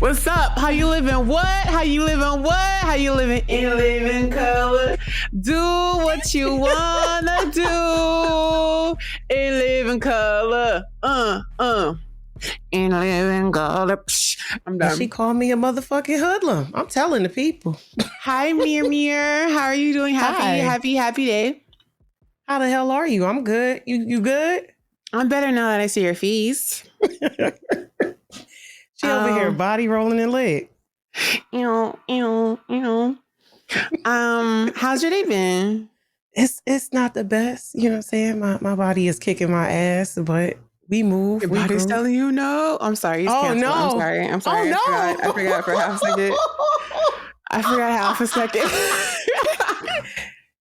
What's up? How you living? What? How you living? What? How you living? In living color. Do what you wanna do. In living color. In living color. Psh, I'm And she done. called me a motherfucking hoodlum. I'm telling the people. Hi, Mir. How are you doing? Hi. Happy day. How the hell are you? I'm good. You good? I'm better now that I see your face. She over here body rolling and leg. How's your day been? It's not the best. You know what I'm saying? My body is kicking my ass, but we move. Your we body's groove. telling you no. I'm sorry. It's Oh, canceled. no. I'm sorry. Oh, no. I forgot for half a second. I forgot half a second.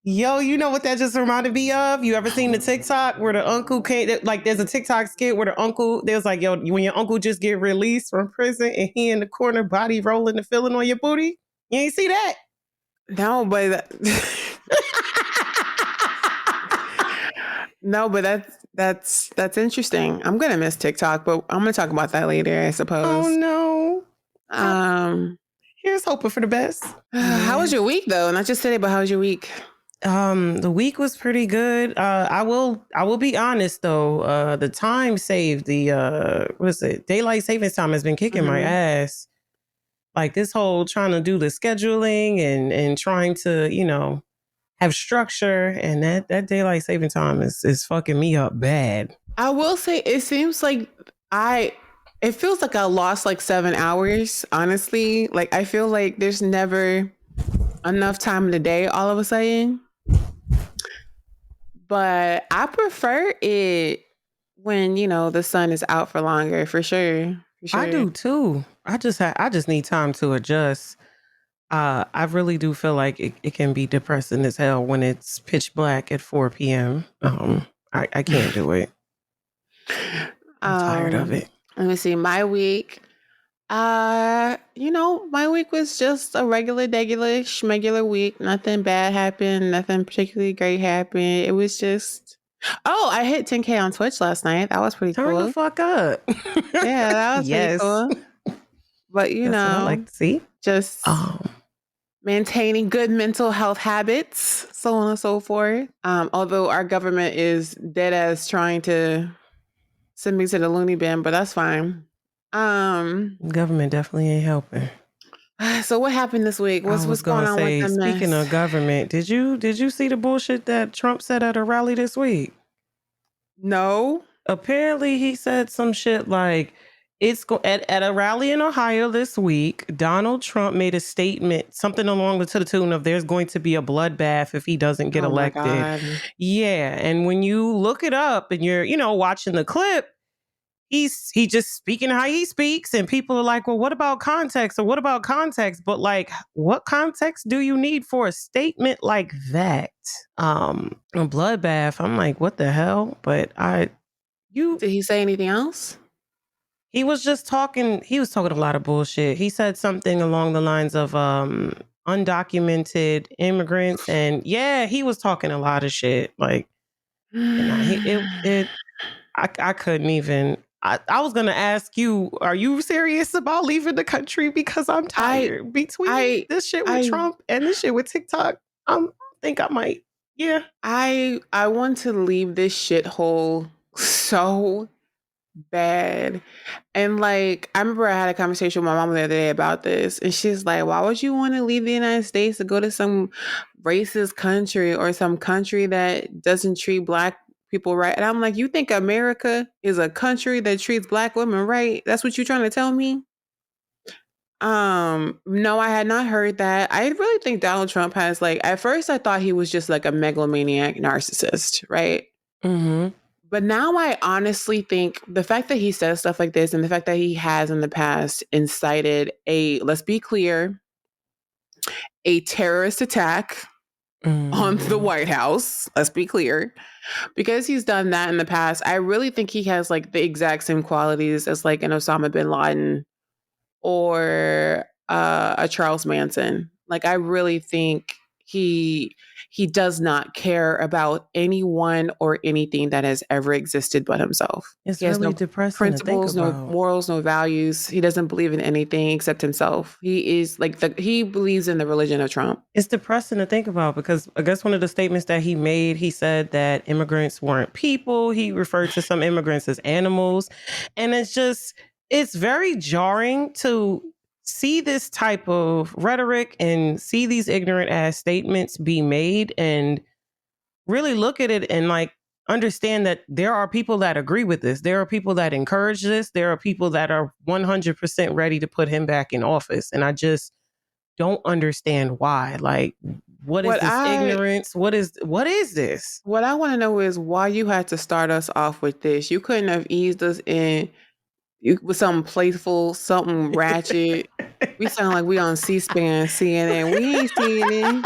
Yo, you know what that just reminded me of? You ever seen the TikTok where the uncle came? Like, there's a TikTok skit where the uncle, there's like, yo, when your uncle just get released from prison and he in the corner body rolling and feeling on your booty. You ain't see that? No, but that's interesting. I'm gonna miss TikTok, but I'm gonna talk about that later, I suppose. Oh no. Here's hoping for the best. How was your week though? Not just today, but how was your week? The week was pretty good. I will be honest though. The time saved, what is it? Daylight savings time has been kicking my ass. Like this whole trying to do the scheduling and trying to, you know, have structure, and that daylight saving time is fucking me up bad. I will say it seems like it feels like I lost like 7 hours, honestly. Like I feel like there's never enough time in the day all of a sudden. But I prefer it when, you know, the sun is out for longer, for sure. I do too. I just need time to adjust. I really do feel like it can be depressing as hell when it's pitch black at 4 p.m. I can't do it. I'm tired of it. Let me see. My week, my week was just a regular schmegular week. Nothing bad happened. Nothing particularly great happened. It was just, I hit 10K on Twitch last night. That was pretty cool. Turn the fuck up. Yeah, that was pretty cool. But That's what I like to see. Just maintaining good mental health habits, so on and so forth. Although our government is dead ass trying to send me to the loony bin, but that's fine. Government definitely ain't helping. So what happened this week? What's going on with the mess? Speaking of government, did you see the bullshit that Trump said at a rally this week? No. Apparently he said some shit like at a rally in Ohio this week, Donald Trump made a statement, something along to the tune of there's going to be a bloodbath if he doesn't get elected. God. Yeah. And when you look it up and you're, watching the clip, he just speaking how he speaks, and people are like, well, what about context? Or what about context? But like, what context do you need for a statement like that? A bloodbath. I'm like, what the hell? But did he say anything else? He was just talking. He was talking a lot of bullshit. He said something along the lines of undocumented immigrants, and yeah, he was talking a lot of shit. Like, I couldn't even. I was gonna ask you, are you serious about leaving the country? Because I'm tired. Between this shit with Trump and this shit with TikTok, I think I might. Yeah, I want to leave this shithole so bad. And like, I remember I had a conversation with my mom the other day about this, and she's like, why would you want to leave the United States to go to some racist country or some country that doesn't treat Black people right? And I'm like, you think America is a country that treats Black women right? That's what you're trying to tell me? No, I had not heard that. I really think Donald Trump has, like, at first I thought he was just like a megalomaniac narcissist, right? Mm-hmm. But now I honestly think the fact that he says stuff like this and the fact that he has in the past incited let's be clear, a terrorist attack on the White House. Let's be clear. Because he's done that in the past, I really think he has like the exact same qualities as like an Osama bin Laden or a Charles Manson. Like I really think he does not care about anyone or anything that has ever existed but himself. It's He has really no depressing to think principles, no about. morals, no values. He doesn't believe in anything except himself. He is like he believes in the religion of Trump. It's depressing to think about because I guess one of the statements that he made, he said that immigrants weren't people. He referred to some immigrants as animals. And it's very jarring to see this type of rhetoric and see these ignorant ass statements be made and really look at it and like understand that there are people that agree with this. There are people that encourage this. There are people that are 100% ready to put him back in office. And I just don't understand why. Like, what is What this I ignorance? What is this? what I want to know is why you had to start us off with this. You couldn't have eased us in with something playful, something ratchet. We sound like we on C-SPAN, CNN. We ain't CNN.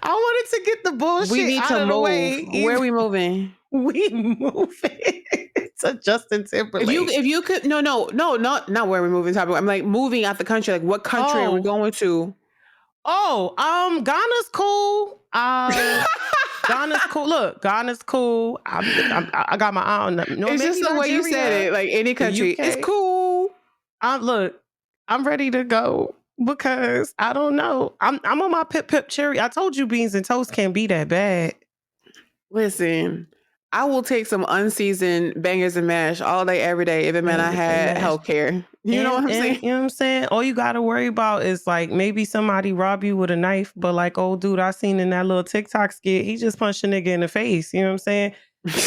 I wanted to get the We bullshit need out to of the move. way. Where are we moving? We move it to Justin Timberlake. If you could not where we're moving topic. I'm like moving out the country. Like what country are we Oh, going to? Ghana's cool. Ghana's cool. Look, Ghana's cool. I got my eye on them. No, It's maybe just the way you said Nigeria, it. Like any the country, it's UK. cool. Look, I'm ready to go because I don't know. I'm on my pip cherry. I told you beans and toast can't be that bad. Listen, I will take some unseasoned bangers and mash all day, every day if it meant I Bangers and had mash. health care. You know what I'm saying? You know what I'm saying? All you gotta worry about is like maybe somebody rob you with a knife, but like old dude I seen in that little TikTok skit, he just punched a nigga in the face. You know what I'm saying?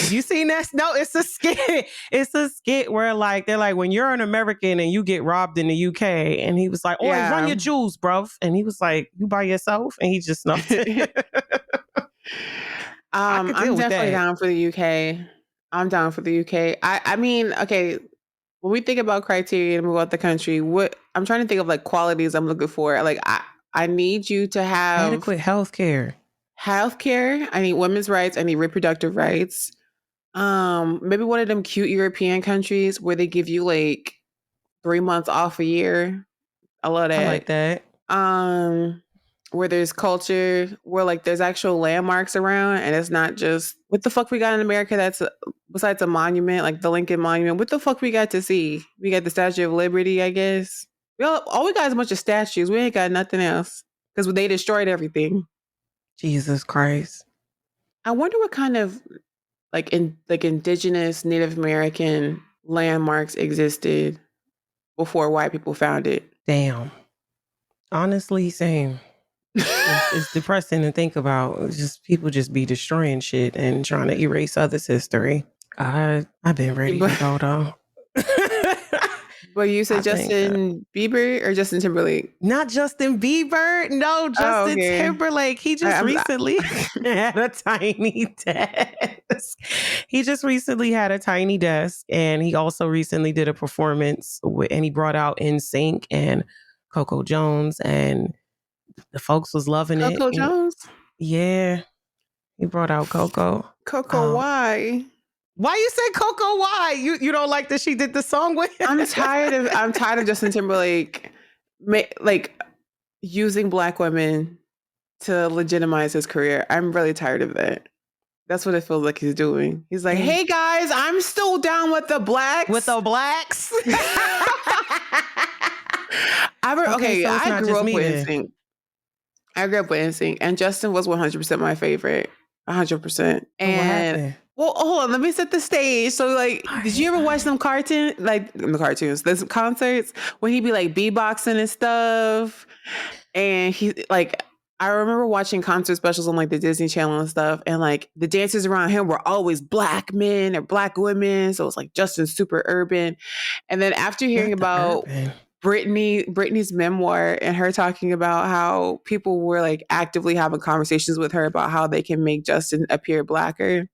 You seen that? No, it's a skit. It's a skit where like they're like, when you're an American and you get robbed in the UK, and he was like, "Oh, run Yeah. your jewels, bruv," and he was like, "You by yourself," and he just snuffed it. I could I'm deal with definitely that. down for the UK. I'm down for the UK. I mean, okay, when we think about criteria to move out the country, what I'm trying to think of like qualities I'm looking for. Like I need you to have Adequate health care. health care. I need women's rights. I need reproductive rights. Maybe one of them cute European countries where they give you like 3 months off a year. I love I like that. that. Where there's culture, where like there's actual landmarks around, and it's not just what the fuck we got in America that's besides a monument like the Lincoln Monument. What the fuck we got to see? We got the Statue of Liberty, I guess. All we got is a bunch of statues. We ain't got nothing else because they destroyed everything. Jesus Christ. I wonder what kind of like indigenous Native American landmarks existed before white people found it. Damn. Honestly, same. It's depressing to think about. It's just people just be destroying shit and trying to erase others' history. I've been ready to go though. But you said I think Justin Bieber or Justin Timberlake? not Justin Bieber. No, Oh, Justin okay. Timberlake. He just recently had a tiny desk. He just recently had a tiny desk, and he also recently did a performance and he brought out NSYNC and Coco Jones, and the folks was loving it. Coco Jones? Yeah, he brought out Coco. Coco, why? Why you say Coco? Why you don't like that she did the song with him? I'm tired of Justin Timberlake like using black women to legitimize his career. I'm really tired of that. That's what it feels like he's doing. He's like, "Hey guys, I'm still down with the blacks." With the blacks. I grew up with NSYNC. I grew up with NSYNC, and Justin was 100% my favorite. 100%. And well, hold on, let me set the stage. So, like, did you ever watch them the concerts when he'd be like beatboxing and stuff? And he like, I remember watching concert specials on like the Disney Channel and stuff, and like the dancers around him were always black men or black women. So it was like Justin's super urban. And then after hearing about Britney's memoir and her talking about how people were like actively having conversations with her about how they can make Justin appear blacker.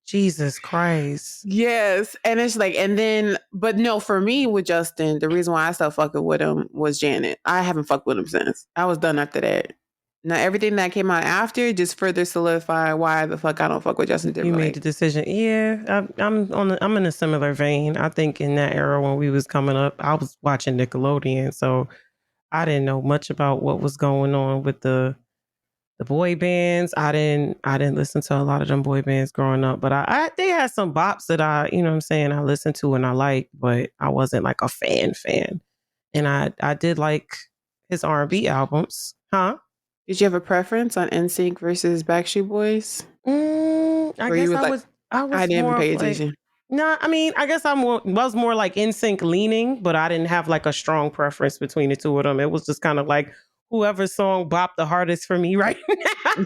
Jesus Christ. Yes. And it's like, and then, but no, for me with Justin, the reason why I stopped fucking with him was Janet. I haven't fucked with him since. I was done after that. Now everything that came out after just further solidified why the fuck I don't fuck with Justin Timberlake. You made the decision. Yeah, I'm in a similar vein. I think in that era when we was coming up, I was watching Nickelodeon, so I didn't know much about what was going on with the The boy bands, I didn't listen to a lot of them boy bands growing up, but they had some bops that you know what I'm saying, I listened to and I liked, but I wasn't like a fan. And I did like his R&B albums. Huh? Did you have a preference on NSYNC versus Backstreet Boys? I Or you guess would like, I I was didn't more of pay like, attention. no, I mean, I guess was more like NSYNC leaning, but I didn't have like a strong preference between the two of them. It was just kind of like whoever's song bopped the hardest for me right now.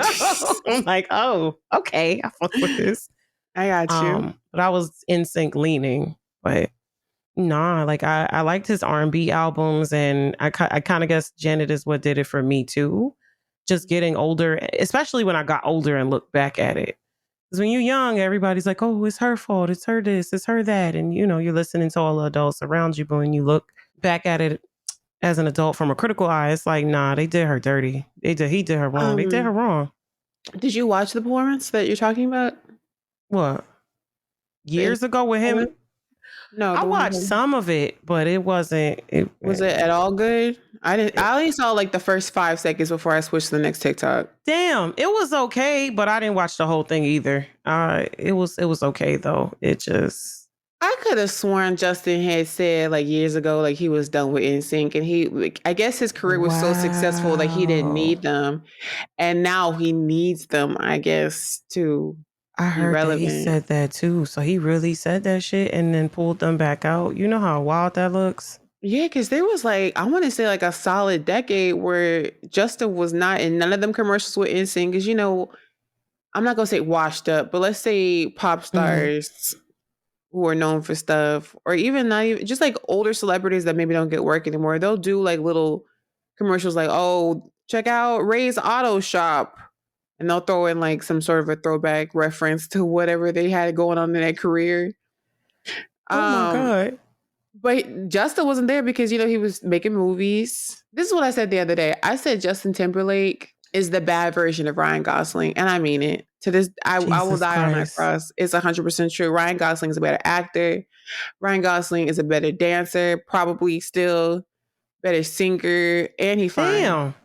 I'm like, oh, okay, I fuck with this. I got you. But I was NSYNC leaning, but nah, like I liked his R&B albums, and I kind of guess Janet is what did it for me too. Just getting older, especially when I got older and looked back at it. Because when you're young, everybody's like, oh, it's her fault. It's her this, it's her that. And, you know, you're listening to all the adults around you. But when you look back at it as an adult from a critical eye, it's like, nah, they did her dirty. He did her wrong. They did her Um, wrong. did you watch the performance that you're talking about? What? The Years NSYNC ago with him, performance? No, I the one watched with, some of it, but it wasn't. was it at all good? I didn't. I only saw like the first 5 seconds before I switched to the next TikTok. Damn, it was okay, but I didn't watch the whole thing either. It was okay though. It just I could have sworn Justin had said like years ago, like he was done with NSYNC, and he, like, I guess his career was so successful that he didn't wow. need them, and now he needs them, I guess, to I be heard that he relevant. said that too. So he really said that shit and then pulled them back out. You know how wild that looks? Yeah, because there was like, I want to say like a solid decade where Justin was not in none of them commercials with NSYNC. Because, I'm not gonna say washed up, but let's say pop Mhm. stars who are known for stuff, or even not even just like older celebrities that maybe don't get work anymore. They'll do like little commercials like, "Oh, check out Ray's Auto Shop," and they'll throw in like some sort of a throwback reference to whatever they had going on in their career. Oh my Um, God. but Justin wasn't there because he was making movies. This is what I said the other day. I said Justin Timberlake is the bad version of Ryan Gosling, and I mean it. To this, I will Jesus die on that Christ. cross. It's 100% true. Ryan Gosling is a better actor. Ryan Gosling is a better dancer, probably still better singer, and he fine. Damn.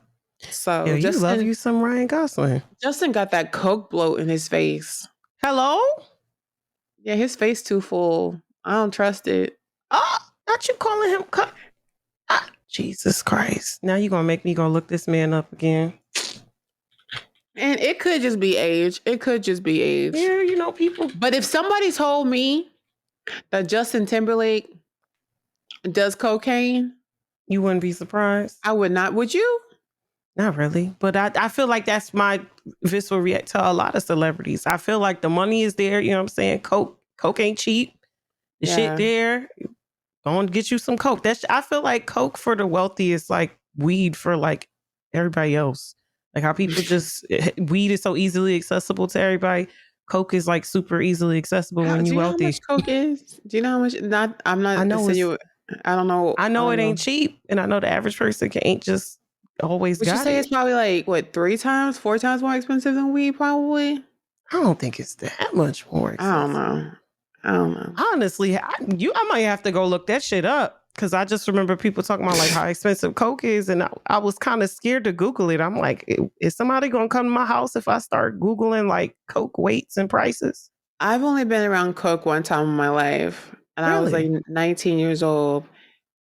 Yo, So you love Justin, you some Ryan Gosling. Justin got that coke bloat in his face. Hello? Yeah, his face too full. I don't trust it. Oh, not you calling him Jesus Christ. Now you're gonna make me go look this man up again. And it could just be age. It could just be age. Yeah, people. But if somebody told me that Justin Timberlake does cocaine, You wouldn't be surprised. I would not. Would you? Not really. But I feel like that's my visceral react to a lot of celebrities. I feel like the money is there, you know what I'm saying? Coke ain't cheap. The shit Yeah. there. Go and get you some Coke. I feel like Coke for the wealthy is like weed for like everybody else. Like how people just weed is so easily accessible to everybody. Coke is like super easily accessible How when do you you know how much wealthy. coke is? Do you know how much? Not. I'm I not know it's insinuating. I don't know. I I know don't it know. ain't cheap, and I know the average person ain't just always Would you got say it's it. probably like what 3 times, 4 times more expensive than weed? Probably. I don't think it's that much more I don't expensive. know. I don't know. Honestly, I might have to go look that shit up because I just remember people talking about like how expensive Coke is, and I was kind of scared to Google it. I'm like, is somebody gonna come to my house if I start Googling like Coke weights and prices? I've only been around coke one time in my life, and I was like Really? 19 years old.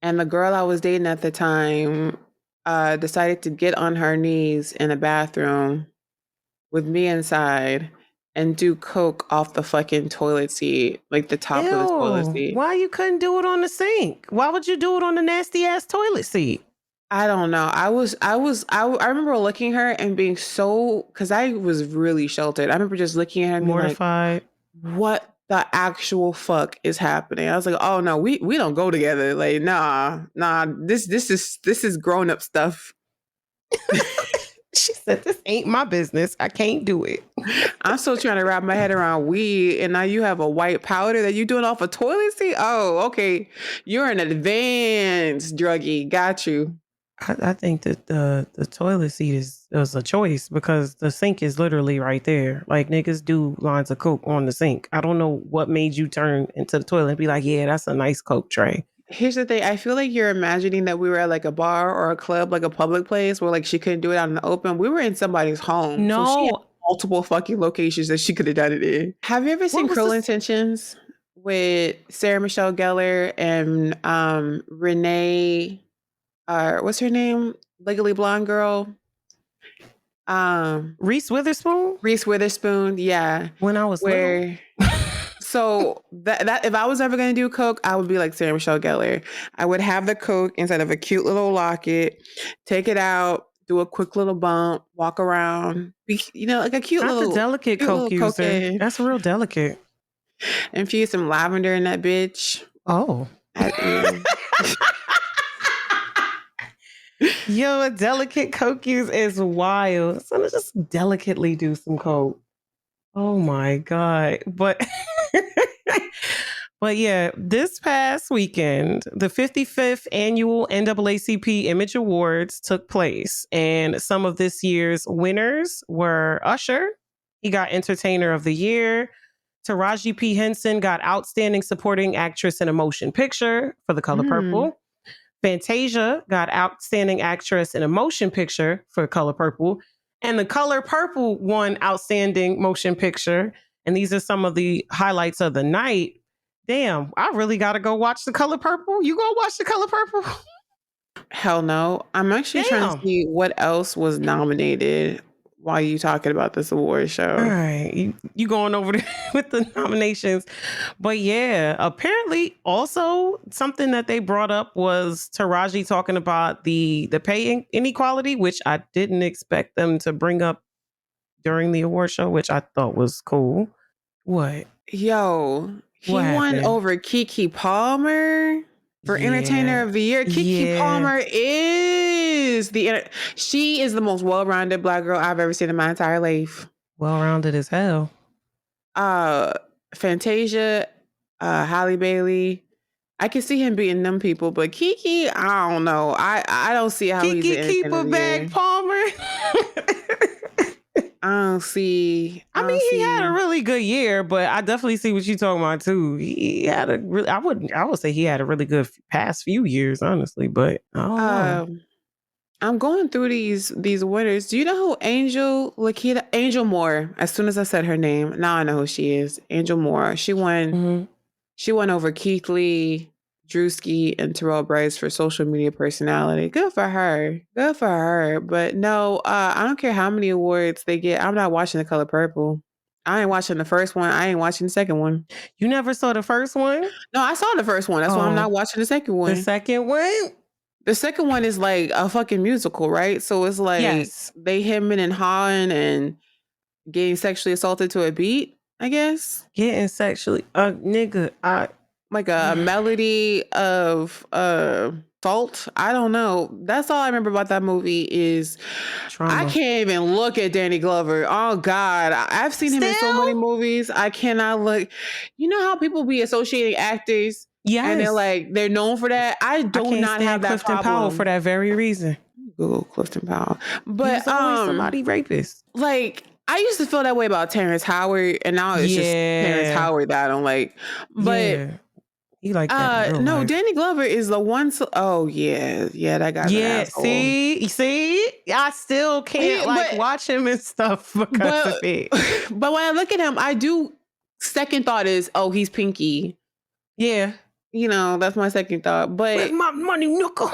And the girl I was dating at the time decided to get on her knees in a bathroom with me inside and do coke off the fucking toilet seat, like the top of the toilet Ew! seat. Why you couldn't do it on the sink? Why would you do it on the nasty ass toilet seat? I don't know. I remember looking at her and being so, because I was really sheltered. I remember just looking at her and being like, Mortified. what the actual fuck is happening? I was like, oh no, we don't go together. Like, nah, this is grown up stuff. She said, "This ain't my business. I can't do it." I'm still trying to wrap my head around weed, and now you have a white powder that you doing off a toilet seat. Oh, okay, you're an advanced druggie. Got you. I think that the toilet seat is a choice because the sink is literally right there. Like niggas do lines of coke on the sink. I don't know what made you turn into the toilet and be like, yeah, that's a nice coke tray. Here's the thing. I feel like you're imagining that we were at like a bar or a club, like a public place where like she couldn't do it out in the open. We were in somebody's home. So she had No, multiple fucking locations that she could have done it in. Have you ever what seen was Cruel this? Intentions with Sarah Michelle Gellar and Renee what's her name? Legally Blonde girl. Um Reese Witherspoon? Reese Witherspoon, yeah. When I was little. Where so that if I was ever gonna do coke, I would be like Sarah Michelle Gellar. I would have the coke inside of a cute little locket, take it out, do a quick little bump, walk around, like a Not the delicate cute coke little user. cocaine. That's real delicate. Infuse some lavender in that bitch. Oh. Yo, a delicate coke use is wild. So let's just delicately do some coke. Oh my God. But but yeah, this past weekend, the 55th annual NAACP Image Awards took place. And some of this year's winners were Usher. He got Entertainer of the Year. Taraji P. Henson got Outstanding Supporting Actress in a Motion Picture for The Color Purple. Fantasia got Outstanding Actress in a Motion Picture for Color Purple. And The Color Purple won Outstanding Motion Picture. And these are some of the highlights of the night. Damn, I really got to go watch The Color Purple. You go watch The Color Purple? Hell no. I'm actually trying to see what else was nominated while you talking about this award show. All right. You going over there with the nominations. But yeah, apparently also something that they brought up was Taraji talking about the pay inequality, which I didn't expect them to bring up during the award show, which I thought was cool. What? He won over Keke Palmer for Entertainer of the Year. Keke Palmer she is the most well-rounded Black girl I've ever seen in my entire life. Well-rounded as hell. Fantasia, Halle Bailey. I can see him beating them people, but Keke, I don't know. I don't see how he's an keep a bag, Palmer. I don't see. He had a really good year, but I definitely see what you're talking about too. He had I would say he had a really good past few years, honestly, but I don't know. I'm going through these winners. Do you know who Angel Moore? As soon as I said her name, now I know who she is. Angel Moore. She won. Mm-hmm. She won over Keith Lee, Drewski, and Terrell Bryce for social media personality. Good for her. Good for her. But no, I don't care how many awards they get. I'm not watching The Color Purple. I ain't watching the first one. I ain't watching the second one. You never saw the first one? No, I saw the first one. That's why I'm not watching the second one. The second one? The second one is like a fucking musical, right? So it's like they hemming and hawing and getting sexually assaulted to a beat, I guess. Getting sexually, nigga, like a melody of salt. I don't know. That's all I remember about that movie is trauma. I can't even look at Danny Glover. Oh God, I've seen him in so many movies. I cannot look. You know how people be associating actors. Yes. And they're known for that. I do not have that Clifton Powell for that very reason. Google Clifton Powell. But always somebody rapist. Like I used to feel that way about Terrence Howard, and now it's just Terrence Howard that I don't like. But he like that. No, Danny Glover is the one. That guy. Yeah, see, I still can't watch him and stuff because of it. But when I look at him, I do. Second thought is, oh, he's Pinky. Yeah. That's my second thought. But where's my money, knuckle?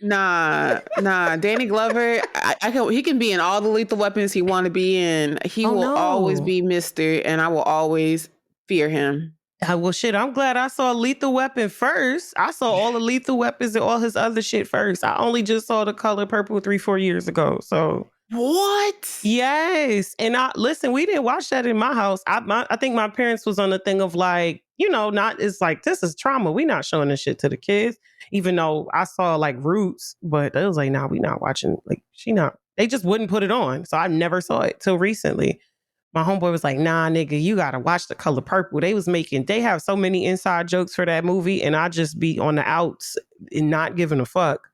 Nah. Danny Glover, he can be in all the Lethal Weapons he want to be in. He will always be Mr. And I will always fear him. Well, shit, I'm glad I saw Lethal Weapon first. I saw all the Lethal Weapons and all his other shit first. I only just saw The Color Purple 3-4 years ago. So what? Yes. And listen, we didn't watch that in my house. I think my parents was on the thing of it's like, this is trauma. We not showing this shit to the kids. Even though I saw Roots, but it was like, nah, we not watching. They just wouldn't put it on. So I never saw it till recently. My homeboy was like, nah, nigga, you got to watch The Color Purple. They have so many inside jokes for that movie. And I just be on the outs and not giving a fuck.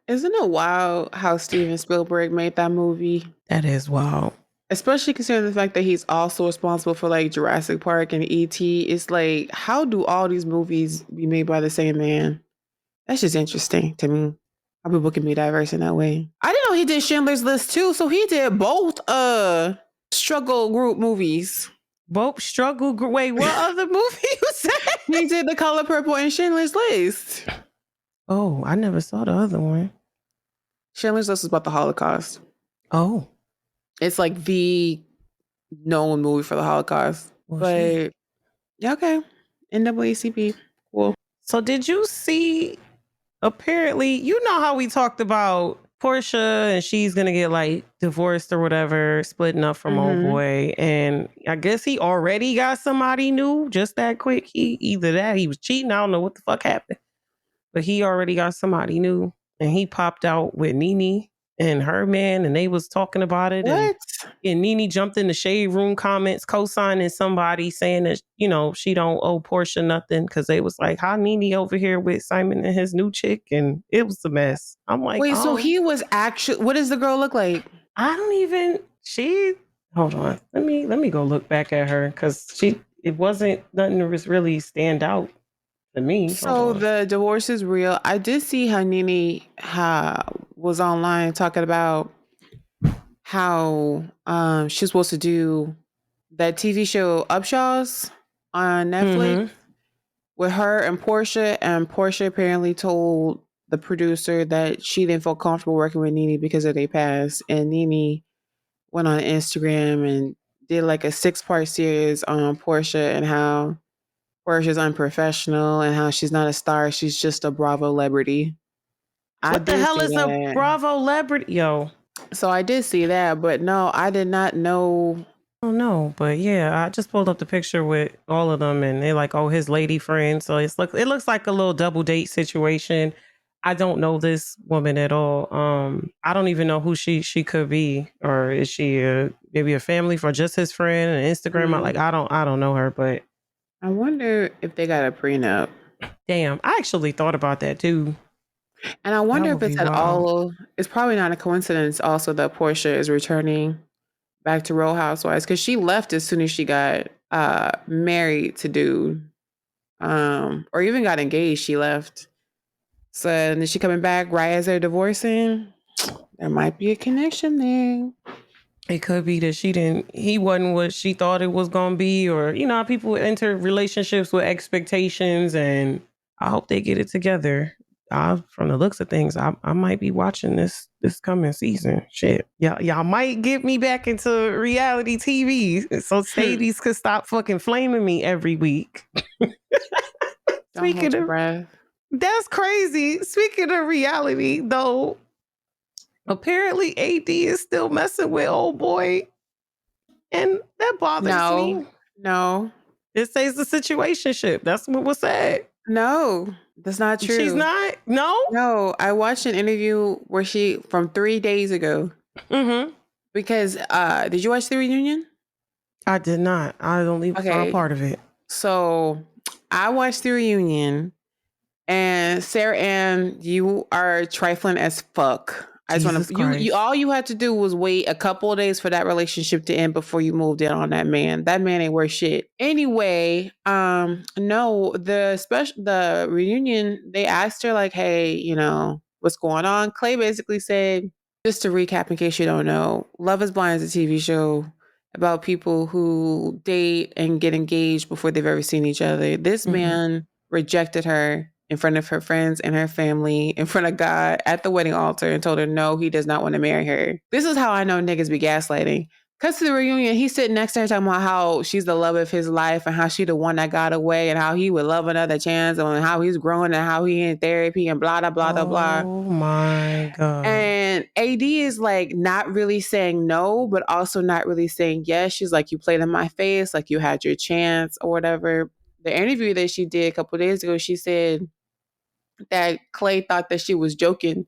Isn't it wild how Steven Spielberg made that movie? That is wild. Especially considering the fact that he's also responsible for like Jurassic Park and E.T. It's like, how do all these movies be made by the same man? That's just interesting to me. How people can be diverse in that way. I didn't know he did Schindler's List too, so he did both struggle group movies. Both struggle. Wait, what other movie you said? He did The Color Purple and Schindler's List. Oh, I never saw the other one. Schindler's List is about the Holocaust. Oh, It's like the known movie for the Holocaust. well, But shit. yeah, okay. NAACP. Cool. So did you see? Apparently, you know how we talked about Portia and she's gonna get like divorced or whatever, splitting up from old Mm-hmm. boy, and I guess he already got somebody new just that quick. He either that he was cheating. I don't know what the fuck happened, but he already got somebody new, and he popped out with Nene and her man, and they was talking about it, What? and Nene jumped in the shade room comments, co-signing somebody saying that, you know, she don't owe Portia nothing because they was like, how Nene over here with Simon and his new chick? And it was a mess. I'm like, Wait, so oh, he was actually, what does the girl look like? I don't even, hold on. Let me go look back at her because it wasn't nothing that was really stand out to me. Hold So on. the divorce is real. I did see how Nene was online talking about how she's supposed to do that TV show Upshaws on Netflix Mm-hmm. with her and Portia apparently told the producer that she didn't feel comfortable working with Nene because of their past. And Nene went on Instagram and did like a 6-part series on Portia and how Portia's unprofessional and how she's not a star, she's just a Bravo celebrity. I What the did hell see is a that. Bravo celebrity? Yo. So I did see that, but no, I did not know. I don't know, but yeah, I just pulled up the picture with all of them, and they're like, "Oh, his lady friend." So it looks like a little double date situation. I don't know this woman at all. I don't even know who she could be, or is she maybe a family for just his friend and Instagram? Mm, I don't know her, but I wonder if they got a prenup. damn, I actually thought about that too. And I That wonder would if be it's at wild. all, it's probably not a coincidence also that Portia is returning back to Real Housewives because she left as soon as she got married to dude. Or even got engaged, she left. So and then she coming back right as they're divorcing. There might be a connection there. It could be that he wasn't what she thought it was going to be, or, you know, how people enter relationships with expectations, and I hope they get it together. From the looks of things, I might be watching this coming season. Shit. Yeah, y'all might get me back into reality TV so Stadies could stop fucking flaming me every week. Don't hold Speaking your of, breath. that's crazy. Speaking of reality, though, apparently AD is still messing with old boy. And that bothers No, me. no, It says the situationship. That's what was said. no, that's not She's true. not. No. No, I watched an interview where she from 3 days ago Mm-hmm. because did you watch the reunion? I did not. I only saw a Okay, part of it. so I watched the reunion and Sarah Ann, you are trifling as fuck. I just want Jesus to you Christ. all you had to do was wait a couple of days for that relationship to end before you moved in on that man. That man ain't worth shit. Anyway, no, the reunion, they asked her like, "Hey, you know, what's going on?" Clay basically said, just to recap in case you don't know, Love is Blind is a TV show about people who date and get engaged before they've ever seen each other. This Mm-hmm. man rejected her in front of her friends and her family, in front of God at the wedding altar, and told her no, he does not want to marry her. This is how I know niggas be gaslighting. Cuts to the reunion, he's sitting next to her talking about how she's the love of his life and how she the one that got away and how he would love another chance and how he's growing and how he in therapy and blah, blah, blah, blah, blah. Oh my God. And AD is like not really saying no, but also not really saying yes. She's like, you played in my face, like you had your chance or whatever. The interview that she did a couple of days ago, she said that Clay thought that she was joking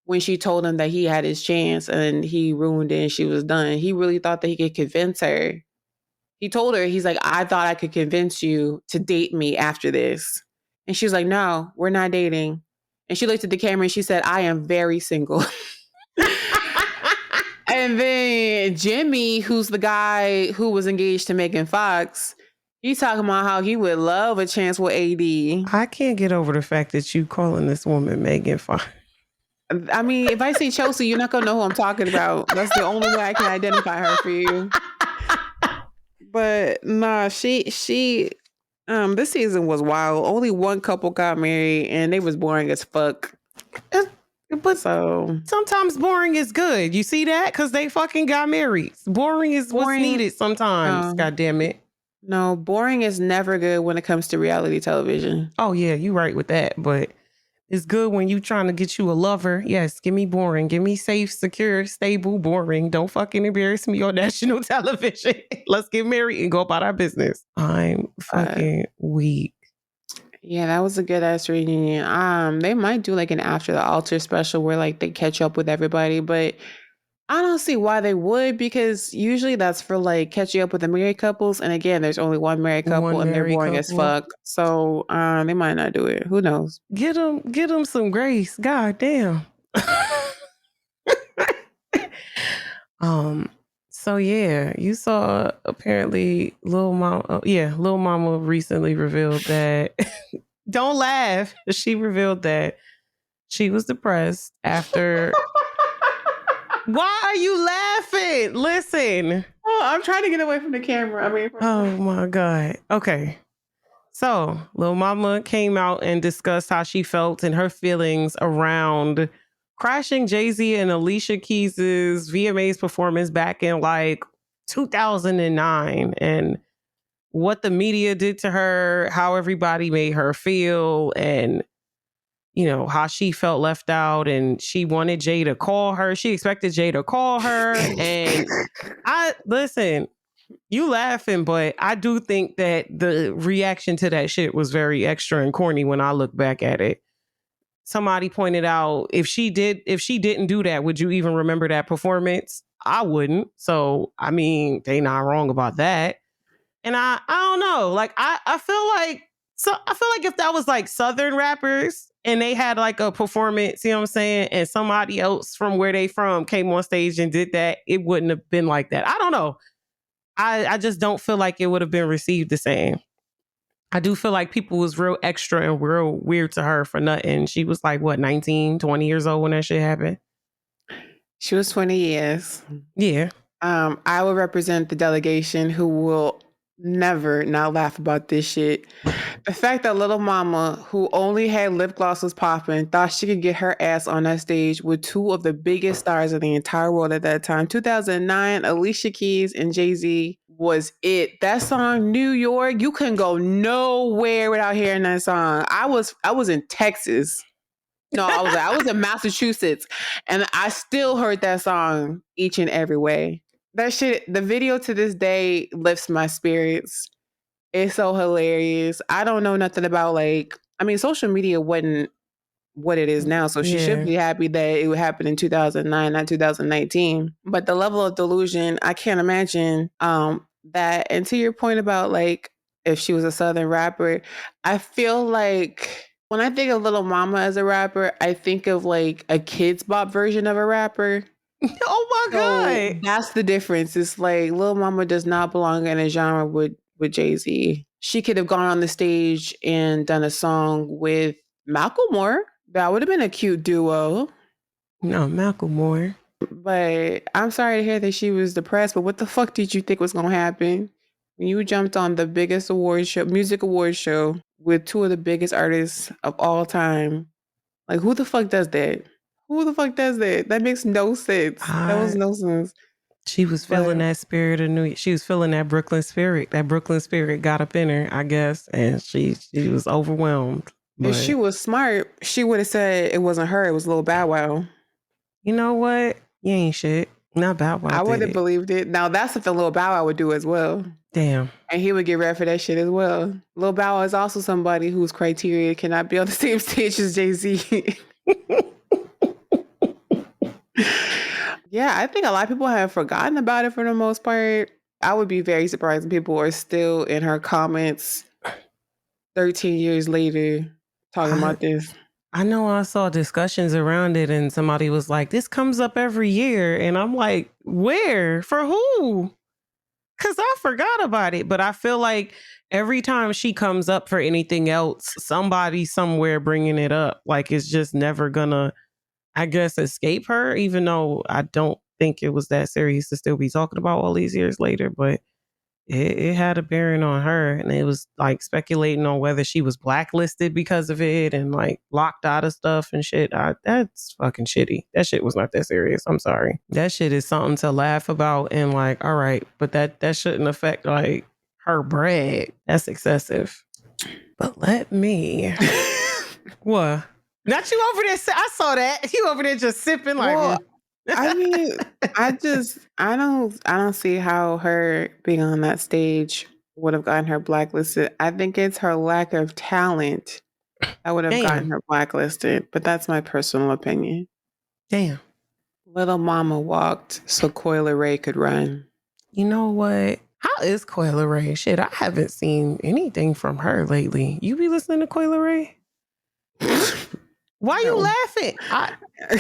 when she told him that he had his chance and he ruined it and she was done. He really thought that he could convince her. He told her, he's like, I thought I could convince you to date me after this. And she was like, no, we're not dating. And she looked at the camera and she said, I am very single. And then Jimmy, who's the guy who was engaged to Megan Fox, he's talking about how he would love a chance with AD. I can't get over the fact that you calling this woman Megan Fox. I mean, if I say Chelsea, you're not gonna know who I'm talking about. That's the only way I can identify her for you. But nah, she this season was wild. Only one couple got married and they was boring as fuck. But So sometimes boring is good. You see that? Because they fucking got married. Boring is what's needed sometimes. God damn it. No, boring is never good when it comes to reality television. Oh yeah, you right with that. But it's good when you trying to get you a lover. Yes, give me boring. Give me safe, secure, stable, boring. Don't fucking embarrass me on national television. Let's get married and go about our business. I'm fucking weak. Yeah, that was a good ass reunion. They might do like an after the altar special where like they catch up with everybody, but I don't see why they would, because usually that's for like catching up with the married couples. And again, there's only one married couple and they're boring as fuck. So they might not do it. Who knows? Get them some grace. God damn. So yeah, you saw apparently Lil Mama recently revealed that don't laugh. She revealed that she was depressed after Why are you laughing? Listen. Oh, I'm trying to get away from the camera. Oh my God. Okay. So Lil Mama came out and discussed how she felt and her feelings around crashing Jay-Z and Alicia Keys's VMAs performance back in like 2009 and what the media did to her, how everybody made her feel, and how she felt left out, and she wanted Jay to call her. She expected Jay to call her. And listen, you laughing, but I do think that the reaction to that shit was very extra and corny when I look back at it. Somebody pointed out, if she didn't do that, would you even remember that performance? I wouldn't. So, I mean, they not wrong about that. And I don't know. Like, I feel like if that was like Southern rappers and they had like a performance, you know what I'm saying, and somebody else from where they from came on stage and did that, it wouldn't have been like that. I don't know. I just don't feel like it would have been received the same. I do feel like people was real extra and real weird to her for nothing. She was like, what, 19, 20 years old when that shit happened? She was 20 years. Yeah. I will represent the delegation who will never not laugh about this shit. The fact that Little Mama, who only had lip glosses popping, thought she could get her ass on that stage with two of the biggest stars of the entire world at that time. 2009, Alicia Keys and Jay-Z was it. That song, New York, you couldn't go nowhere without hearing that song. I was in Texas. No, I was in Massachusetts, and I still heard that song each and every way. That shit, the video to this day lifts my spirits. It's so hilarious. I don't know nothing about social media wasn't what it is now, so she should be happy that it would happen in 2009, not 2019. But the level of delusion, I can't imagine that. And to your point about like if she was a Southern rapper, I feel like when I think of Little Mama as a rapper, I think of like a Kids Bop version of a rapper. Oh my God. That's the difference. It's like Lil Mama does not belong in a genre with Jay-Z. She could have gone on the stage and done a song with Macklemore. That would have been a cute duo. No, Macklemore. But I'm sorry to hear that she was depressed, but what the fuck did you think was going to happen? When you jumped on the biggest music award show with two of the biggest artists of all time. Like, who the fuck does that? Who the fuck does that? That makes no sense. That was no sense. She was feeling that spirit of New York. She was feeling that Brooklyn spirit. That Brooklyn spirit got up in her, I guess. And she was overwhelmed. If she was smart, she would have said it wasn't her. It was Lil Bow Wow. You know what? You ain't shit. Not Bow Wow. I would have believed it. Now, that's something Lil Bow Wow would do as well. Damn. And he would get red for that shit as well. Lil Bow Wow is also somebody whose criteria cannot be on the same stage as Jay-Z. Yeah, I think a lot of people have forgotten about it for the most part. I would be very surprised if people are still in her comments 13 years later talking about this. I know I saw discussions around it and somebody was like, this comes up every year. And I'm like, where? For who? Because I forgot about it. But I feel like every time she comes up for anything else, somebody somewhere bringing it up. Like it's just never gonna, I guess, escape her, even though I don't think it was that serious to still be talking about all these years later. But it had a bearing on her, and it was like speculating on whether she was blacklisted because of it and like locked out of stuff and shit. That's fucking shitty. That shit was not that serious. I'm sorry. That shit is something to laugh about and like, all right, but that shouldn't affect like her bread. That's excessive. But let me what? Not you over there. I saw that. You over there just sipping like. Well, I mean, I don't see how her being on that stage would have gotten her blacklisted. I think it's her lack of talent that would have gotten Damn. her blacklisted, but that's my personal opinion. Damn. Little mama walked so Coyle Ray could run. You know what? How is Coyle Ray? Shit, I haven't seen anything from her lately. You be listening to Coyle Ray? Why you No. laughing?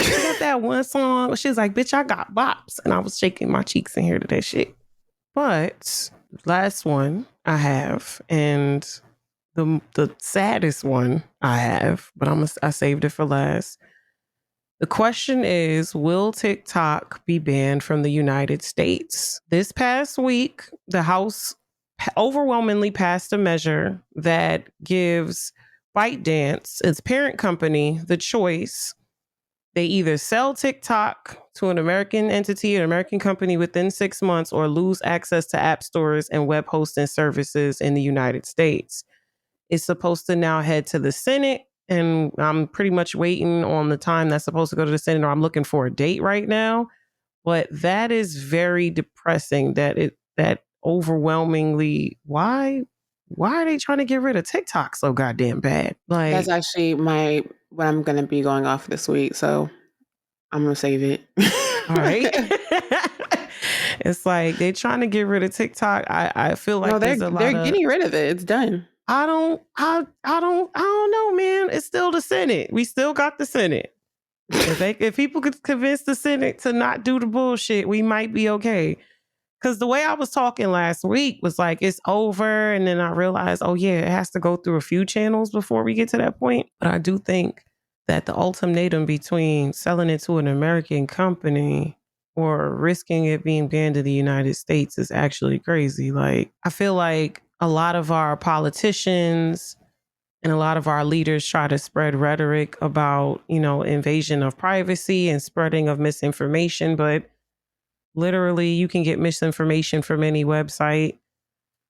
She got that one song. She was like, bitch, I got bops. And I was shaking my cheeks in here to that shit. But last one I have, and the saddest one I have, but I saved it for last. The question is, will TikTok be banned from the United States? This past week, the House overwhelmingly passed a measure that gives ByteDance, its parent company, the choice. They either sell TikTok to an American entity, an American company within 6 months, or lose access to app stores and web hosting services in the United States. It's supposed to now head to the Senate, and I'm pretty much waiting on the time that's supposed to go to the Senate, or I'm looking for a date right now. But that is very depressing that overwhelmingly, why are they trying to get rid of TikTok so goddamn bad? Like, That's actually what I'm gonna be going off this week, so I'm gonna save it. all right. It's like they're trying to get rid of TikTok. I feel like No, there's a lot they're of getting rid of it. It's done. I don't know, man. It's still the Senate. We still got the Senate. If people could convince the Senate to not do the bullshit, we might be okay. Because the way I was talking last week was like, it's over. And then I realized, oh, yeah, it has to go through a few channels before we get to that point. But I do think that the ultimatum between selling it to an American company or risking it being banned in the United States is actually crazy. Like, I feel like a lot of our politicians and a lot of our leaders try to spread rhetoric about, invasion of privacy and spreading of misinformation. But literally, you can get misinformation from any website.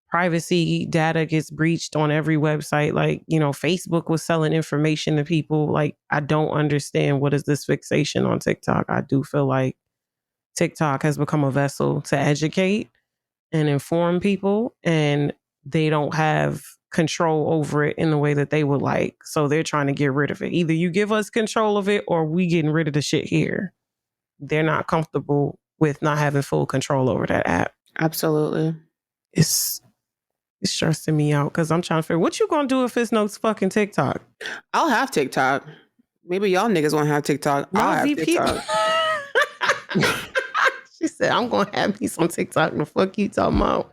Privacy data gets breached on every website. Like, Facebook was selling information to people. Like, I don't understand what is this fixation on TikTok. I do feel like TikTok has become a vessel to educate and inform people, and they don't have control over it in the way that they would like. So they're trying to get rid of it. Either you give us control of it or we getting rid of the shit here. They're not comfortable with not having full control over that app. Absolutely. It's stressing me out because I'm trying to figure what you gonna do if it's no fucking TikTok. I'll have TikTok. Maybe y'all niggas won't have TikTok. I'll have TikTok. She said, I'm gonna have me some TikTok. The fuck you talking about?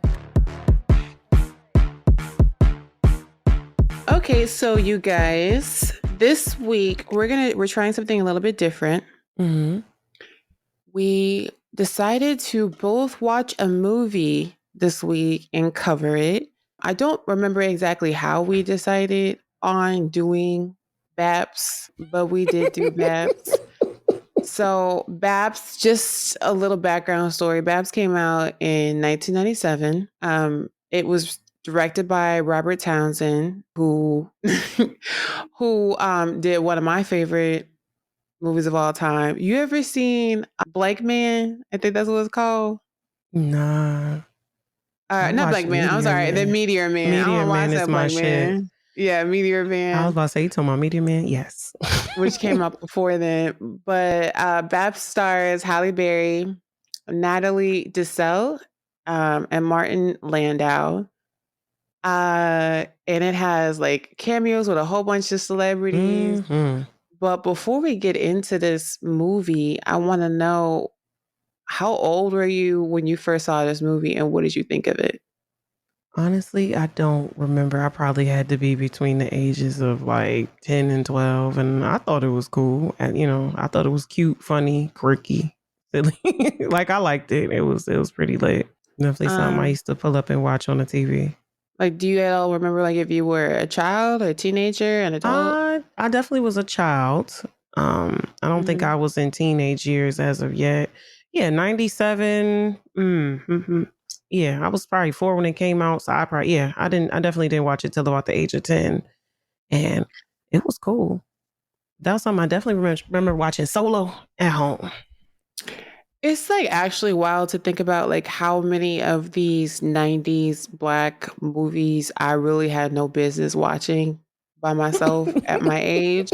Okay, so you guys, this week we're trying something a little bit different. Mm-hmm. We decided to both watch a movie this week and cover it. I don't remember exactly how we decided on doing B.A.P.S, but we did do B.A.P.S. So B.A.P.S, just a little background story. B.A.P.S came out in 1997. It was directed by Robert Townsend, who did one of my favorite movies of all time. You ever seen Blank Man? I think that's what it's called. Nah. Not Blank Man. I'm sorry, the Meteor Man. I don't know why I said Blank Man. Yeah, Meteor Man. I was about to say, you talking about Meteor Man? Yes. Which came up before then. But B.A.P.S stars Halle Berry, Natalie Desselle, and Martin Landau. And it has like cameos with a whole bunch of celebrities. Mm-hmm. But before we get into this movie, I want to know, how old were you when you first saw this movie and what did you think of it? Honestly, I don't remember. I probably had to be between the ages of like 10 and 12. And I thought it was cool. And, I thought it was cute, funny, quirky, silly. Like, I liked it. It was pretty lit. Definitely something I Um, used to pull up and watch on the TV. like, do you at all remember, like, if you were a child, a teenager, an adult? I definitely was a child. I don't think I Mhm. was in teenage years as of yet. Yeah, 97. Yeah, I was probably 4 when it came out. So I definitely didn't watch it till about the age of 10. And it was cool. That was something I definitely remember watching solo at home. It's like actually wild to think about like how many of these 90s black movies I really had no business watching by myself at my age.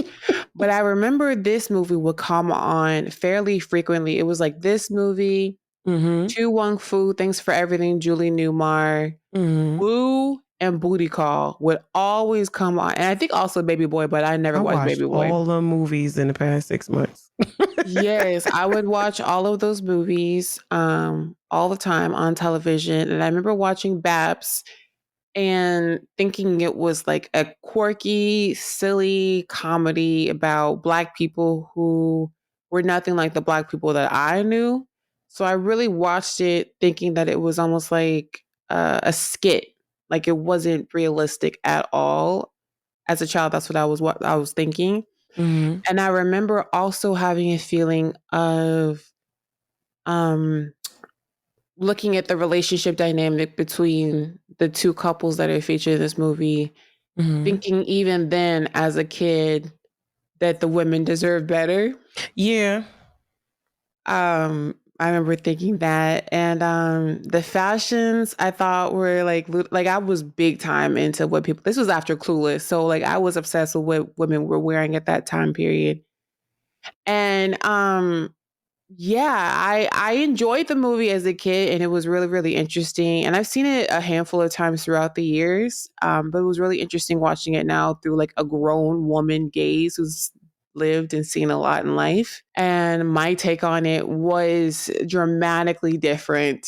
But I remember this movie would come on fairly frequently. It was like this movie, Mm-hmm. Chu Wong Fu, Thanks for Everything, Julie Newmar, Mm-hmm. Woo, and Booty Call would always come on. And I think also Baby Boy, but I never I watched watched Baby Boy. all the movies in the past 6 months. Yes, I would watch all of those movies all the time on television. And I remember watching Baps and thinking it was like a quirky, silly comedy about black people who were nothing like the black people that I knew. So I really watched it thinking that it was almost like a skit, like it wasn't realistic at all. As a child, that's what I was thinking. Mm-hmm. And I remember also having a feeling of um, looking at the relationship dynamic between the two couples that are featured in this movie, Mm-hmm. thinking even then as a kid that the women deserve better. Yeah. I remember thinking that, and the fashions I thought were like I was big time into what people. This was after Clueless, so like I was obsessed with what women were wearing at that time period, and yeah, I enjoyed the movie as a kid, and it was really, really interesting, and I've seen it a handful of times throughout the years, but it was really interesting watching it now through, like, a grown woman gaze who's lived and seen a lot in life, and my take on it was dramatically different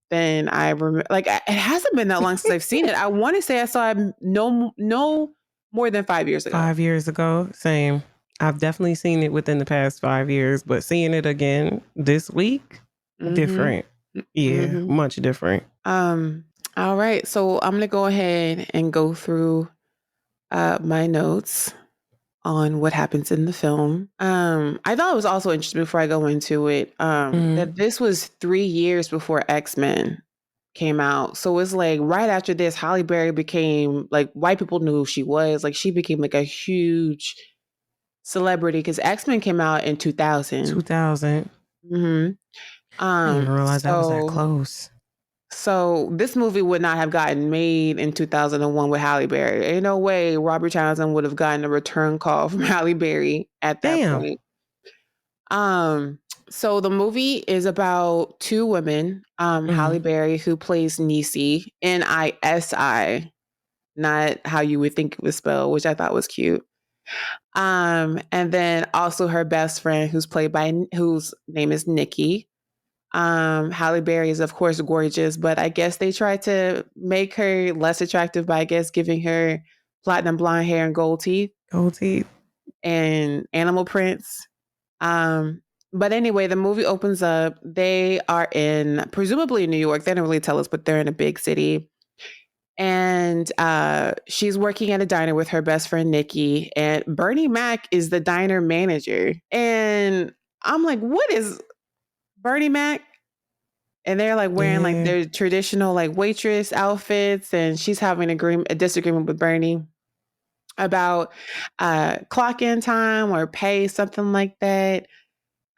than I remember. Like, it hasn't been that long since I've seen it. I wanna say I saw it no more than 5 years ago. 5 years ago, same. I've definitely seen it within the past 5 years, but seeing it again this week, Mhm. different. Yeah, Mhm. much different. Um, all right. So I'm gonna go ahead and go through my notes on what happens in the film. I thought it was also interesting before I go into it, Mm, that this was 3 years before X-Men came out. So it's like right after this, Halle Berry became like white people knew who she was. Like she became like a huge celebrity because X-Men came out in 2000. 2000. hmm I didn't even realize that was that so close. So this movie would not have gotten made in 2001 with Halle Berry. Ain't no way Robert Townsend would have gotten a return call from Halle Berry at that Damn. point. Um, so the movie is about two women, Halle Mm, Berry, who plays Nisi, Nisi, not how you would think it was spelled, which I thought was cute. And then also her best friend, whose name is Nikki. Halle Berry is, of course, gorgeous, but I guess they tried to make her less attractive by, I guess, giving her platinum blonde hair and gold teeth gold teeth. and animal prints. Um, but anyway, the movie opens up. They are in, presumably New York. They don't really tell us, but they're in a big city. And she's working at a diner with her best friend, Nikki. And Bernie Mac is the diner manager. And I'm like, what is Bernie Mac? And they're like wearing like Yeah. their traditional like waitress outfits, and she's having a disagreement with Bernie about clock in time or pay, something like that.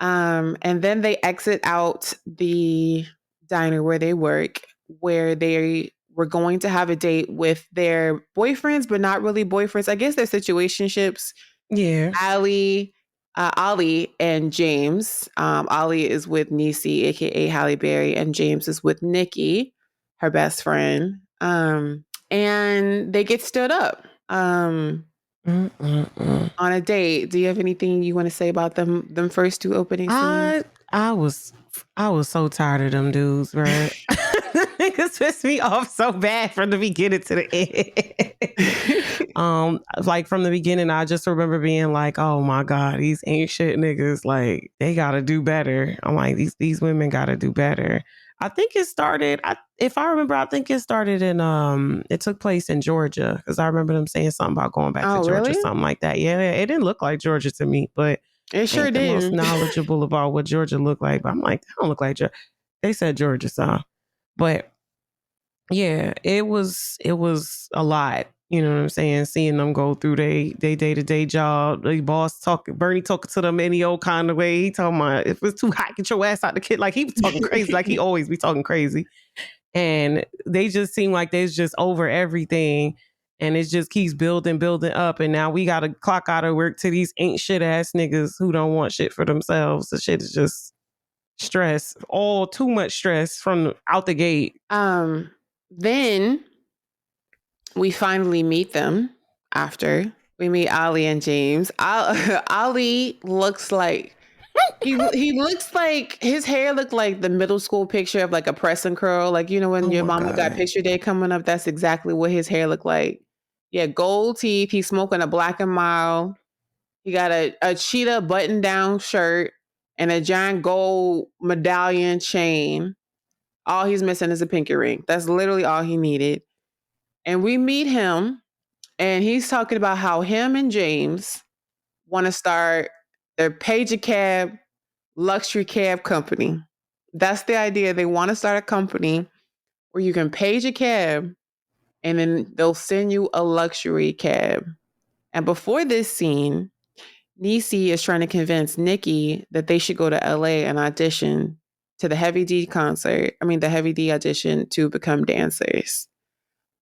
And then they exit out the diner where they work, where they were going to have a date with their boyfriends, but not really boyfriends. I guess they're situationships. Yeah. Ali and James. Ali is with Nisi, aka Halle Berry, and James is with Nikki, her best friend. And they get stood up. Mm-mm-mm. On a date. Do you have anything you want to say about them first two opening scenes? I was I was so tired of them dudes, bro. Niggas pissed me off so bad from the beginning to the end. Like from the beginning, I just remember being like, "Oh my god, these ain't shit niggas. Like they gotta do better." I'm like, these women gotta do better. I think it started. If I remember, I think it started in it took place in Georgia because I remember them saying something about going back to Oh, Georgia, really? something like that. Yeah, it didn't look like Georgia to me, but It I sure ain't the most did. knowledgeable about what Georgia looked like. But I'm like, I don't look like Georgia. They said Georgia, so but yeah, it was a lot. You know what I'm saying? Seeing them go through they day-to-day job, the boss talking, Bernie talking to them any old kind of way. He talking about if it's too hot, get your ass out the kid. Like he was talking crazy, like he always be talking crazy. And they just seem like they're just over everything. And it just keeps building up. And now we gotta clock out of work to these ain't shit ass niggas who don't want shit for themselves. The shit is just stress, all too much stress from out the gate. Then we finally meet them after we meet Ali and James. Ali looks like he looks like his hair looked like the middle school picture of like a press and curl. Like, you know, when Oh your my mama got God. picture day coming up, that's exactly what his hair looked like. Yeah, gold teeth. He's smoking a black and mild. He got a cheetah button down shirt and a giant gold medallion chain. All he's missing is a pinky ring. That's literally all he needed. And we meet him, and he's talking about how him and James want to start their Page a Cab luxury cab company. That's the idea. They want to start a company where you can page a cab and then they'll send you a luxury cab. And before this scene, Niecy is trying to convince Nikki that they should go to LA and audition to the Heavy D concert. I mean, the Heavy D audition to become dancers.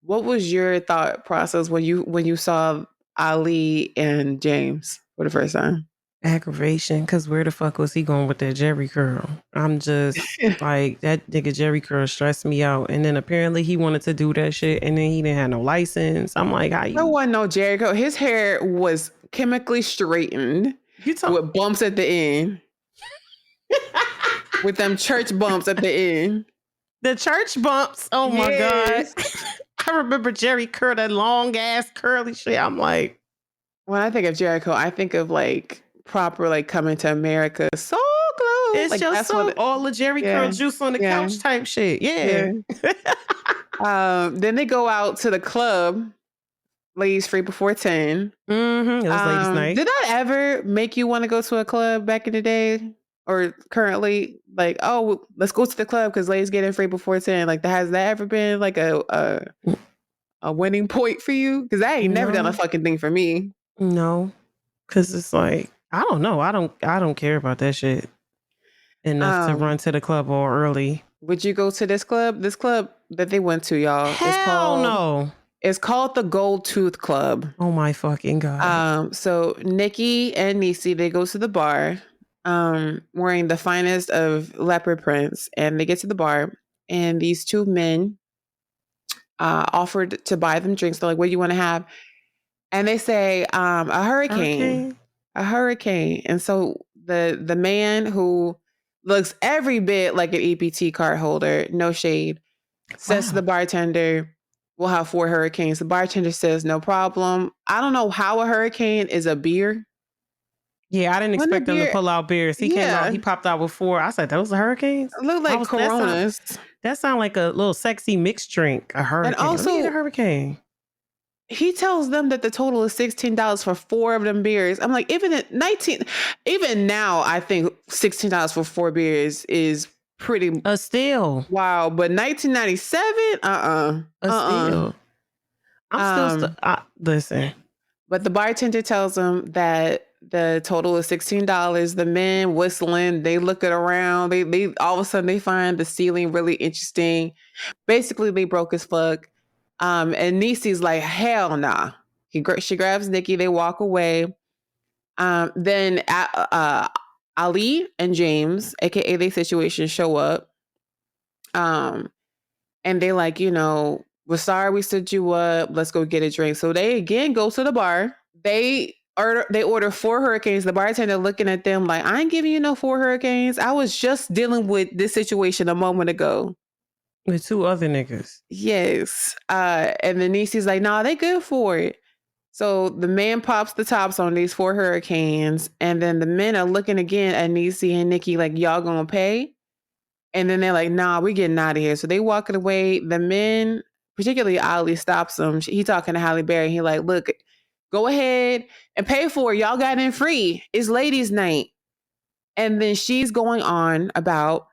What was your thought process when you saw Ali and James for the first time? Aggravation, because where the fuck was he going with that Jerry curl? I'm just like, that nigga Jerry curl stressed me out. And then apparently he wanted to do that shit and then he didn't have no license. I'm like, how No you, one know Jericho. His hair was chemically straightened you talk? with bumps at the end, with them church bumps at the end. The church bumps. Oh my God. Yes. I remember Jerry curl, that long ass curly shit. I'm like, When I think of Jericho, I think of like proper like coming to America so close. it's Like just that's so what. all the Jerry curl Yeah, juice on the yeah, couch type shit. yeah. Yeah. Then they go out to the club, ladies free before 10. It was ladies' night. Did that ever make you want to go to a club back in the day or currently? Like, oh, let's go to the club because ladies getting free before 10. Like, has that ever been like a winning point for you? Because I ain't never done a No, fucking thing for me. no. Cause it's like, I don't know. I don't care about that shit enough to Um, run to the club all early. would you go to this club? This club that they went to, y'all, is Hell called no. it's called the Gold Tooth Club. Oh my fucking God. So Nikki and Nisi, they go to the bar, wearing the finest of leopard prints, and they get to the bar, and these two men offered to buy them drinks. They're like, "What do you want to have?" And they say, Hurricane. a hurricane." And so the man who looks every bit like an EPT card holder, no shade, says to the Wow. bartender, "We'll have 4 hurricanes." The bartender says, "No problem." I don't know how a hurricane is a beer. Yeah, I didn't When a expect them to beer, pull out beers. He came out, yeah, he popped out with four. I said, those are hurricanes? look I like was that Coronas. sound like a little sexy mixed drink. A And hurricane. Let me get a also, hurricane. he tells them that the total is $16 for 4 of them beers. I'm like, even at 19, even now, I think $16 for 4 beers is pretty A steal. wow. But 1997, A steal. I'm still Um, listen. but the bartender tells them that the total is $16. The men whistling, they look it around. They all of a sudden they find the ceiling really interesting. Basically, they broke as fuck. And Nisi's like, hell nah. She grabs Nikki. They walk away. Then Ali and James, aka the situation, show up. Um, and they like, we're sorry we stood you up. Let's go get a drink. So they again go to the bar. they order 4 hurricanes. The bartender looking at them like, I ain't giving you no 4 hurricanes. I was just dealing with this situation a moment ago. With 2 other niggas. Yes. And the niece's like, nah, they good for it. So the man pops the tops on these 4 hurricanes, and then the men are looking again at Niecy and Nikki like, y'all gonna pay? And then they're like, nah, we're getting out of here. So they walking away. The men, particularly Ali, stops them. He talking to Halle Berry. He like, look, go ahead and pay for it. Y'all got in free. It's ladies' night. And then she's going on about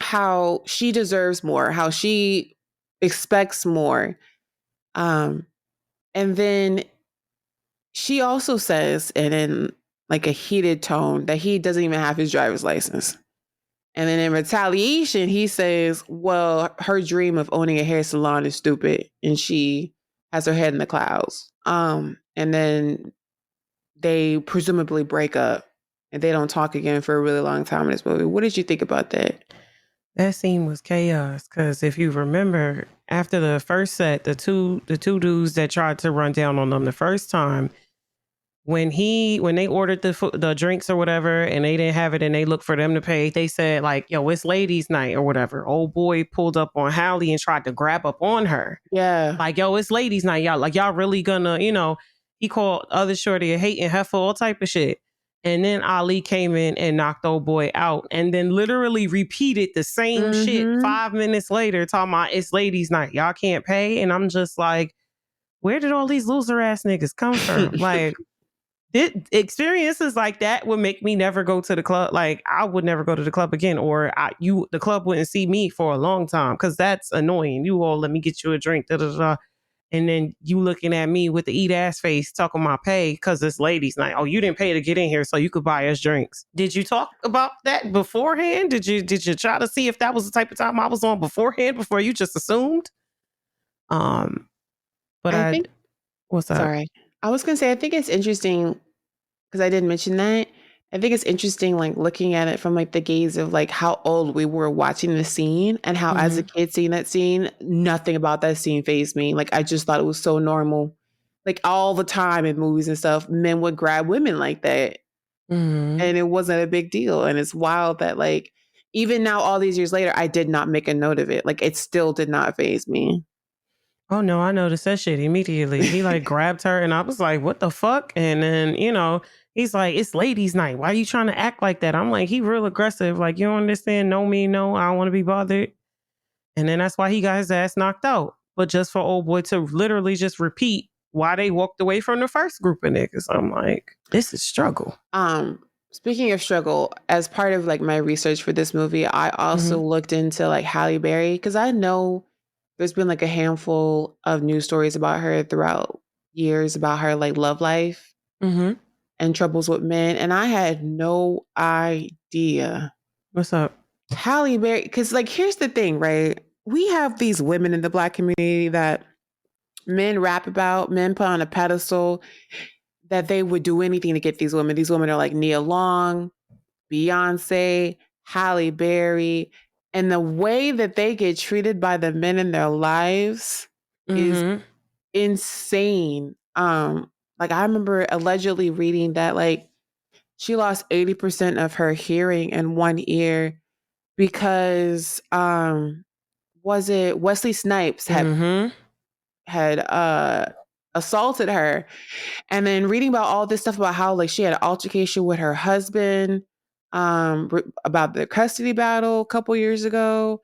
how she deserves more, how she expects more. And then she also says, and in like a heated tone, that he doesn't even have his driver's license. And then in retaliation, he says, well, her dream of owning a hair salon is stupid and she has her head in the clouds. And then they presumably break up and they don't talk again for a really long time in this movie. What did you think about that? That scene was chaos because if you remember, after the first set, the two dudes that tried to run down on them the first time, when they ordered the drinks or whatever and they didn't have it and they looked for them to pay, they said like, yo, it's ladies' night or whatever. Old boy pulled up on Halle and tried to grab up on her. Yeah. Like, yo, it's ladies' night, y'all. Like, y'all really gonna, he called other shorty a hating heifer, all type of shit. And then Ali came in and knocked old boy out and then literally repeated the same shit 5 minutes later, talking about it's ladies' night. Y'all can't pay. And I'm just like, where did all these loser ass niggas come from? Like, experiences like that would make me never go to the club. Like, I would never go to the club again, or the club wouldn't see me for a long time because that's annoying. You all let me get you a drink, da da da. And then you looking at me with the eat ass face talking my pay because it's ladies' night. Oh, you didn't pay to get in here so you could buy us drinks. Did you talk about that beforehand? Did you try to see if that was the type of time I was on beforehand before you just assumed? But I think, what's up? sorry. I was going to say, I think it's interesting because I didn't mention that. I think it's interesting, like looking at it from like the gaze of like how old we were watching the scene and how as a kid seeing that scene, nothing about that scene fazed me. Like I just thought it was so normal. Like all the time in movies and stuff, men would grab women like that. And it wasn't a big deal. And it's wild that like, even now, all these years later, I did not make a note of it. Like it still did not faze me. Oh no, I noticed that shit immediately. He like grabbed her and I was like, what the fuck? And then, he's like, it's ladies' night. Why are you trying to act like that? I'm like, he real aggressive. Like, you don't understand? No, me, no, I don't want to be bothered. And then that's why he got his ass knocked out. But just for old boy to literally just repeat why they walked away from the first group of niggas. I'm like, this is struggle. Speaking of struggle, as part of like my research for this movie, I also looked into like Halle Berry because I know there's been like a handful of news stories about her throughout years about her like love life and troubles with men. And I had no idea. What's up? Halle Berry, because like here's the thing, right? We have these women in the Black community that men rap about, men put on a pedestal that they would do anything to get these women. These women are like Nia Long, Beyonce, Halle Berry. And the way that they get treated by the men in their lives is insane. Like I remember allegedly reading that like she lost 80% of her hearing in one ear because was it Wesley Snipes had assaulted her. And then reading about all this stuff about how like she had an altercation with her husband about the custody battle a couple years ago,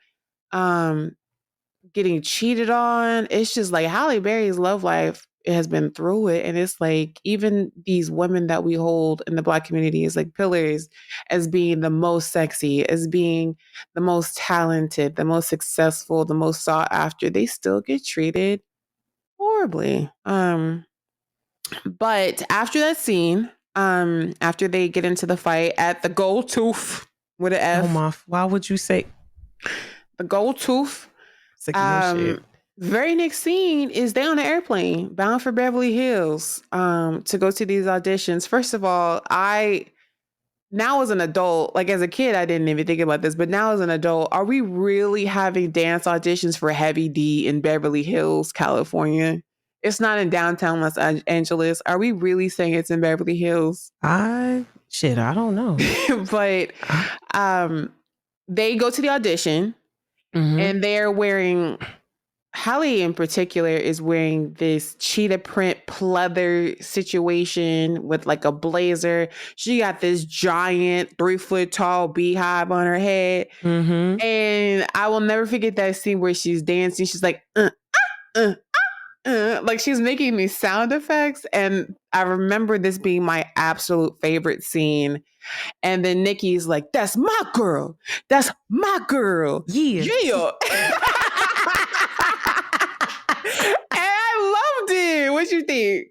getting cheated on. It's just like Halle Berry's love life has been through it. And it's like even these women that we hold in the Black community as like pillars as being the most sexy, as being the most talented, the most successful, the most sought after, they still get treated horribly. But after that scene, after they get into the fight at the Gold Tooth with an F. Oh my, why would you say the Gold Tooth? Very next scene is they on an airplane bound for Beverly Hills to go to these auditions. First of all, now as an adult, like as a kid, I didn't even think about this, but now as an adult, are we really having dance auditions for Heavy D in Beverly Hills, California? It's not in downtown Los Angeles. Are we really saying it's in Beverly Hills? I don't know. But they go to the audition and they're wearing, Hallie in particular is wearing this cheetah print pleather situation with like a blazer. She got this giant 3-foot tall beehive on her head. And I will never forget that scene where she's dancing. She's like, uh, like she's making these sound effects. And I remember this being my absolute favorite scene. And then Nikki's like, that's my girl. That's my girl. Yeah. Yeah. And I loved it. What you think?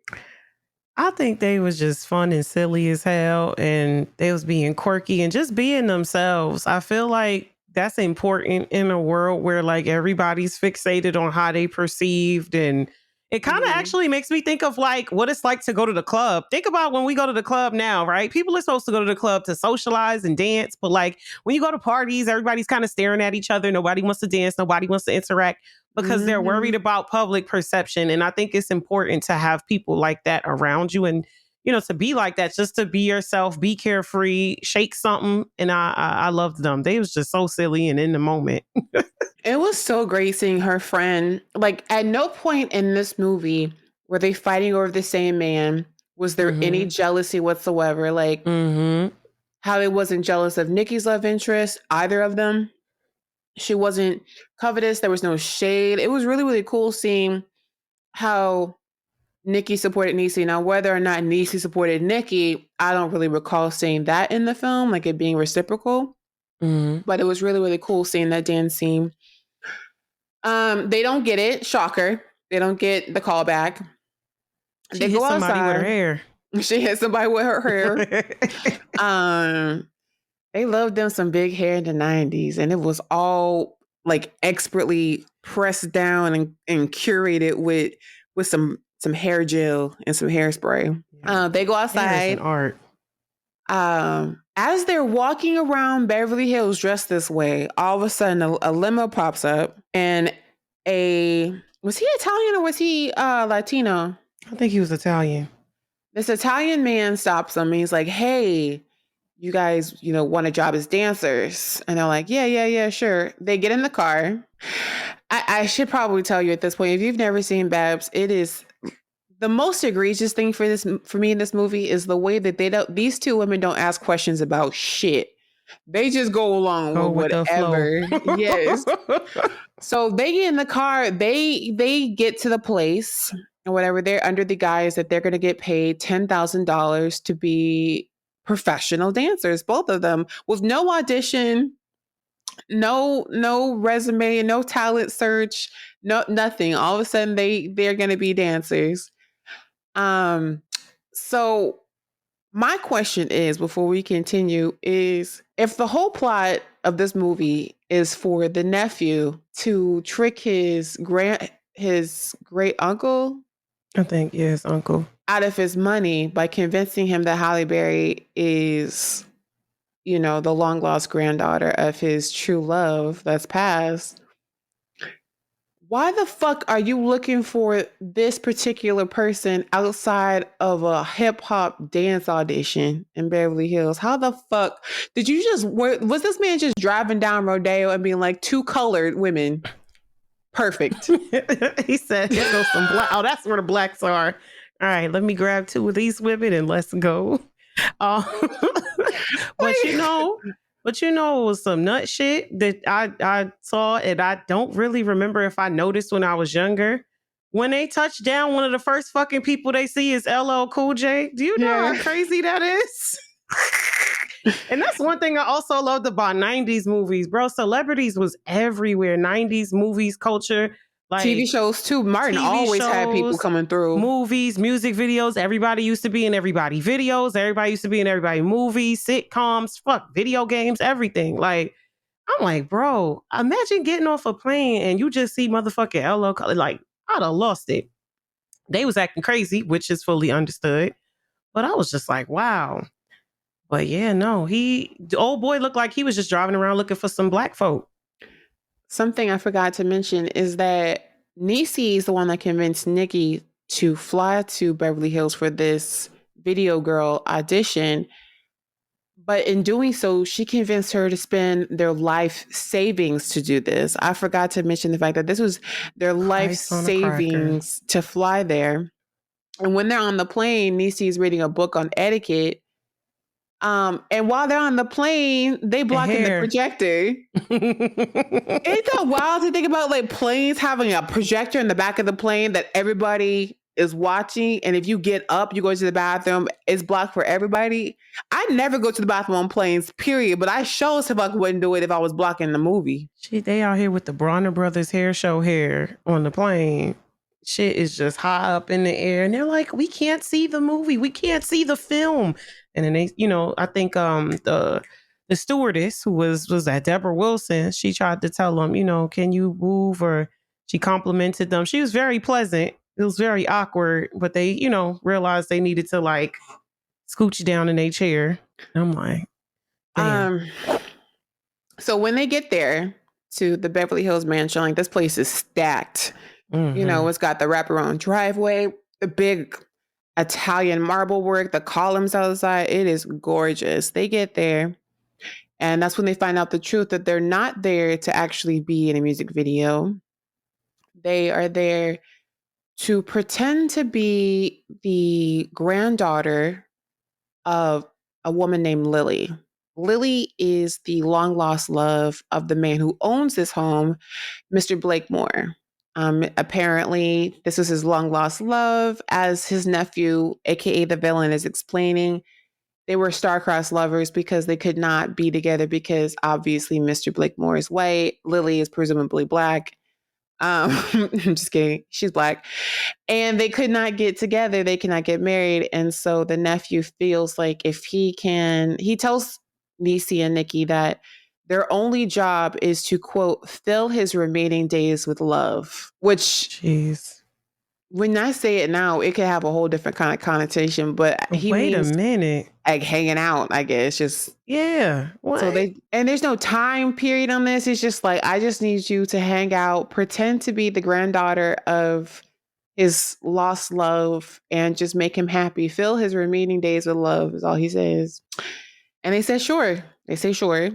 I think they was just fun and silly as hell, and they was being quirky and just being themselves. I feel like that's important in a world where like everybody's fixated on how they perceived, and it kind of actually makes me think of like what it's like to go to the club. Think about when we go to the club now, right? People are supposed to go to the club to socialize and dance, but like when you go to parties, everybody's kind of staring at each other. Nobody wants to dance. Nobody wants to interact because they're worried about public perception. And I think it's important to have people like that around you and, you know, to be like that, just to be yourself, be carefree, shake something. And I loved them. They was just so silly and in the moment. It was so great seeing her friend. Like at no point in this movie were they fighting over the same man. Was there any jealousy whatsoever? Like Hallie wasn't jealous of Nikki's love interest, either of them. She wasn't covetous. There was no shade. It was really, really cool seeing how Nikki supported Niecy. Now, whether or not Niecy supported Nikki, I don't really recall seeing that in the film, like it being reciprocal. But it was really, really cool seeing that dance scene. They don't get it. Shocker. They don't get the callback. They go outside. Somebody with her hair. She hit somebody with her hair. They loved them some big hair in the 90s, and it was all like expertly pressed down and curated with some hair gel and some hairspray. They go outside. Art. As they're walking around Beverly Hills dressed this way, all of a sudden a limo pops up, and was he Italian or was he Latino? I think he was Italian. This Italian man stops them and he's like, hey, you guys, you know, want a job as dancers? And they're like, yeah, sure. They get in the car. I should probably tell you at this point, if you've never seen B.A.P.S, it is the most egregious thing for me in this movie is the way that these two women don't ask questions about shit. They just go along with whatever. Yes. So they get in the car, they get to the place or whatever. They're under the guise that they're going to get paid $10,000 to be professional dancers, both of them, with no audition, no resume, no talent search, nothing. All of a sudden they're going to be dancers. So my question is, before we continue, is if the whole plot of this movie is for the nephew to trick his great uncle, I think, yes, uncle, out of his money by convincing him that Halle Berry is, you know, the long lost granddaughter of his true love that's passed. Why the fuck are you looking for this particular person outside of a hip hop dance audition in Beverly Hills? How the fuck did you was this man just driving down Rodeo and being like, 2 colored women? Perfect. He said, here goes some black. Oh, that's where the blacks are. All right, let me grab 2 of these women and let's go. But you know, it was some nut shit that I saw, and I don't really remember if I noticed when I was younger. When they touch down, one of the first fucking people they see is LL Cool J. Do you know how crazy that is? And that's one thing I also loved about 90s movies, bro. Celebrities was everywhere. 90s movies, culture. Like TV shows too. Martin TV always shows, had people coming through. Movies, music videos. Everybody used to be in everybody videos. Everybody used to be in everybody movies, sitcoms, video games, everything. Like, I'm like, bro, imagine getting off a plane and you just see motherfucking LL. Like, I'd have lost it. They was acting crazy, which is fully understood. But I was just like, wow. But yeah, no, the old boy looked like he was just driving around looking for some black folk. Something I forgot to mention is that Niecy is the one that convinced Nikki to fly to Beverly Hills for this video girl audition. But in doing so, she convinced her to spend their life savings to do this. I forgot to mention the fact that this was their life Christ on a cracker. savings to fly there. And when they're on the plane, Niecy is reading a book on etiquette. And while they're on the plane, they The blocking the hair. projector. Ain't that wild to think about, like planes having a projector in the back of the plane that everybody is watching, and if you get up, you go to the bathroom, it's blocked for everybody. I never go to the bathroom on planes, period. But I sure as fuck wouldn't do it if I was blocking the movie. Shit, they out here with the Bronner Brothers hair show hair on the plane. Shit is just high up in the air, and they're like, "We can't see the movie. We can't see the film." And then they, I think the stewardess who was that Deborah Wilson, she tried to tell them, can you move? Or she complimented them. She was very pleasant. It was very awkward, but they, realized they needed to like scooch down in their chair. And I'm like, damn. So when they get there to the Beverly Hills mansion, like this place is stacked. Mm-hmm. It's got the wraparound driveway, the big Italian marble work, the columns outside. It is gorgeous. They get there, and that's when they find out the truth that they're not there to actually be in a music video. They are there to pretend to be the granddaughter of a woman named Lily. Lily is the long lost love of the man who owns this home, Mr. Blakemore. Apparently, this was his long lost love. As his nephew, aka the villain, is explaining, they were star-crossed lovers because they could not be together because obviously Mr. Blakemore is white, Lily is presumably black. I'm just kidding. She's black. And they could not get together. They cannot get married. And so the nephew feels like if he tells Niecy and Nikki that their only job is to, quote, fill his remaining days with love, which, Jeez. when I say it now, it could have a whole different kind of connotation, but he Wait a means minute. like hanging out, I guess. Just Yeah. What? so there's no time period on this. It's just like, I just need you to hang out, pretend to be the granddaughter of his lost love, and just make him happy. Fill his remaining days with love is all he says. And they said, sure. They say, sure.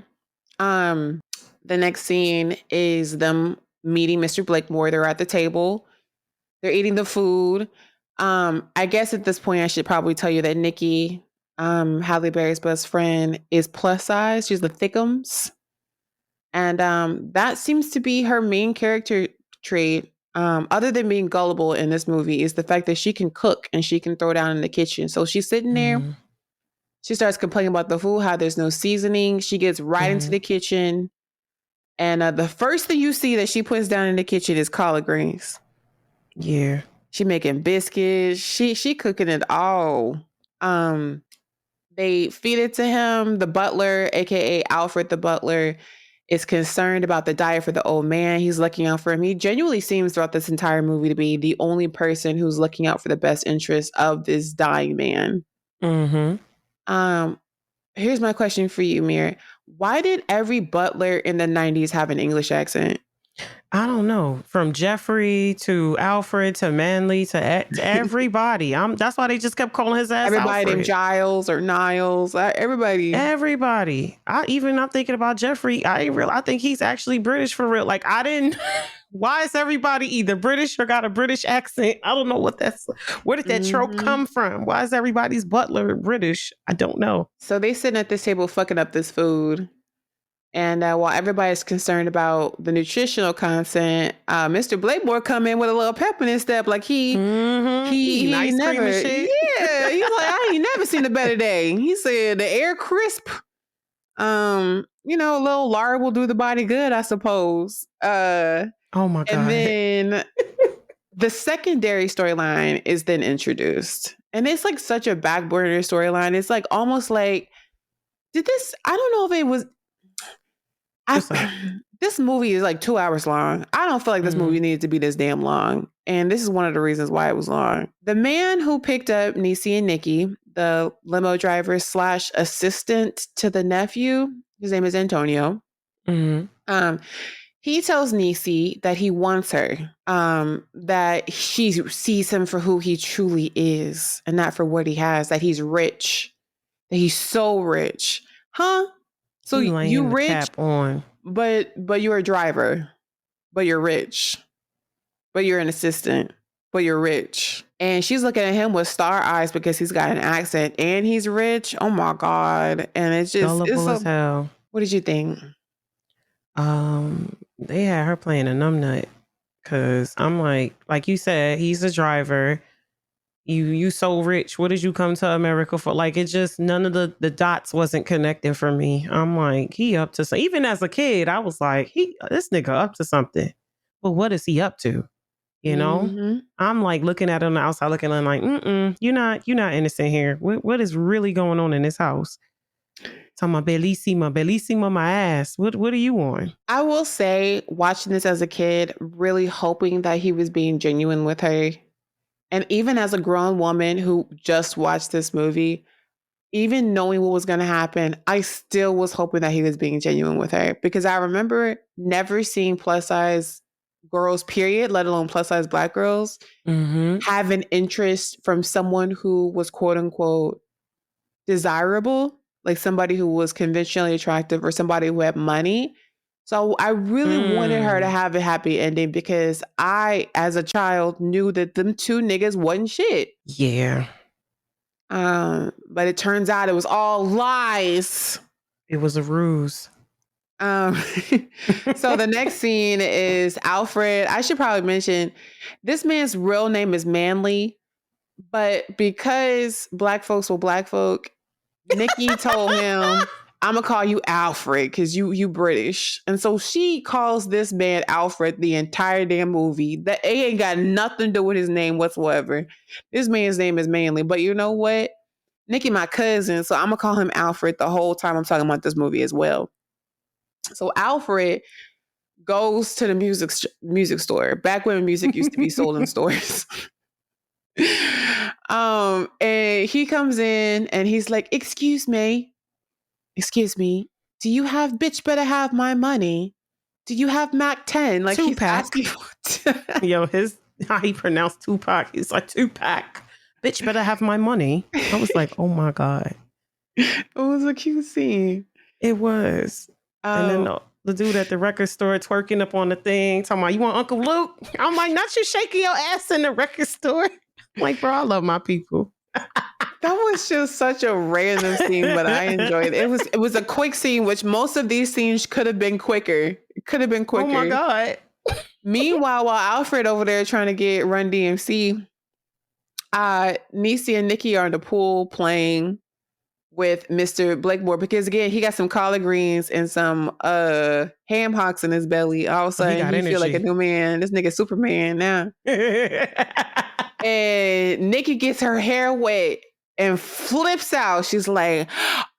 The next scene is them meeting Mr. Blakemore. They're at the table. They're eating the food. I guess at this point, I should probably tell you that Nikki, Halle Berry's best friend, is plus size. She's the thickums. And that seems to be her main character trait. Other than being gullible in this movie, is the fact that she can cook and she can throw down in the kitchen. So she's sitting there. She starts complaining about the food, how there's no seasoning. She gets right into the kitchen. And the first thing you see that she puts down in the kitchen is collard greens. Yeah. She making biscuits. She cooking it all. They feed it to him. The butler, aka Alfred the butler, is concerned about the diet for the old man. He's looking out for him. He genuinely seems throughout this entire movie to be the only person who's looking out for the best interest of this dying man. Here's my question for you, Mir. Why did every butler in the 90s have an English accent? I don't know. From Jeffrey to Alfred to Manley to everybody. That's why they just kept calling his ass everybody Alfred. named Giles or Niles. Everybody. I'm thinking about Jeffrey. I think he's actually British for real. Like why is everybody either British or got a British accent? I don't know where did that trope come from? Why is everybody's butler British? I don't know. So they sitting at this table fucking up this food. And while everybody's concerned about the nutritional content, Mr. Blakemore come in with a little pep in his step, like he ice never, cream and shit. Yeah, he's like, I ain't never seen a better day. He said the air crisp, a little lard will do the body good, I suppose. Oh my God! And then the secondary storyline is then introduced, and it's like such a back burner storyline. It's like almost like I don't know if it was. This movie is like 2 hours long. I don't feel like this movie needed to be this damn long. And this is one of the reasons why it was long. The man who picked up Niecy and Nikki, the limo driver / assistant to the nephew, his name is Antonio. He tells Niecy that he wants her, that she sees him for who he truly is and not for what he has, that he's rich, that he's so rich. Huh? So He you laying the rich, cap on. but you're a driver, but you're rich, but you're an assistant, but you're rich. And she's looking at him with star eyes because he's got an accent and he's rich. Oh my God. And it's Gullible so, as hell. what did you think? They had her playing a numbnut because I'm like you said, he's a driver. You so rich. What did you come to America for? Like it just none of the dots wasn't connecting for me. I'm like, he up to even as a kid, I was like, this nigga up to something. But what is he up to? You know? Mm-hmm. I'm like looking at him on the outside, looking at him like, you're not innocent here. What is really going on in this house? Talking about bellissima, my ass. What are you on? I will say, watching this as a kid, really hoping that he was being genuine with her. And even as a grown woman who just watched this movie, even knowing what was going to happen, I still was hoping that he was being genuine with her because I remember never seeing plus size girls, period, let alone plus size Black girls, Mm-hmm. have an interest from someone who was quote unquote desirable, like somebody who was conventionally attractive or somebody who had money. So I really wanted her to have a happy ending because I, as a child, knew that them two niggas wasn't shit. Yeah. But it turns out it was all lies. It was a ruse. Um, so the next scene is Alfred. I should probably mention this man's real name is Manley, but because Black folks were Black folk, Nikki told him, "I'm gonna call you Alfred because you British," and so she calls this man Alfred the entire damn movie. That it ain't got nothing to do with his name whatsoever. This man's name is Manley, but you know what? Nikki, my cousin, so I'm gonna call him Alfred the whole time I'm talking about this movie as well. So Alfred goes to the music store back when music used to be sold in stores. And he comes in and he's like, excuse me, do you have bitch better have my money? Do you have Mac 10? Like he's Tupac. asking for Yo, how he pronounced Tupac. He's like, Tupac. Bitch better have my money. I was like, oh my God. It was a cute scene. It was. And then Oh, the dude at the record store twerking up on the thing, talking about, you want Uncle Luke? I'm like, not you shaking your ass in the record store. I'm like, bro, I love my people. that was just such a random scene, but I enjoyed it. It was a quick scene, which most of these scenes could have been quicker. It could have been quicker. Oh my God. Meanwhile, while Alfred over there trying to get Run DMC, Niecy and Nikki are in the pool playing with Mr. Blakemore because again, he got some collard greens and some ham hocks in his belly. All of a So he sudden, got he feel like a energy. new man. This nigga Superman now. And Nikki gets her hair wet and flips out. She's like,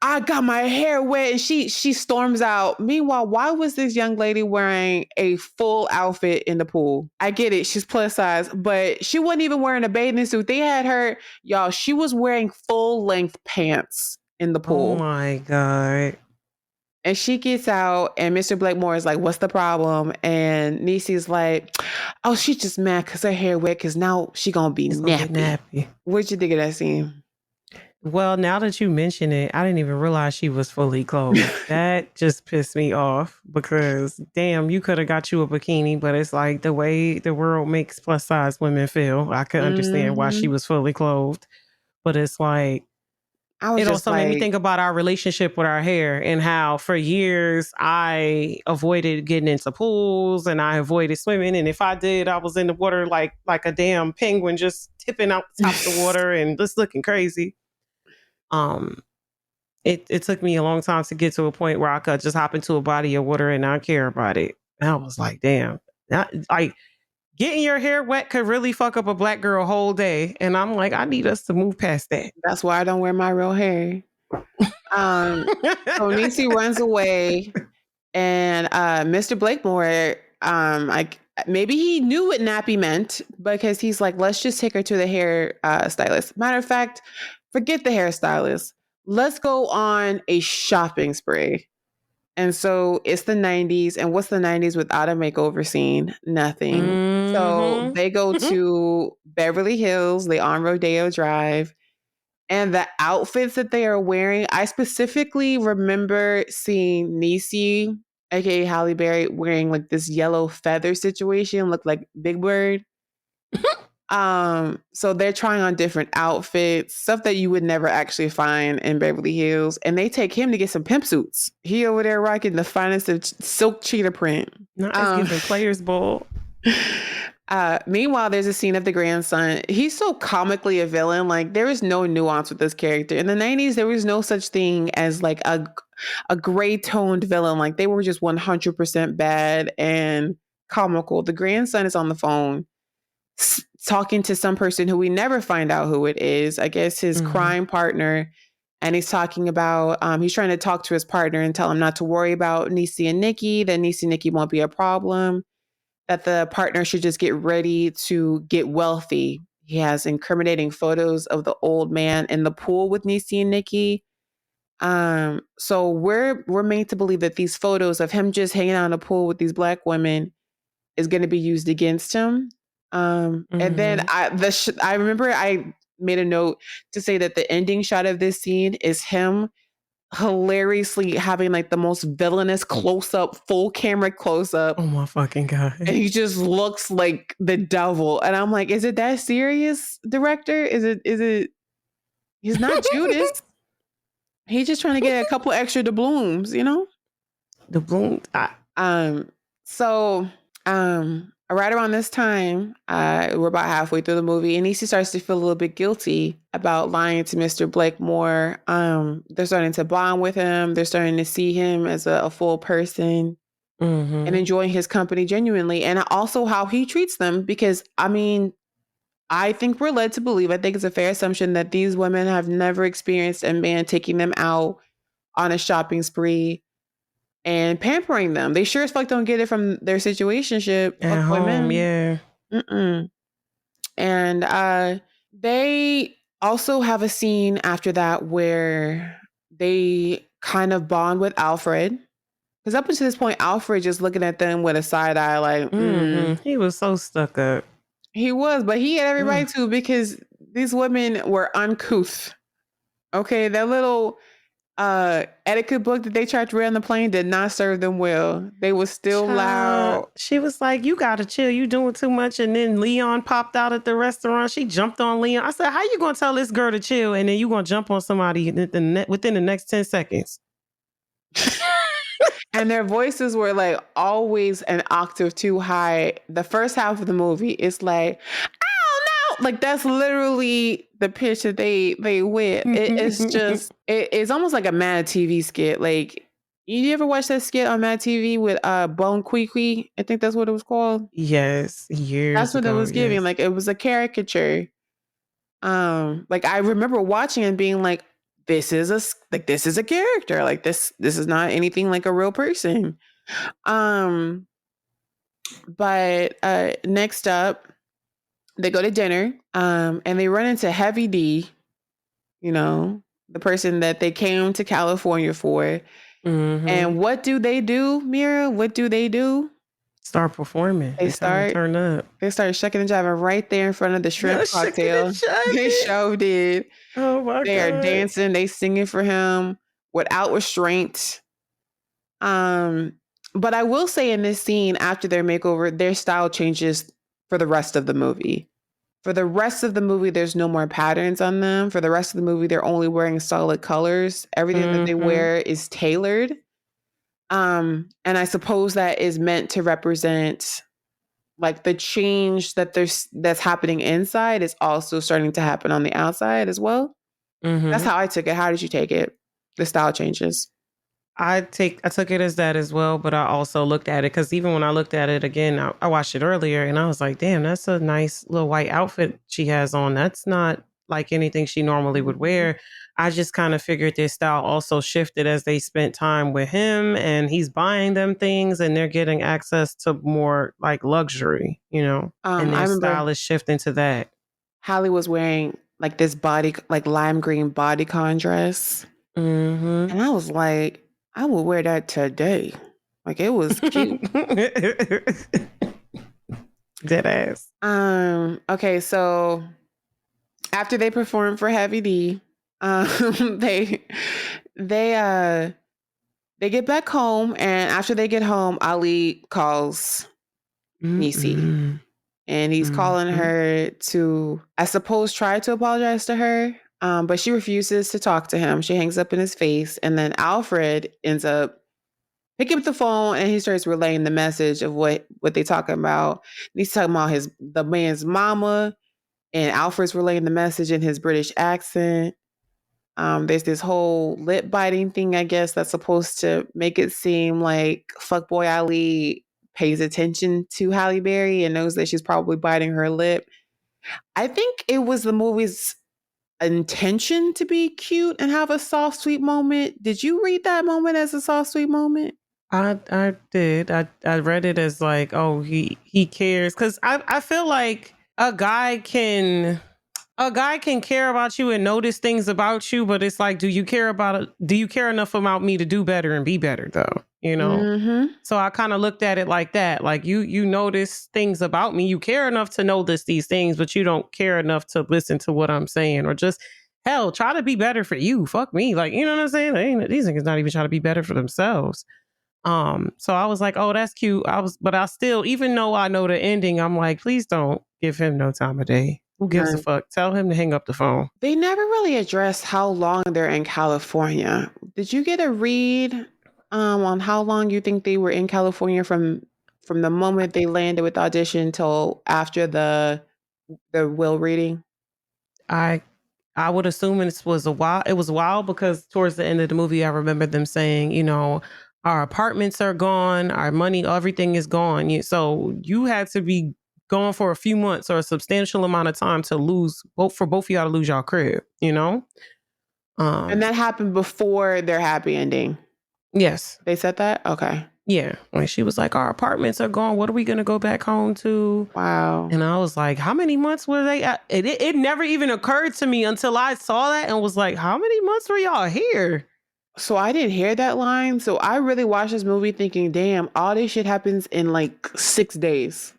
I got my hair wet. And she storms out. Meanwhile, why was this young lady wearing a full outfit in the pool? I get it. She's plus size, but she wasn't even wearing a bathing suit. They had her, y'all, she was wearing full length pants in the Oh pool. my God. And she gets out, and Mr. Blakemore is like, what's the problem? And Niecy's like, oh, she's just mad because her hair wet because now she going to be It's gonna get nappy. What'd you think of that scene? Well, now that you mention it, I didn't even realize she was fully clothed. That just pissed me off because, damn, you could have got you a bikini, but it's like the way the world makes plus size women feel. I could understand why she was fully clothed, but it's like, I was it just also made me like, think about our relationship with our hair and how for years I avoided getting into pools and I avoided swimming. And if I did, I was in the water like a damn penguin, just tipping out the top of the water and just looking crazy. It took me a long time to get to a point where I could just hop into a body of water and not care about it. And I was like, damn, like getting your hair wet could really fuck up a Black girl whole day. And I'm like, I need us to move past that. that's why I don't wear my real hair. So Niecy runs away, and Mr. Blakemore, like maybe he knew what nappy meant because he's like, let's just take her to the hair stylist. Matter of fact, forget the hairstylist. Let's go on a shopping spree. And so it's the 90s. And what's the 90s without a makeover scene? Nothing. So Mm-hmm. they go to Beverly Hills, they on Rodeo Drive, and the outfits that they are wearing, I specifically remember seeing Niecy, aka Halle Berry, wearing like this yellow feather situation, looked like Big Bird. So they're trying on different outfits, stuff that you would never actually find in Beverly Hills, and they take him to get some pimp suits. He over there rocking the finest of silk cheetah print. Not as Um, giving players ball. Meanwhile, there's a scene of the grandson. He's so comically a villain. Like there is no nuance with this character. In the 90s, there was no such thing as like a gray toned villain. Like they were just 100% bad and comical. The grandson is on the phone talking to some person who we never find out who it is. I guess his Mm-hmm. crime partner. And he's talking about, he's trying to talk to his partner and tell him not to worry about Niecy and Nikki, that Niecy and Nikki won't be a problem, that the partner should just get ready to get wealthy. He has incriminating photos of the old man in the pool with Niecy and Nikki. So we're made to believe that these photos of him just hanging out in the pool with these black women is going to be used against him. And then Mm-hmm. I remember I made a note to say that the ending shot of this scene is him hilariously having like the most villainous close up, full camera close Oh up, my fucking god. and he just looks like the devil. And I'm like, is it that serious, director? Is it he's not Judas. He's just trying to get a couple extra doubloons, you know? The bloom. Um, so right around this time, we're about halfway through the movie, and Niecy starts to feel a little bit guilty about lying to Mr. Blakemore. They're starting to bond with him. They're starting to see him as a full person and Mm-hmm. enjoying his company genuinely, and also how he treats them. Because I mean, I think we're led to believe, I think it's a fair assumption that these women have never experienced a man taking them out on a shopping spree and pampering them. They sure as fuck don't get it from their situationship At fuckboy home, men. yeah. Mm-mm. And they also have a scene after that where they kind of bond with Alfred. Because up until this point, Alfred just looking at them with a side eye, like, Mm-hmm. He was so stuck up. he was, but he had every Ugh. right to, because these women were uncouth. Okay, that little etiquette book that they tried to read on the plane did not serve them well. They were still Child, loud. she was like, "You gotta chill. You doing too much." And then Leon popped out at the restaurant. She jumped on Leon. I said, "How you gonna tell this girl to chill, and then you gonna jump on somebody within the next 10 seconds?" And their voices were like always an octave too high. The first half of the movie is like, oh no, like that's literally the pitch that they went. It's just it's almost like a Mad TV skit. Like, you ever watch that skit on Mad TV with Bone Quee? I think that's what it was called. Yes, That's years what it ago. was giving. Yes. Like it was a caricature. Like I remember watching and being like, this is a character. Like this is not anything like a real person. Um, but next up, they go to dinner. And they run into Heavy D, you know, the person that they came to California for. Mm-hmm. And what do they do, Mira? What do they do? Start performing. They It's time to start turn up. they started shucking and jiving right there in front of the shrimp Shaking and cocktail. They jiving. sure did. Oh my They are god. dancing, they singing for him without restraint. Um, but I will say in this scene, after their makeover, their style changes for the rest of the movie. For the rest of the movie, there's no more patterns on them. For the rest of the movie, they're only wearing solid colors. Everything that they Mm-hmm. wear is tailored. And I suppose that is meant to represent like the change that's happening inside is also starting to happen on the outside as well. That's Mm-hmm. how I took it. How did you take it? The style changes. I took it as that as well, but I also looked at it because even when I looked at it again, I watched it earlier and I was like, damn, that's a nice little white outfit she has on. That's not like anything she normally would Mhm. wear. I just kind of figured their style also shifted as they spent time with him and he's buying them things and they're getting access to more like luxury, and I their remember style is shifting to that. Hallie was wearing like this like lime green bodycon dress. Mm-hmm. And I was like, I would wear that today. Like it was cute. Dead ass. Okay, so after they perform for Heavy D, they they uh they get back home, and after they get home, Ali calls Nisi. Mm-mm. And he's calling Mm-hmm. her to, I suppose, try to apologize to her. But she refuses to talk to him. She hangs up in his face. And then Alfred ends up picking up the phone and he starts relaying the message of what they talking about. And he's talking about the man's mama, and Alfred's relaying the message in his British accent. There's this whole lip biting thing, I guess, that's supposed to make it seem like fuckboy Ali pays attention to Halle Berry and knows that she's probably biting her lip. I think it was the movie's intention to be cute and have a soft, sweet moment. Did you read that moment as a soft, sweet moment? I did. I read it as like, oh, he cares. Cause I feel like a guy can care about you and notice things about you, but it's like, do you care enough about me to do better and be better though? You know? Mm-hmm. So I kind of looked at it like that. Like you notice things about me. You care enough to notice these things, but you don't care enough to listen to what I'm saying or just hell, try to be better for you. Fuck me. Like, you know what I'm saying? These niggas not even trying to be better for themselves. So I was like, oh, that's cute. But I still, even though I know the ending, I'm like, please don't give him no time of day. Who gives a fuck? Tell him to hang up the phone. They never really addressed how long they're in California. Did you get a read on how long you think they were in California from the moment they landed with the audition till after the will reading? I would assume it was a while. It was a while because towards the end of the movie, I remember them saying, you know, our apartments are gone, our money, everything is gone. So you had to be gone for a few months or a substantial amount of time to lose for both of y'all to lose y'all crib, you know? And that happened before their happy ending. Yes. They said that? Okay. Yeah. Like she was like, our apartments are gone. What are we going to go back home to? Wow. And I was like, how many months were they at? It never even occurred to me until I saw that and was like, how many months were y'all here? So I didn't hear that line. So I really watched this movie thinking, damn, all this shit happens in like 6 days.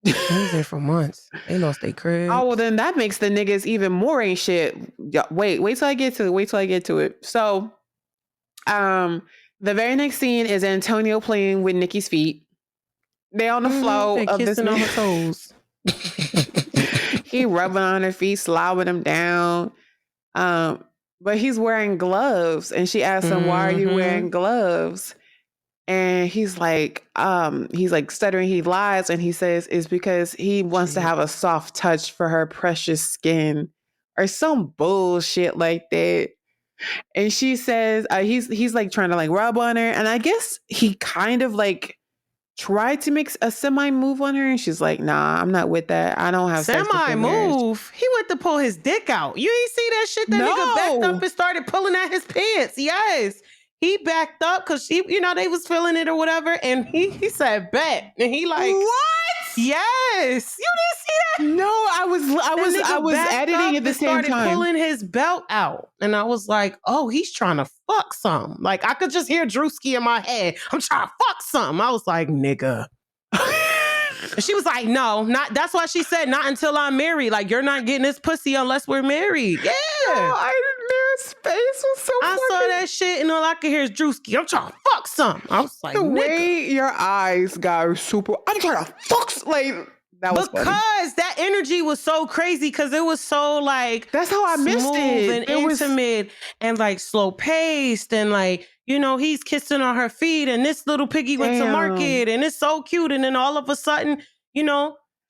They was there for months. They lost their crib. Oh, well, then that makes the niggas even more ain't shit. Wait till I get to it. So, the very next scene is Antonio playing with Nikki's feet. They on the flow and of this kissing on her toes. He rubbing on her feet, slobbing them down. But he's wearing gloves, and she asks him, "Why are you wearing gloves?" And he's like stuttering. He lies, and he says it's because he wants to have a soft touch for her precious skin, or some bullshit like that. And she says he's like trying to like rub on her, and I guess he kind of like tried to make a semi move on her, and she's like, "Nah, I'm not with that. I don't have sex before marriage." Semi-move? He went to pull his dick out. You ain't see that shit? That nigga backed up and started pulling at his pants. Yes. He backed up because she, they was feeling it or whatever. And he said, bet. And he like, what? Yes. You didn't see that? No, I was editing at the same time. Started pulling his belt out. And I was like, oh, he's trying to fuck something. Like I could just hear Drewski in my head. I'm trying to fuck something. I was like, nigga. And she was like, no, not. That's why she said, not until I'm married. Like, you're not getting this pussy unless we're married. Yeah. No, Mira's face was so I saw that shit and all I could hear is Drewski. I'm trying to fuck something. I was like, the nigga. way your eyes got super. I'm trying to fuck. Like that was because funny. That energy was so crazy because it was so like that's how I missed it. And intimate and like slow paced and like he's kissing on her feet and this little piggy went to market and it's so cute and then all of a sudden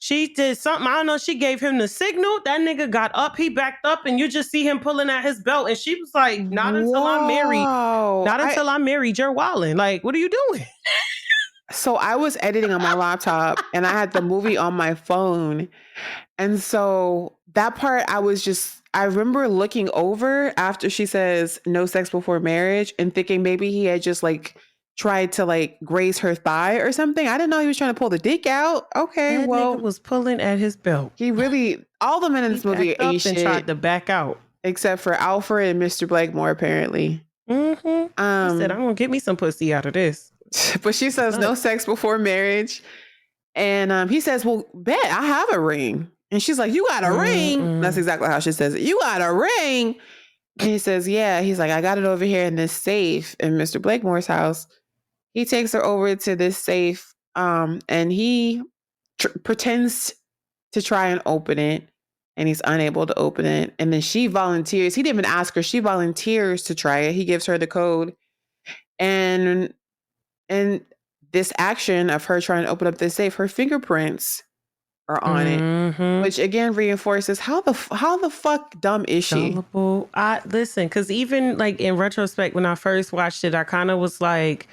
she did something. I don't know. She gave him the signal. That nigga got up. He backed up and you just see him pulling at his belt and she was like, not until I'm married. Not until I'm married. You're wilding. Like, what are you doing? So I was editing on my laptop and I had the movie on my phone. And so that part I remember looking over after she says no sex before marriage and thinking maybe he had just like tried to like graze her thigh or something. I didn't know he was trying to pull the dick out. Okay, that nigga was pulling at his belt. He really, all the men in this movie ain't shit. Tried to back out. Except for Alfred and Mr. Blakemore, apparently. He said, I'm gonna get me some pussy out of this. But she says no sex before marriage. And he says, well, bet I have a ring. And she's like, you got a ring? That's exactly how she says it. You got a ring? And he says, yeah. He's like, I got it over here in this safe in Mr. Blakemore's house. He takes her over to this safe and he pretends to try and open it. And he's unable to open it. And then she volunteers. He didn't even ask her. She volunteers to try it. He gives her the code. And this action of her trying to open up this safe, her fingerprints are on it, which again reinforces how the fuck dumb is she? Gullible. Listen, because even like in retrospect, when I first watched it, I kind of was like,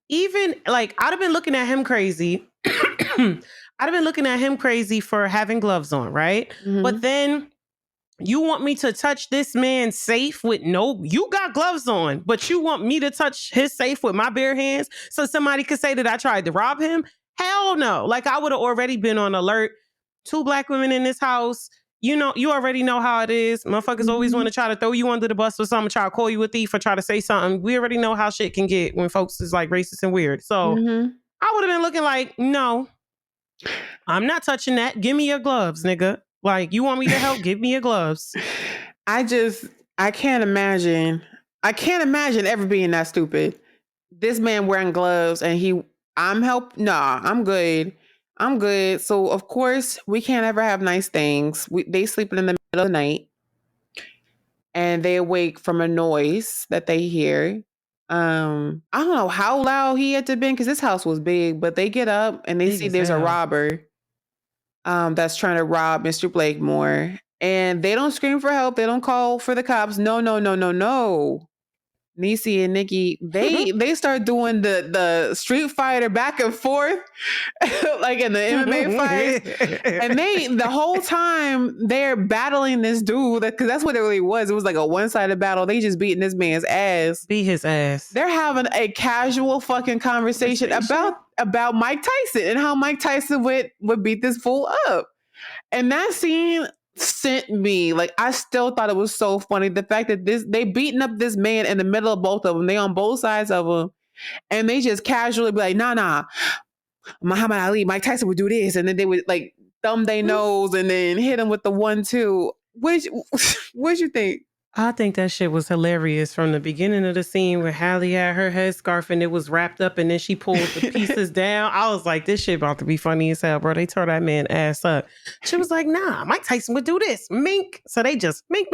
even like I'd have been looking at him crazy. I'd have been looking at him crazy for having gloves on, right? But then you want me to touch this man's safe with you got gloves on, but you want me to touch his safe with my bare hands so somebody could say that I tried to rob him? Hell no. Like I would have already been on alert. 2 black women in this house. You know, you already know how it is. Motherfuckers always want to try to throw you under the bus for something, try to call you a thief or try to say something. We already know how shit can get when folks is like racist and weird. So I would have been looking like, no, I'm not touching that. Give me your gloves, nigga. Like, you want me to help? Give me your gloves. I can't imagine. I can't imagine ever being that stupid. This man wearing gloves and nah, I'm good. I'm good. So of course we can't ever have nice things. They sleeping in the middle of the night and they awake from a noise that they hear. I don't know how loud he had to been because this house was big, but they get up and they see there's a robber that's trying to rob Mr. Blakemore. And they don't scream for help. They don't call for the cops. No. Niecy and Nikki, they start doing the Street Fighter back and forth, like in the MMA fights. And the whole time they're battling this dude, because that's what it really was. It was like a one-sided battle. They just beating this man's ass. Beat his ass. They're having a casual fucking conversation about Mike Tyson and how Mike Tyson would beat this fool up. And that scene sent me, like, I still thought it was so funny. The fact that they beating up this man in the middle of both of them. They on both sides of him. And they just casually be like, nah. Muhammad Ali, Mike Tyson would do this. And then they would like thumb their nose and then hit him with the 1-2. What'd you think? I think that shit was hilarious from the beginning of the scene where Hallie had her headscarf and it was wrapped up and then she pulled the pieces down. I was like, this shit about to be funny as hell, bro. They tore that man ass up. She was like, nah, Mike Tyson would do this. Mink. So they just mink.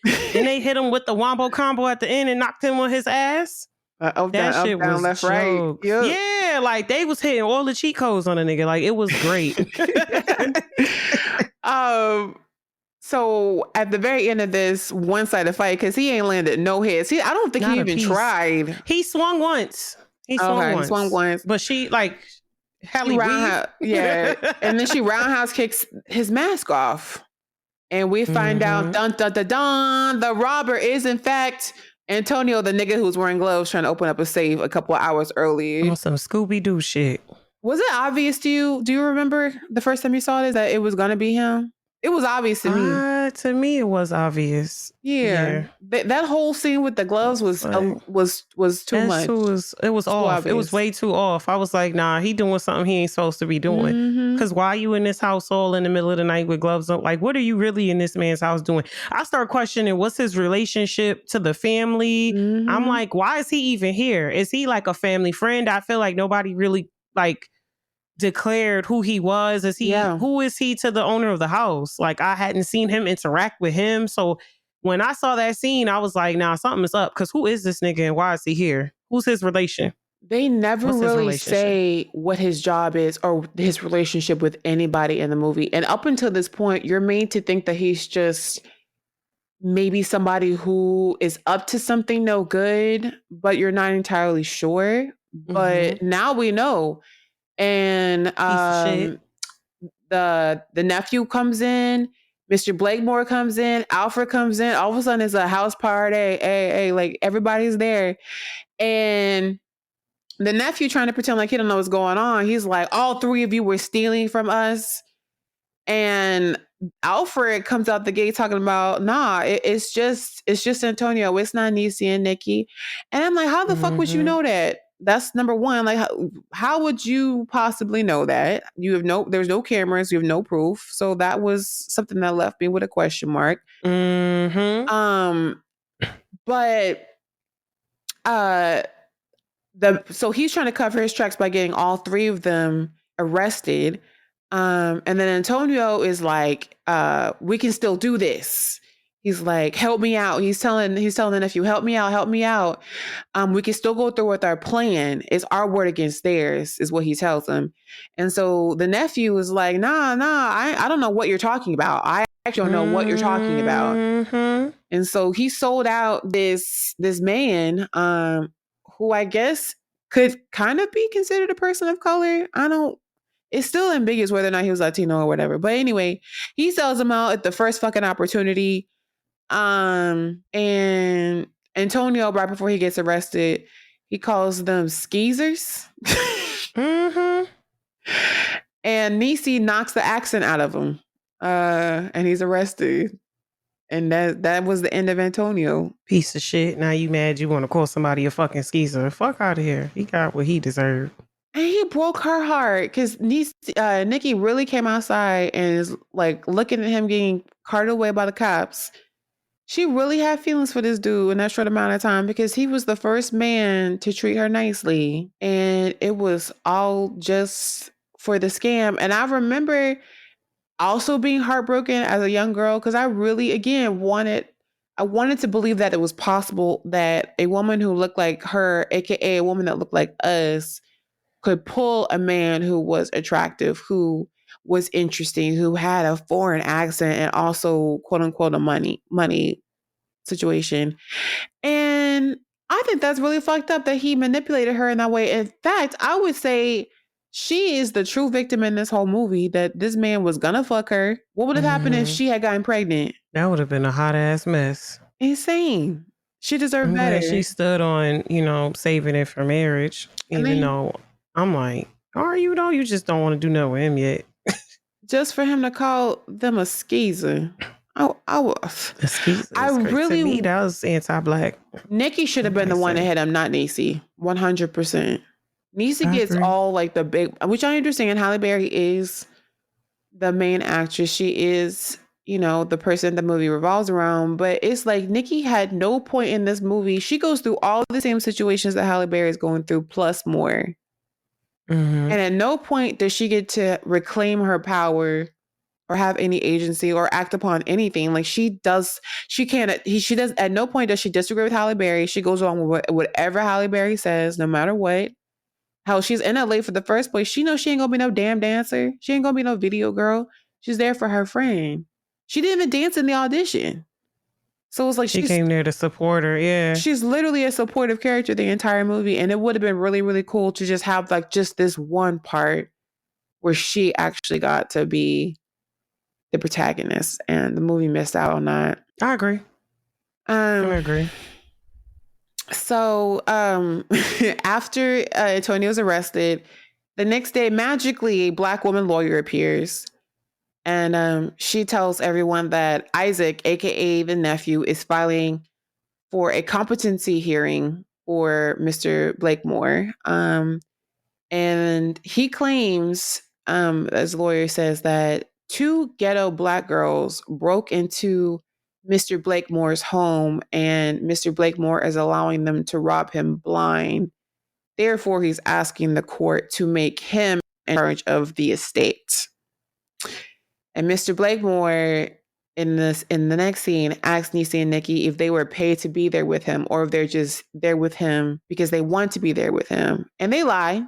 And they hit him with the wombo combo at the end and knocked him on his ass. Up, down, left, right. Yep. Yeah, like they was hitting all the cheat codes on a nigga. Like it was great. So at the very end of this one-sided fight, because he ain't landed no hits. I don't think he even tried. He swung once. He swung once. But she like Hallie yeah. And then she roundhouse kicks his mask off. And we find out dun dun dun dun, the robber is in fact Antonio, the nigga who's wearing gloves trying to open up a safe a couple of hours earlier. On some Scooby-Doo shit. Was it obvious to you? Do you remember the first time you saw this that it was gonna be him? It was obvious to me. To me, it was obvious. Yeah. That whole scene with the gloves was too much. It was off. Obvious. It was way too off. I was like, nah, he doing something he ain't supposed to be doing. Because why are you in this house all in the middle of the night with gloves on? Like, what are you really in this man's house doing? I start questioning what's his relationship to the family. I'm like, why is he even here? Is he like a family friend? I feel like nobody really like declared who he was. Who is he to the owner of the house? Like I hadn't seen him interact with him. So when I saw that scene, I was like, nah, something is up. Because who is this nigga and why is he here? Who's his relation? They never really say what his job is or his relationship with anybody in the movie. And up until this point, you're made to think that he's just maybe somebody who is up to something no good, but you're not entirely sure. But now we know. And the nephew comes in, Mr. Blakemore comes in, Alfred comes in. All of a sudden, it's a house party. Hey, like everybody's there, and the nephew trying to pretend like he don't know what's going on. He's like, "All three of you were stealing from us," and Alfred comes out the gate talking about, nah, it's just Antonio. It's not Niecy and Nikki. And I'm like, how the fuck would you Mm-hmm. know that? That's number one. Like, how would you possibly know that? There's no cameras, you have no proof. So that was something that left me with a question mark. Mm-hmm. Um, but uh so he's trying to cover his tracks by getting all three of them arrested. And then Antonio is like, we can still do this. He's like, help me out. He's telling the nephew, help me out, help me out. We can still go through with our plan. It's our word against theirs, is what he tells him. And so the nephew is like, nah, I don't know what you're talking about. I actually don't know what you're talking about. Mm-hmm. And so he sold out this man, who I guess could kind of be considered a person of color. I don't. It's still ambiguous whether or not he was Latino or whatever. But anyway, he sells him out at the first fucking opportunity. And Antonio, right before he gets arrested, he calls them skeezers. Mm-hmm. And Niecy knocks the accent out of him. And he's arrested. And that was the end of Antonio. Piece of shit. Now you mad you want to call somebody a fucking skeezer. Fuck out of here. He got what he deserved. And he broke her heart because Nikki really came outside and is like looking at him getting carted away by the cops. She really had feelings for this dude in that short amount of time because he was the first man to treat her nicely. And it was all just for the scam. And I remember also being heartbroken as a young girl because I really, again, I wanted to believe that it was possible that a woman who looked like her, aka a woman that looked like us, could pull a man who was attractive, who was interesting, who had a foreign accent and also quote unquote a money situation. And I think that's really fucked up that he manipulated her in that way. In fact, I would say she is the true victim in this whole movie, that this man was gonna fuck her. What would have happened if she had gotten pregnant? That would have been a hot ass mess. Insane. She deserved I'm glad she better. stood on, saving it for marriage, And even then though I'm like, are you though? You just don't want to do nothing with him yet. just for him to call them a skeezer. The skeezer I is crazy. To me, really, that was anti-black. Nikki should have been the one that hit him, not Niecy. 100%. Niecy I gets agree. all like the big, which I understand. Halle Berry is the main actress. She is, the person the movie revolves around. But it's like Nikki had no point in this movie. She goes through all the same situations that Halle Berry is going through, plus more. Mm-hmm. And at no point does she get to reclaim her power or have any agency or act upon anything. Like she does, she can't, she does, at no point does she disagree with Halle Berry. She goes on with whatever Halle Berry says, no matter what. Hell, she's in LA for the first place. She knows she ain't gonna be no damn dancer. She ain't gonna be no video girl. She's there for her friend. She didn't even dance in the audition. So it's like She came there to support her. Yeah. she's literally a supportive character the entire movie. And it would have been really, really cool to just have like just this one part where she actually got to be the protagonist, and the movie missed out on that. I agree. I agree. So after Antonio's arrested, the next day, magically, a Black woman lawyer appears. And she tells everyone that Isaac, aka the nephew, is filing for a competency hearing for Mr. Blakemore. And he claims, as the lawyer says, that two ghetto Black girls broke into Mr. Blakemore's home, and Mr. Blakemore is allowing them to rob him blind. Therefore, he's asking the court to make him in charge of the estate. And Mr. Blakemore in the next scene asks Niecy and Nikki if they were paid to be there with him or if they're just there with him because they want to be there with him. And they lie.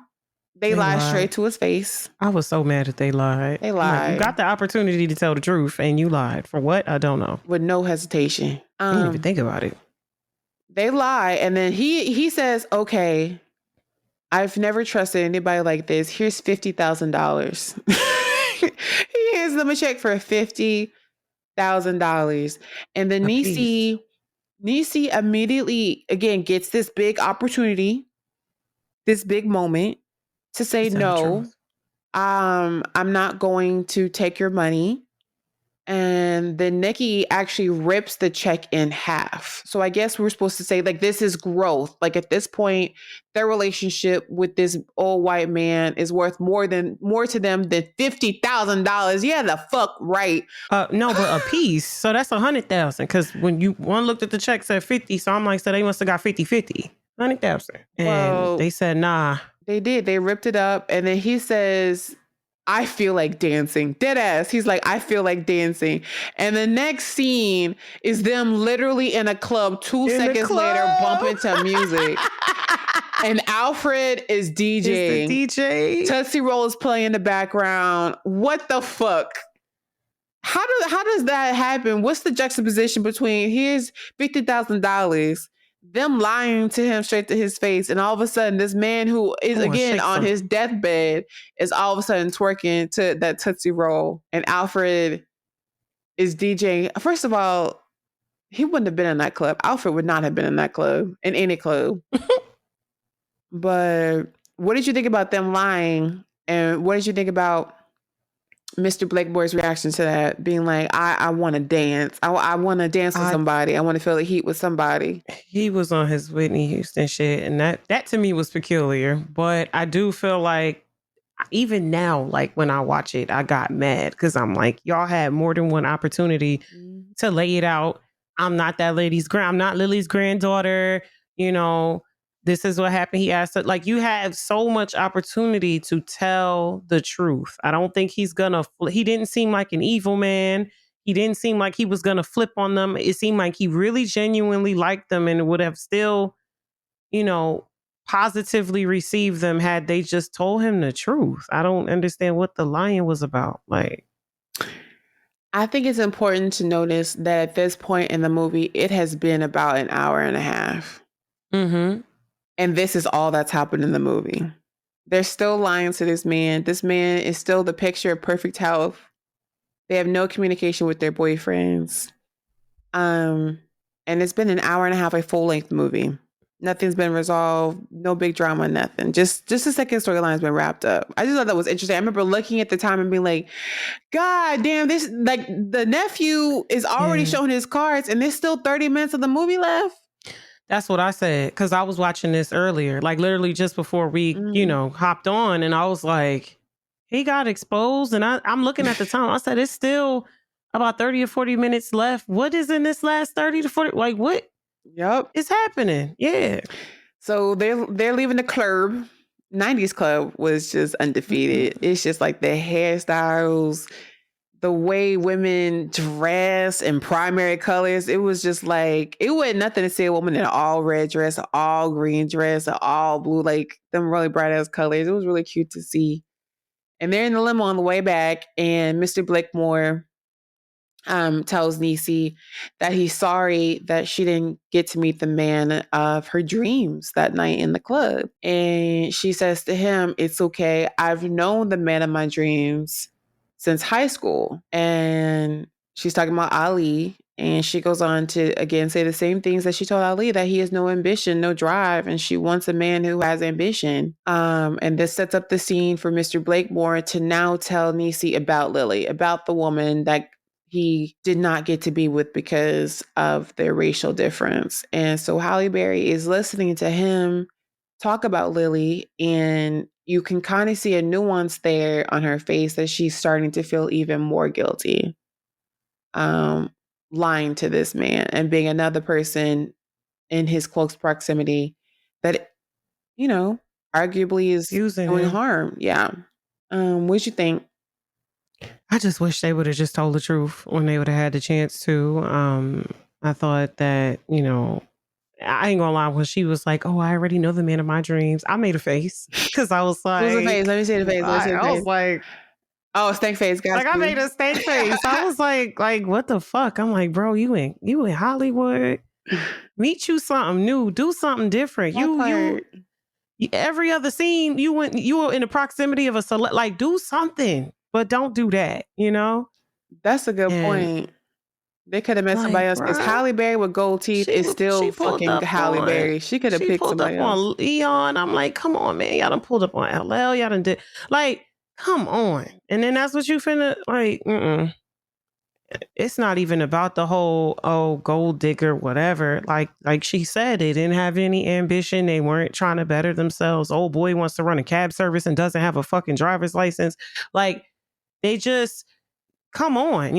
They lie straight to his face. I was so mad that they lied. They lied. Like, you got the opportunity to tell the truth and you lied. For what? I don't know. With no hesitation. I didn't even think about it. They lie. And then he says, okay, I've never trusted anybody like this. Here's $50,000. He hands them a check for $50,000. And then Niecy immediately, again, gets this big opportunity, this big moment to say, no, I'm not going to take your money. And then Nikki actually rips the check in half. So I guess we're supposed to say, like, this is growth. Like, at this point, their relationship with this old white man is worth more to them than $50,000. Yeah, the fuck right. No, but a piece. So that's 100,000. Because when you one looked at the check said 50, so I'm like, so they must have got 50-50. 100,000. And Well, they said, nah. They did. They ripped it up. And then he says, I feel like dancing. Dead ass. He's like, I feel like dancing. And the next scene is them literally in a club 2 seconds later bumping to music. And Alfred is DJing. The DJ. Tootsie Roll is playing in the background. What the fuck? How does that happen? What's the juxtaposition between here's $50,000, them lying to him straight to his face, and all of a sudden this man who is again on his deathbed is all of a sudden twerking to that Tootsie Roll, and Alfred is DJing. First of all, he wouldn't have been in that club. Alfred would not have been in that club, in any club. But what did you think about them lying? And what did you think about Mr. Blakemore's reaction to that, being like, I want to dance. I want to dance with somebody. I want to feel the heat with somebody. He was on his Whitney Houston shit. And that to me was peculiar. But I do feel like even now, like when I watch it, I got mad because I'm like, y'all had more than one opportunity to lay it out. I'm not that I'm not Lily's granddaughter. You know, this is what happened. He asked her, like, you have so much opportunity to tell the truth. I don't think he didn't seem like an evil man. He didn't seem like he was going to flip on them. It seemed like he really genuinely liked them and would have still, you know, positively received them had they just told him the truth. I don't understand what the lying was about. Like, I think it's important to notice that at this point in the movie, it has been about an hour and a half. Mm-hmm. And this is all that's happened in the movie. They're still lying to this man. This man is still the picture of perfect health. They have no communication with their boyfriends. And it's been an hour and a half, a full-length movie. Nothing's been resolved. No big drama, nothing. Just the second storyline has been wrapped up. I just thought that was interesting. I remember looking at the time and being like, God damn, this, like, the nephew is already showing his cards and there's still 30 minutes of the movie left. That's what I said, because I was watching this earlier, like literally just before we, hopped on, and I was like, he got exposed, and I'm looking at the time. I said, it's still about 30 or 40 minutes left. What is in this last 30 to 40? Like, what? Yep. Is happening? Yeah. So they're leaving the club. 90s club was just undefeated. It's just like the hairstyles, the way women dress in primary colors. It was just like, it wasn't nothing to see a woman in an all red dress, an all green dress, an all blue, like them really bright ass colors. It was really cute to see. And they're in the limo on the way back, and Mr. Blakemore tells Niecy that he's sorry that she didn't get to meet the man of her dreams that night in the club. And she says to him, it's okay. I've known the man of my dreams since high school. And she's talking about Ali. And she goes on to, again, say the same things that she told Ali, that he has no ambition, no drive, and she wants a man who has ambition. And this sets up the scene for Mr. Blakemore to now tell Niecy about Lily, about the woman that he did not get to be with because of their racial difference. And so Halle Berry is listening to him talk about Lily, and you can kind of see a nuance there on her face that she's starting to feel even more guilty. Lying to this man and being another person in his close proximity that, arguably is doing harm. Yeah. What'd you think? I just wish they would have just told the truth when they would have had the chance to. I thought that, I ain't gonna lie, when she was like, oh, I already know the man of my dreams, I made a face because I was like, what was the face? Let me see the face. I was like, oh, stank face. Like, I made a stank face. I was like, what the fuck? I'm like, bro, you in Hollywood. Meet you something new. Do something different. You every other scene, you were in the proximity of a select. Like, do something, but don't do that. That's a good point. They could have met somebody else, because Halle Berry with gold teeth is still fucking Halle Berry. She could have picked somebody else. On Leon. I'm like, come on, man. Y'all done pulled up on LL. Y'all done did, like, come on. And then that's what you finna, like, it's not even about the whole gold digger whatever. Like she said, they didn't have any ambition. They weren't trying to better themselves. Old boy wants to run a cab service and doesn't have a fucking driver's license. Like they just come on,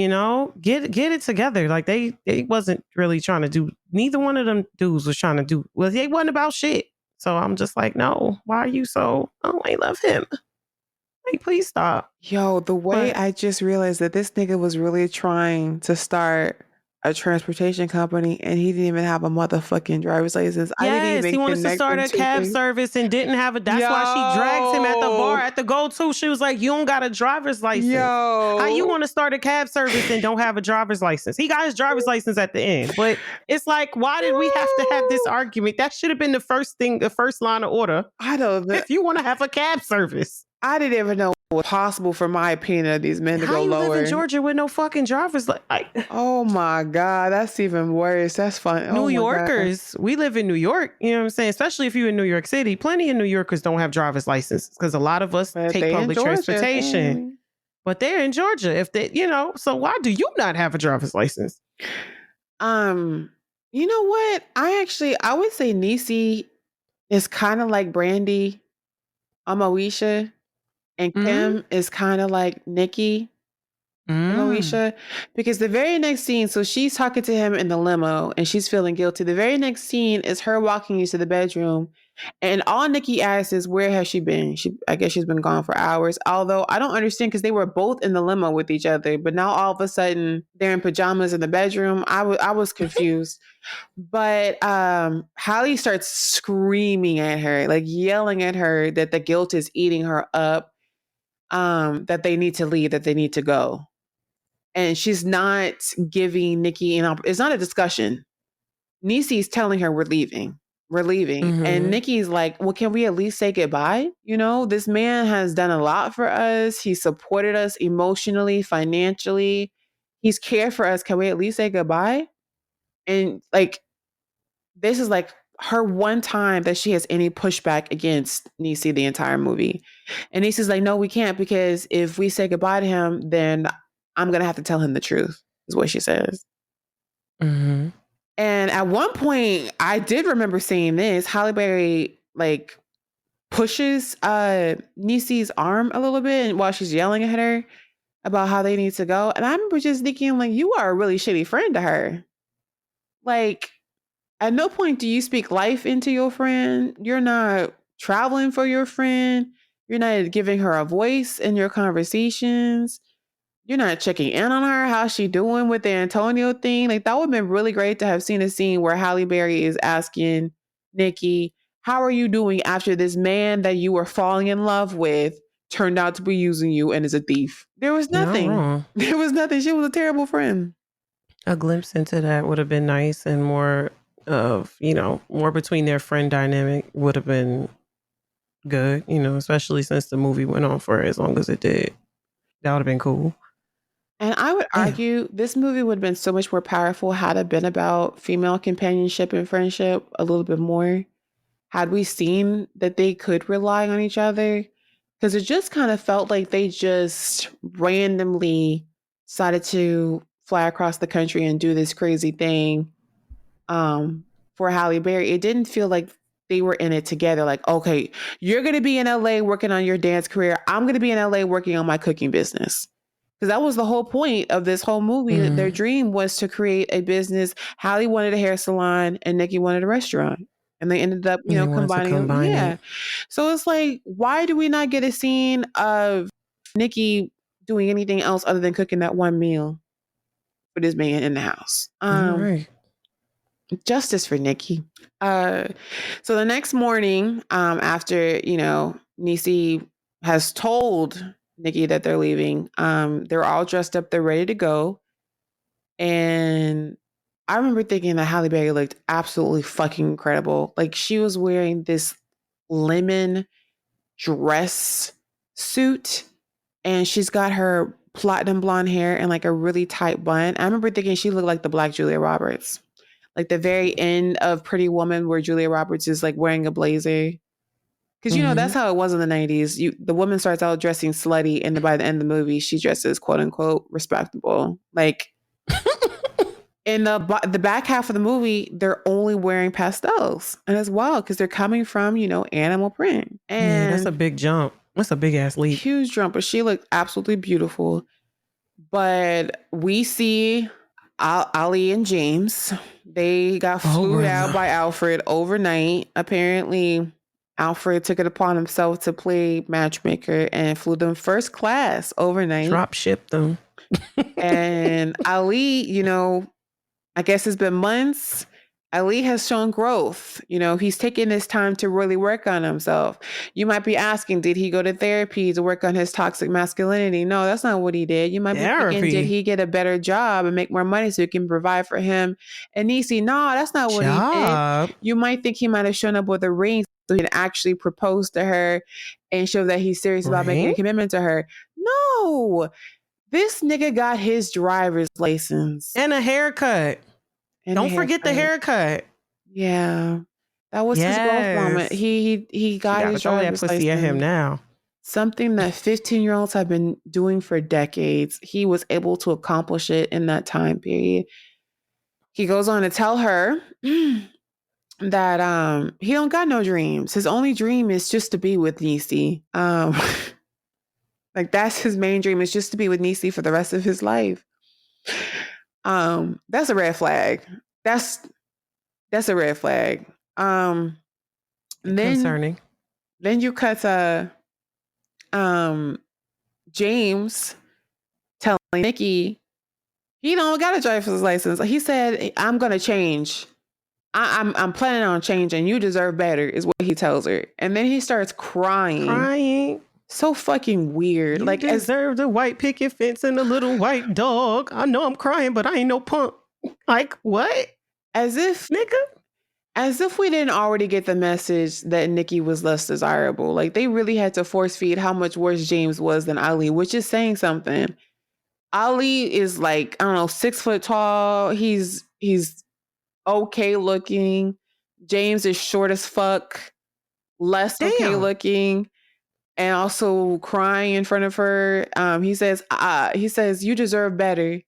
get it together. Like they wasn't really trying to do. Neither one of them dudes was trying to do. Well, they wasn't about shit. So I'm just like, no. Why are you so? Oh, I love him. Like, please stop. Yo, the way But I just realized that this nigga was really trying to start a transportation company and he didn't even have a motherfucking driver's license. I didn't yes, even he wanted to connect start them a two cab things. service and didn't have a. That's why she drags him at the bar Yo, at the go-to. She was like, "You don't got a driver's license. How you yo. want to start a cab service and don't have a driver's license?" He got his driver's license at the end, but it's like, why did we have to have this argument? That should have been the first thing, the first line of order. I don't know. If you want to have a cab service, I didn't even know it was possible for my opinion of these men to how go you live in lower. Georgia with no fucking driver's like Oh my God, that's even worse. That's fun. New Oh my God. Yorkers, we live in New York, you know what I'm saying? Especially if you're in New York City, plenty of New Yorkers don't have driver's licenses because a lot of us But take they in public Georgia. transportation, Dang. but they're in Georgia. If they, so why do you not have a driver's license? Um, you know what? I would say Niecy is kind of like Brandy, Moesha, and Mm-hmm. Kim is kind of like Nikki. Mm. Moesha, because the very next scene, so she's talking to him in the limo and she's feeling guilty. The very next scene is her walking into the bedroom, and all Nikki asks is, "Where has she been?" I guess she's been gone for hours. Although I don't understand because they were both in the limo with each other, but now all of a sudden they're in pajamas in the bedroom. I was confused. But Hallie starts screaming at her, like yelling at her that the guilt is eating her up, that they need to leave, that they need to go, and she's not giving Nikki it's not a discussion. Niecy's telling her we're leaving. We're leaving. And Mm-hmm. Nikki's like, well, can we at least say goodbye? This man has done a lot for us. He supported us emotionally, financially. He's cared for us. Can we at least say goodbye? And like, this is like her one time that she has any pushback against Niecy the entire movie. And Niecy's like, no, we can't, because if we say goodbye to him, then I'm gonna have to tell him the truth, is what she says. Mm-hmm. And at one point, I did remember seeing this. Halle Berry like pushes Niecy's arm a little bit while she's yelling at her about how they need to go. And I remember just thinking, like, you are a really shitty friend to her. Like, at no point do you speak life into your friend. You're not traveling for your friend. You're not giving her a voice in your conversations. You're not checking in on her. How's she doing with the Antonio thing? Like, that would have been really great to have seen a scene where Halle Berry is asking Nikki, how are you doing after this man that you were falling in love with turned out to be using you and is a thief? There was Not nothing. wrong. There was nothing. She was a terrible friend. A glimpse into that would have been nice, and more of, more between their friend dynamic would have been good, especially since the movie went on for as long as it did. That would have been cool. And I would Damn. argue this movie would have been so much more powerful had it been about female companionship and friendship a little bit more. Had we seen that they could rely on each other, because it just kind of felt like they just randomly decided to fly across the country and do this crazy thing for Halle Berry. It didn't feel like they were in it together. Like, okay, you're going to be in LA working on your dance career. I'm going to be in LA working on my cooking business. Because that was the whole point of this whole movie. Their Mm-hmm. dream was to create a business. Halle wanted a hair salon and Nikki wanted a restaurant. And they ended up, And they wanted to combining them. combine Yeah. it. So it's like, why do we not get a scene of Nikki doing anything else other than cooking that one meal for this man in the house? You're right. Justice for Nikki. So the next morning, after, Niecy has told Nikki that they're leaving, they're all dressed up, they're ready to go. And I remember thinking that Halle Berry looked absolutely fucking incredible. Like, she was wearing this lemon dress suit, and she's got her platinum blonde hair and like a really tight bun. I remember thinking she looked like the Black Julia Roberts. Like the very end of Pretty Woman, where Julia Roberts is like wearing a blazer. Because Mm-hmm. that's how it was in the 90s. The woman starts out dressing slutty, and by the end of the movie, she dresses quote unquote respectable. Like, in the back half of the movie, they're only wearing pastels, and it's wild because they're coming from animal print Yeah, that's a and big jump. That's a big ass leap. huge jump. But she looked absolutely beautiful. But we see Ali and James. They got Oh, flued out brother. by Alfred overnight. Apparently, Alfred took it upon himself to play matchmaker and flew them first class overnight. Drop ship them. And Ali, I guess it's been months. Ali has shown growth. He's taken this time to really work on himself. You might be asking, did he go to therapy to work on his toxic masculinity? No, that's not what he did. You might be thinking, did Therapy. he get a better job and make more money so he can provide for him and Niecy? No, that's not what he did. Job. You might think he might have shown up with a ring so he can actually propose to her and show that he's serious about making a Ring? commitment to her. No, this nigga got his driver's license. And a haircut. And Don't forget the haircut. Yeah. That was his growth moment. Yes. He got Gotta his throw that driver's pussy at him license. now. Something that 15-year-olds have been doing for decades. He was able to accomplish it in that time period. He goes on to tell her that he don't got no dreams. His only dream is just to be with Niecy. Like that's his main dream, is just to be with Niecy for the rest of his life. That's a red flag. That's a red flag. Then Concerning. Then you cut James telling Nikki he don't got a driver's license. He said, "I'm gonna change. I'm planning on changing. You deserve better," is what he tells her, and then he starts crying. So fucking weird. You like deserve the white picket fence and the little white dog. I know I'm crying, but I ain't no punk. Like what? As if Nigga. As if we didn't already get the message that Nikki was less desirable. Like they really had to force feed how much worse James was than Ali, which is saying something. Ali is like, I don't know, 6 foot tall. He's okay looking. James is short as fuck, less okay looking, and also crying in front of her. He says, you deserve better.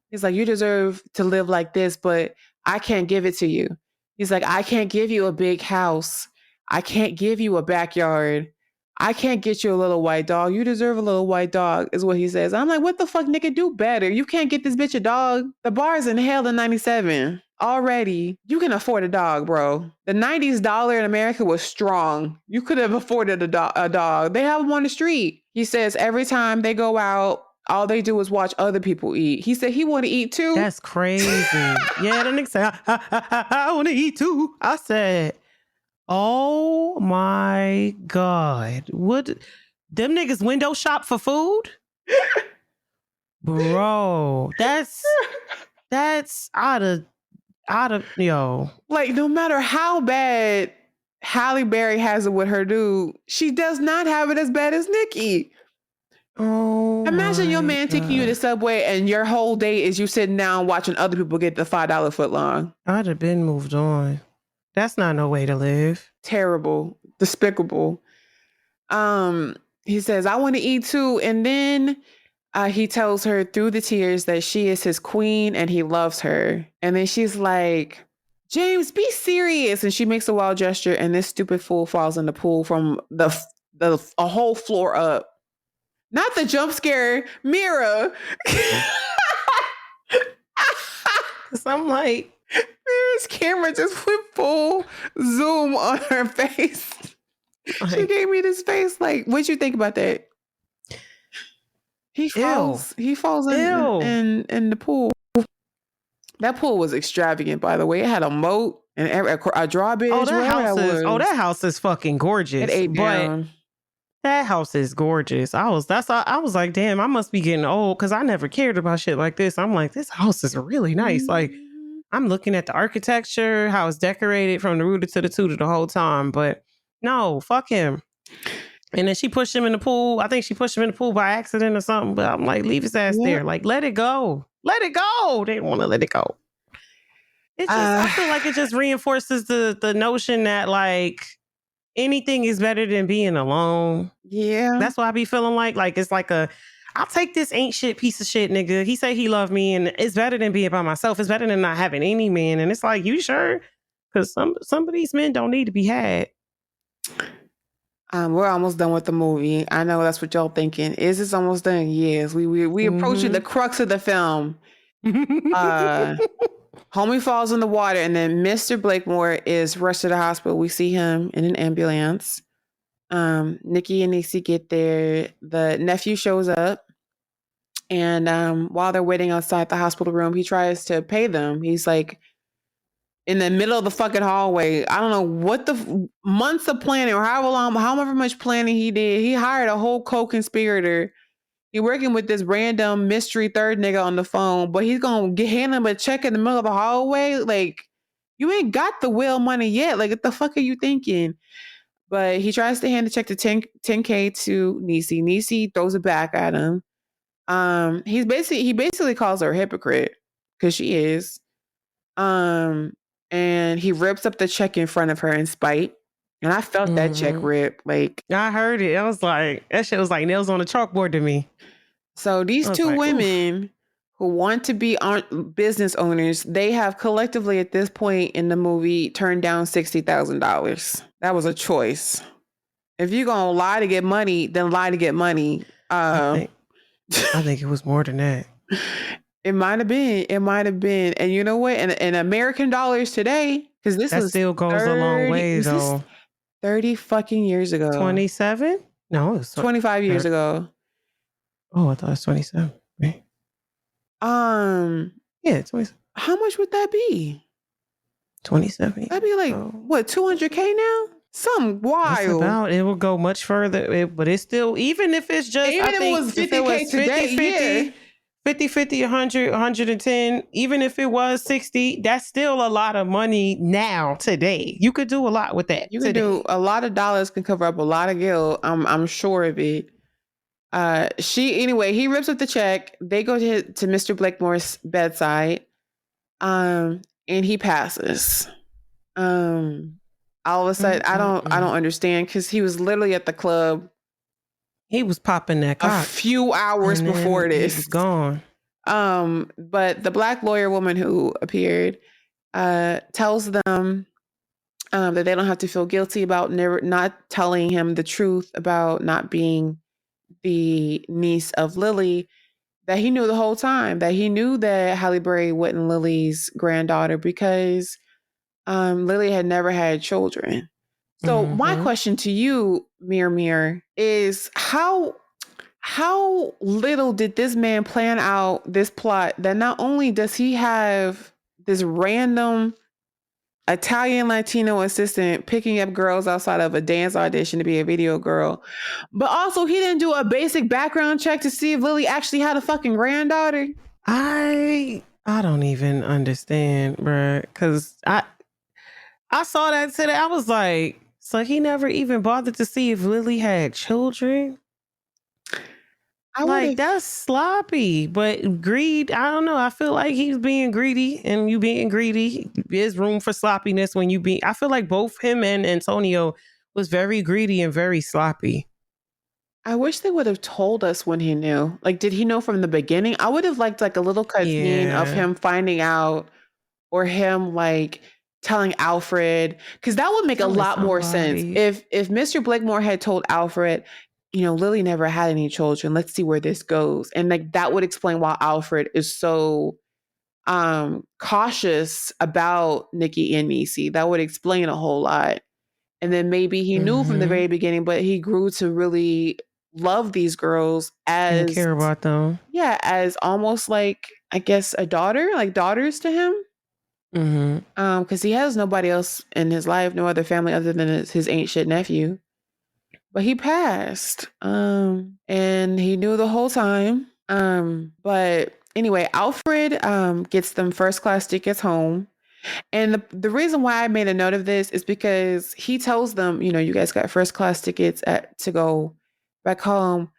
He's like, you deserve to live like this, but I can't give it to you. He's like, I can't give you a big house. I can't give you a backyard. I can't get you a little white dog. You deserve a little white dog, is what he says. I'm like, what the fuck, nigga, do better. You can't get this bitch a dog. The bar's in hell in 97. Already, you can afford a dog, bro. The 90s dollar in America was strong. You could have afforded a dog. They have them on the street. He says every time they go out, all they do is watch other people eat. He said he want to eat too. That's crazy. Yeah, the nigga said, I want to eat too. I said, oh my God. What? Them niggas window shop for food? Bro, that's out of, yo. Like, no matter how bad Halle Berry has it with her dude, she does not have it as bad as Nikki. Oh, imagine your man taking you to Subway and your whole day is you sitting down watching other people get the $5 footlong. I'd have been moved on. That's not no way to live. Terrible, despicable. He says, I want to eat too. And then he tells her through the tears that she is his queen and he loves her. And then she's like, James, be serious. And she makes a wild gesture and this stupid fool falls in the pool from a whole floor up. Not the jump scare, Mira. Cause I'm like, Mira's camera just went full zoom on her face. She gave me this face. Like, what'd you think about that? He falls. He falls in the pool. That pool was extravagant, by the way. It had a moat and a drawbridge. Oh, that house is fucking gorgeous. It ate down. That house is gorgeous. I was like, damn, I must be getting old because I never cared about shit like this. I'm like, this house is really nice. Mm-hmm. Like, I'm looking at the architecture, how it's decorated from the rooter to the tutor the whole time. But no, fuck him. And then she pushed him in the pool. I think she pushed him in the pool by accident or something. But I'm like, leave his ass there. Like, let it go. Let it go. They didn't want to let it go. It just, I feel like it just reinforces the notion that like anything is better than being alone. Yeah. That's why I be feeling like it's like I'll take this ain't shit piece of shit nigga. He say he loved me, and it's better than being by myself. It's better than not having any man. And it's like, you sure? Because some of these men don't need to be had. We're almost done with the movie. I know that's what y'all thinking. Is this almost done? Yes. We approaching the crux of the film. Homie falls in the water, and then Mr. Blakemore is rushed to the hospital. We see him in an ambulance. Nikki and Niecy get there. The nephew shows up, and while they're waiting outside the hospital room, he tries to pay them. He's like in the middle of the fucking hallway. I don't know what the months of planning or however much planning he did. He hired a whole co-conspirator. He working with this random mystery third nigga on the phone, but he's gonna hand him a check in the middle of the hallway. Like, you ain't got the whale money yet. Like, what the fuck are you thinking? But he tries to hand the check to 10K to Niecy. Niecy throws it back at him. He basically calls her a hypocrite because she is. And he rips up the check in front of her in spite. And I felt that check rip. Like, I heard it. I was like, that shit was like nails on a chalkboard to me. So these two women who want to be business owners, they have collectively at this point in the movie turned down $60,000. That was a choice. If you're gonna lie to get money, then lie to get money. I think it was more than that. It might have been. And you know what? In American dollars today, because this that still goes a long way though. 30 fucking years ago. 27? No, it was 25 years ago. Oh, I thought it was 27. Right? Yeah, 27. How much would that be? 27. That'd be like what, 200K now? Some wild. It will go much further, but it's still, even if it's just, even if it was 50K today, 50, 50, 50, 100, 110, even if it was 60, that's still a lot of money now, today. You could do a lot with that. You could do a lot of dollars, can cover up a lot of guilt. I'm sure of it. He rips up the check. They go to Mr. Blakemore's bedside. And he passes. All of a sudden, I don't understand, because he was literally at the club. He was popping that cock a few hours before this. He was gone. But the black lawyer woman who appeared tells them that they don't have to feel guilty about not telling him the truth about not being the niece of Lily, that he knew the whole time, that he knew that Halle Berry wasn't Lily's granddaughter because Lily had never had children. So my question to you, Mir, is how little did this man plan out this plot that not only does he have this random Italian Latino assistant picking up girls outside of a dance audition to be a video girl, but also he didn't do a basic background check to see if Lily actually had a fucking granddaughter. I don't even understand, bruh, because I saw that today. I was like, so he never even bothered to see if Lily had children? That's sloppy, but greed, I don't know. I feel like he's being greedy, and you being greedy, there's room for sloppiness when you I feel like both him and Antonio was very greedy and very sloppy. I wish they would have told us when he knew. Like, did he know from the beginning? I would have liked like a little cutscene of him finding out, or him like telling Alfred, because that would make a lot more sense. If Mr. Blakemore had told Alfred, Lily never had any children, let's see where this goes, and like that would explain why Alfred is so cautious about Nikki and Niecy. That would explain a whole lot. And then maybe he knew from the very beginning, but he grew to really love these girls and care about them. Yeah, as almost like, I guess, a daughter, like daughters to him. Because he has nobody else in his life, no other family other than his ain't shit nephew. But he passed, and he knew the whole time. But anyway, Alfred gets them first class tickets home. And the reason why I made a note of this is because he tells them, you guys got first class tickets to go back home.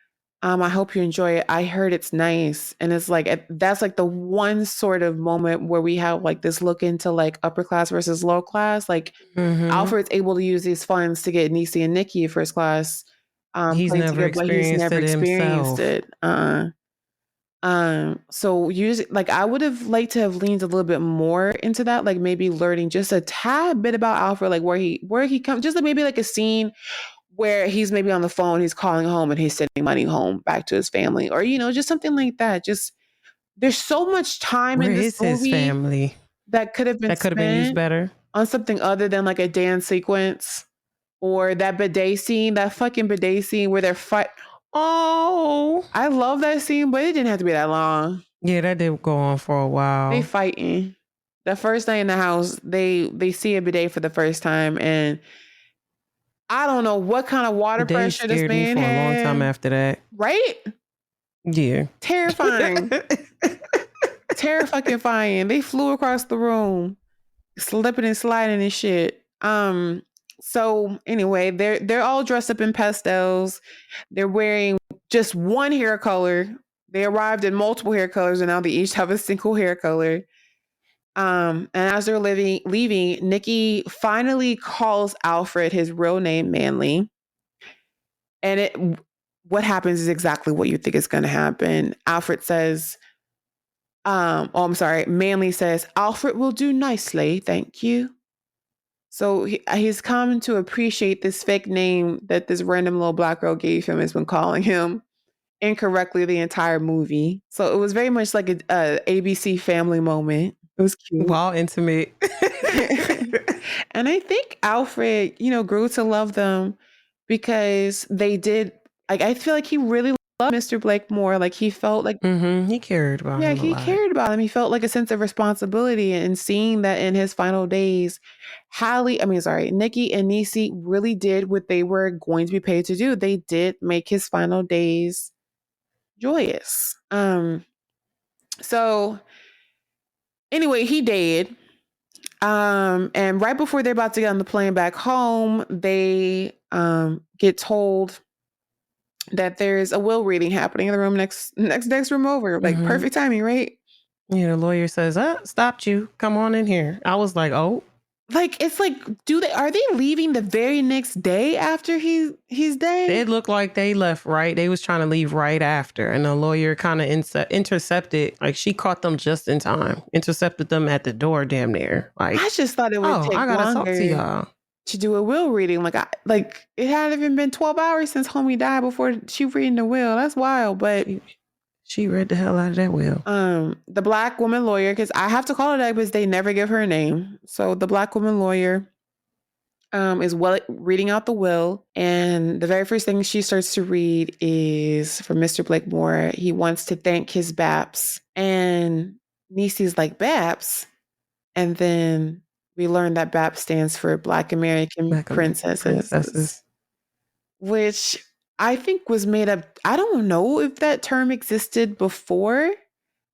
I hope you enjoy it. I heard it's nice. And it's like, that's like the one sort of moment where we have like this look into like upper class versus low class. Like Alfred's able to use these funds to get Niecy and Nikki first class. He's played never together, but he's experienced never it experienced himself. it. So usually, like, I would have liked to have leaned a little bit more into that, like maybe learning just a tad bit about Alfred, like where he comes, just like maybe like a scene where he's maybe on the phone, he's calling home and he's sending money home back to his family, or just something like that. Just there's so much time Where in this is his movie family? that could have been That could have been used spent better. on something other than like a dance sequence or that bidet scene, that fucking bidet scene where they're fight. Oh, I love that scene, but it didn't have to be that long. yeah, that did go on for a They while. fighting. The first night in the house, they see a bidet for the first time, and I don't know what kind of water They pressure this scared me man for a long time had. after that. Right? Yeah. Terrifying. Terrifying. They flew across the room, slipping and sliding and shit. So anyway, they're all dressed up in pastels. They're wearing just one hair color. They arrived in multiple hair colors, and now they each have a single hair color. And as they're leaving, Nikki finally calls Alfred his real name, Manly. And what happens is exactly what you think is going to happen. Alfred says, I'm sorry. Manly says, Alfred will do nicely, thank you. So he's come to appreciate this fake name that this random little black girl gave him, has been calling him incorrectly the entire movie. So it was very much like a ABC family moment. It was cute. While intimate. And I think Alfred, grew to love them because they did. Like, I feel like he really loved Mr. Blake more. Like, he felt like, He cared about yeah, him a he lot. cared about him. He felt like a sense of responsibility, and seeing that in his final days, Nikki and Niecy really did what they were going to be paid to do. They did make his final days joyous. So anyway, he did. And right before they're about to get on the plane back home, they get told that there's a will reading happening in the room next room over. Like, perfect timing, right? Yeah, the lawyer says, stopped you. Come on in here. I was like, oh. Like, it's like, are they leaving the very next day after he's dead? It looked like they left right. They was trying to leave right after. And the lawyer kind of intercepted. Like, she caught them just in time. Intercepted them at the door damn near. Like, I just thought it would I take gotta talk to longer y'all. to do a will reading. Like it hadn't even been 12 hours since homie died before she reading the will. That's wild. But she read the hell out of that will. The black woman lawyer, because I have to call her that because they never give her a name. So the black woman lawyer is reading out the will, and the very first thing she starts to read is from Mr. Blakemore. He wants to thank his B.A.P.S, and Niecy's like, B.A.P.S? And then we learned that B.A.P stands for Black American Princesses, which I think was made up. I don't know if that term existed before.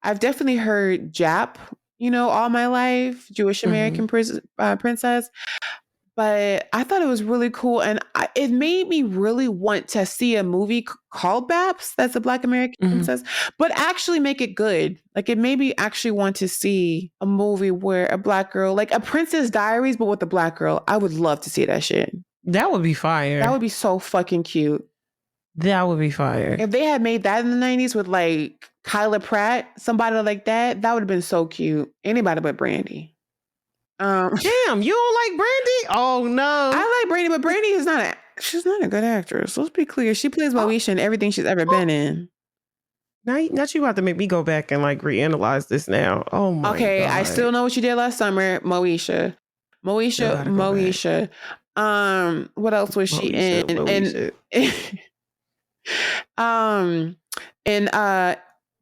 I've definitely heard JAP, all my life, Jewish American princess. But I thought it was really cool, and it made me really want to see a movie called B.A.P.S, that's a Black American Princess, but actually make it good. Like, it made me actually want to see a movie where a black girl, like a Princess Diaries, but with a black girl. I would love to see that shit. That would be fire. That would be so fucking cute. That would be fire. If they had made that in the 90s with like Kyla Pratt, somebody like that, that would have been so cute. Anybody but Brandy. Damn, you don't like Brandy? Oh no. I like Brandy, but Brandy is she's not a good actress. Let's be clear. She plays Moesha in everything she's ever been in. Now you about to make me go back and like reanalyze this now. Oh my God. Okay, I still know what you did last summer, Moesha. What else was she in? And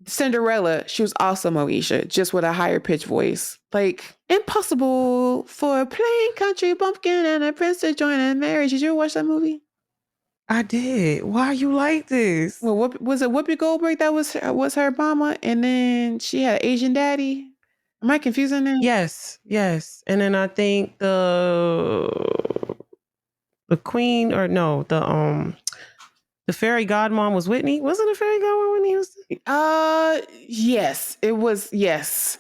Cinderella, she was also Moesha, just with a higher pitched voice. Like, impossible for a plain country bumpkin and a prince to join in marriage. Did you ever watch that movie? I did. Why you like this? Well, was it Whoopi Goldberg that was her mama, and then she had an Asian daddy? Am I confusing that? Yes. And then I think the queen, or no, the fairy godmom was Whitney. Wasn't the fairy godmom Whitney Houston? Yes, it was. Yes.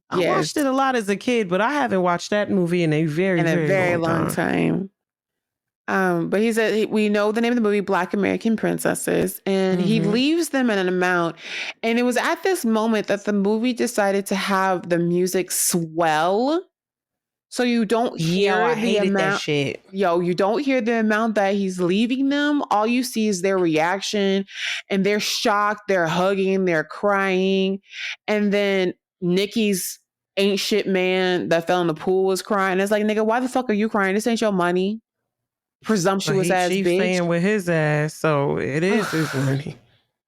I watched it a lot as a kid, but I haven't watched that movie in a very, very long time. But he said we know the name of the movie, Black American Princesses, and he leaves them in an amount. And it was at this moment that the movie decided to have the music swell, so you don't Yo, I hear the hated that amount. shit. Yo, you don't hear the amount that he's leaving them. All you see is their reaction, and they're shocked, they're hugging, they're crying, and then Nikki's ain't shit man that fell in the pool was crying. It's like, nigga, why the fuck are you crying? This ain't your money, But presumptuous ass she bitch. staying with his ass, so it is his money.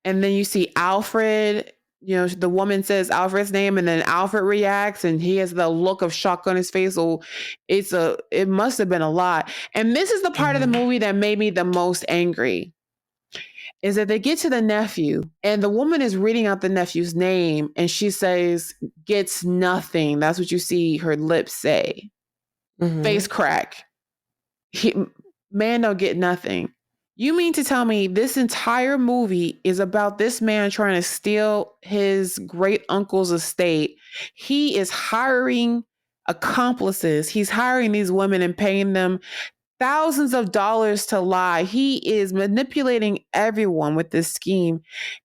And then you see Alfred, you know, the woman says Alfred's name, and then Alfred reacts and he has the look of shock on his face. So it must have been a lot. And this is the part of the movie that made me the most angry. Is that they get to the nephew and the woman is reading out the nephew's name and she says, gets nothing. That's what you see her lips say. Face crack. Man don't get nothing. You mean to tell me this entire movie is about this man trying to steal his great uncle's estate? He is hiring accomplices. He's hiring these women and paying them thousands of dollars to lie. He is manipulating everyone with this scheme.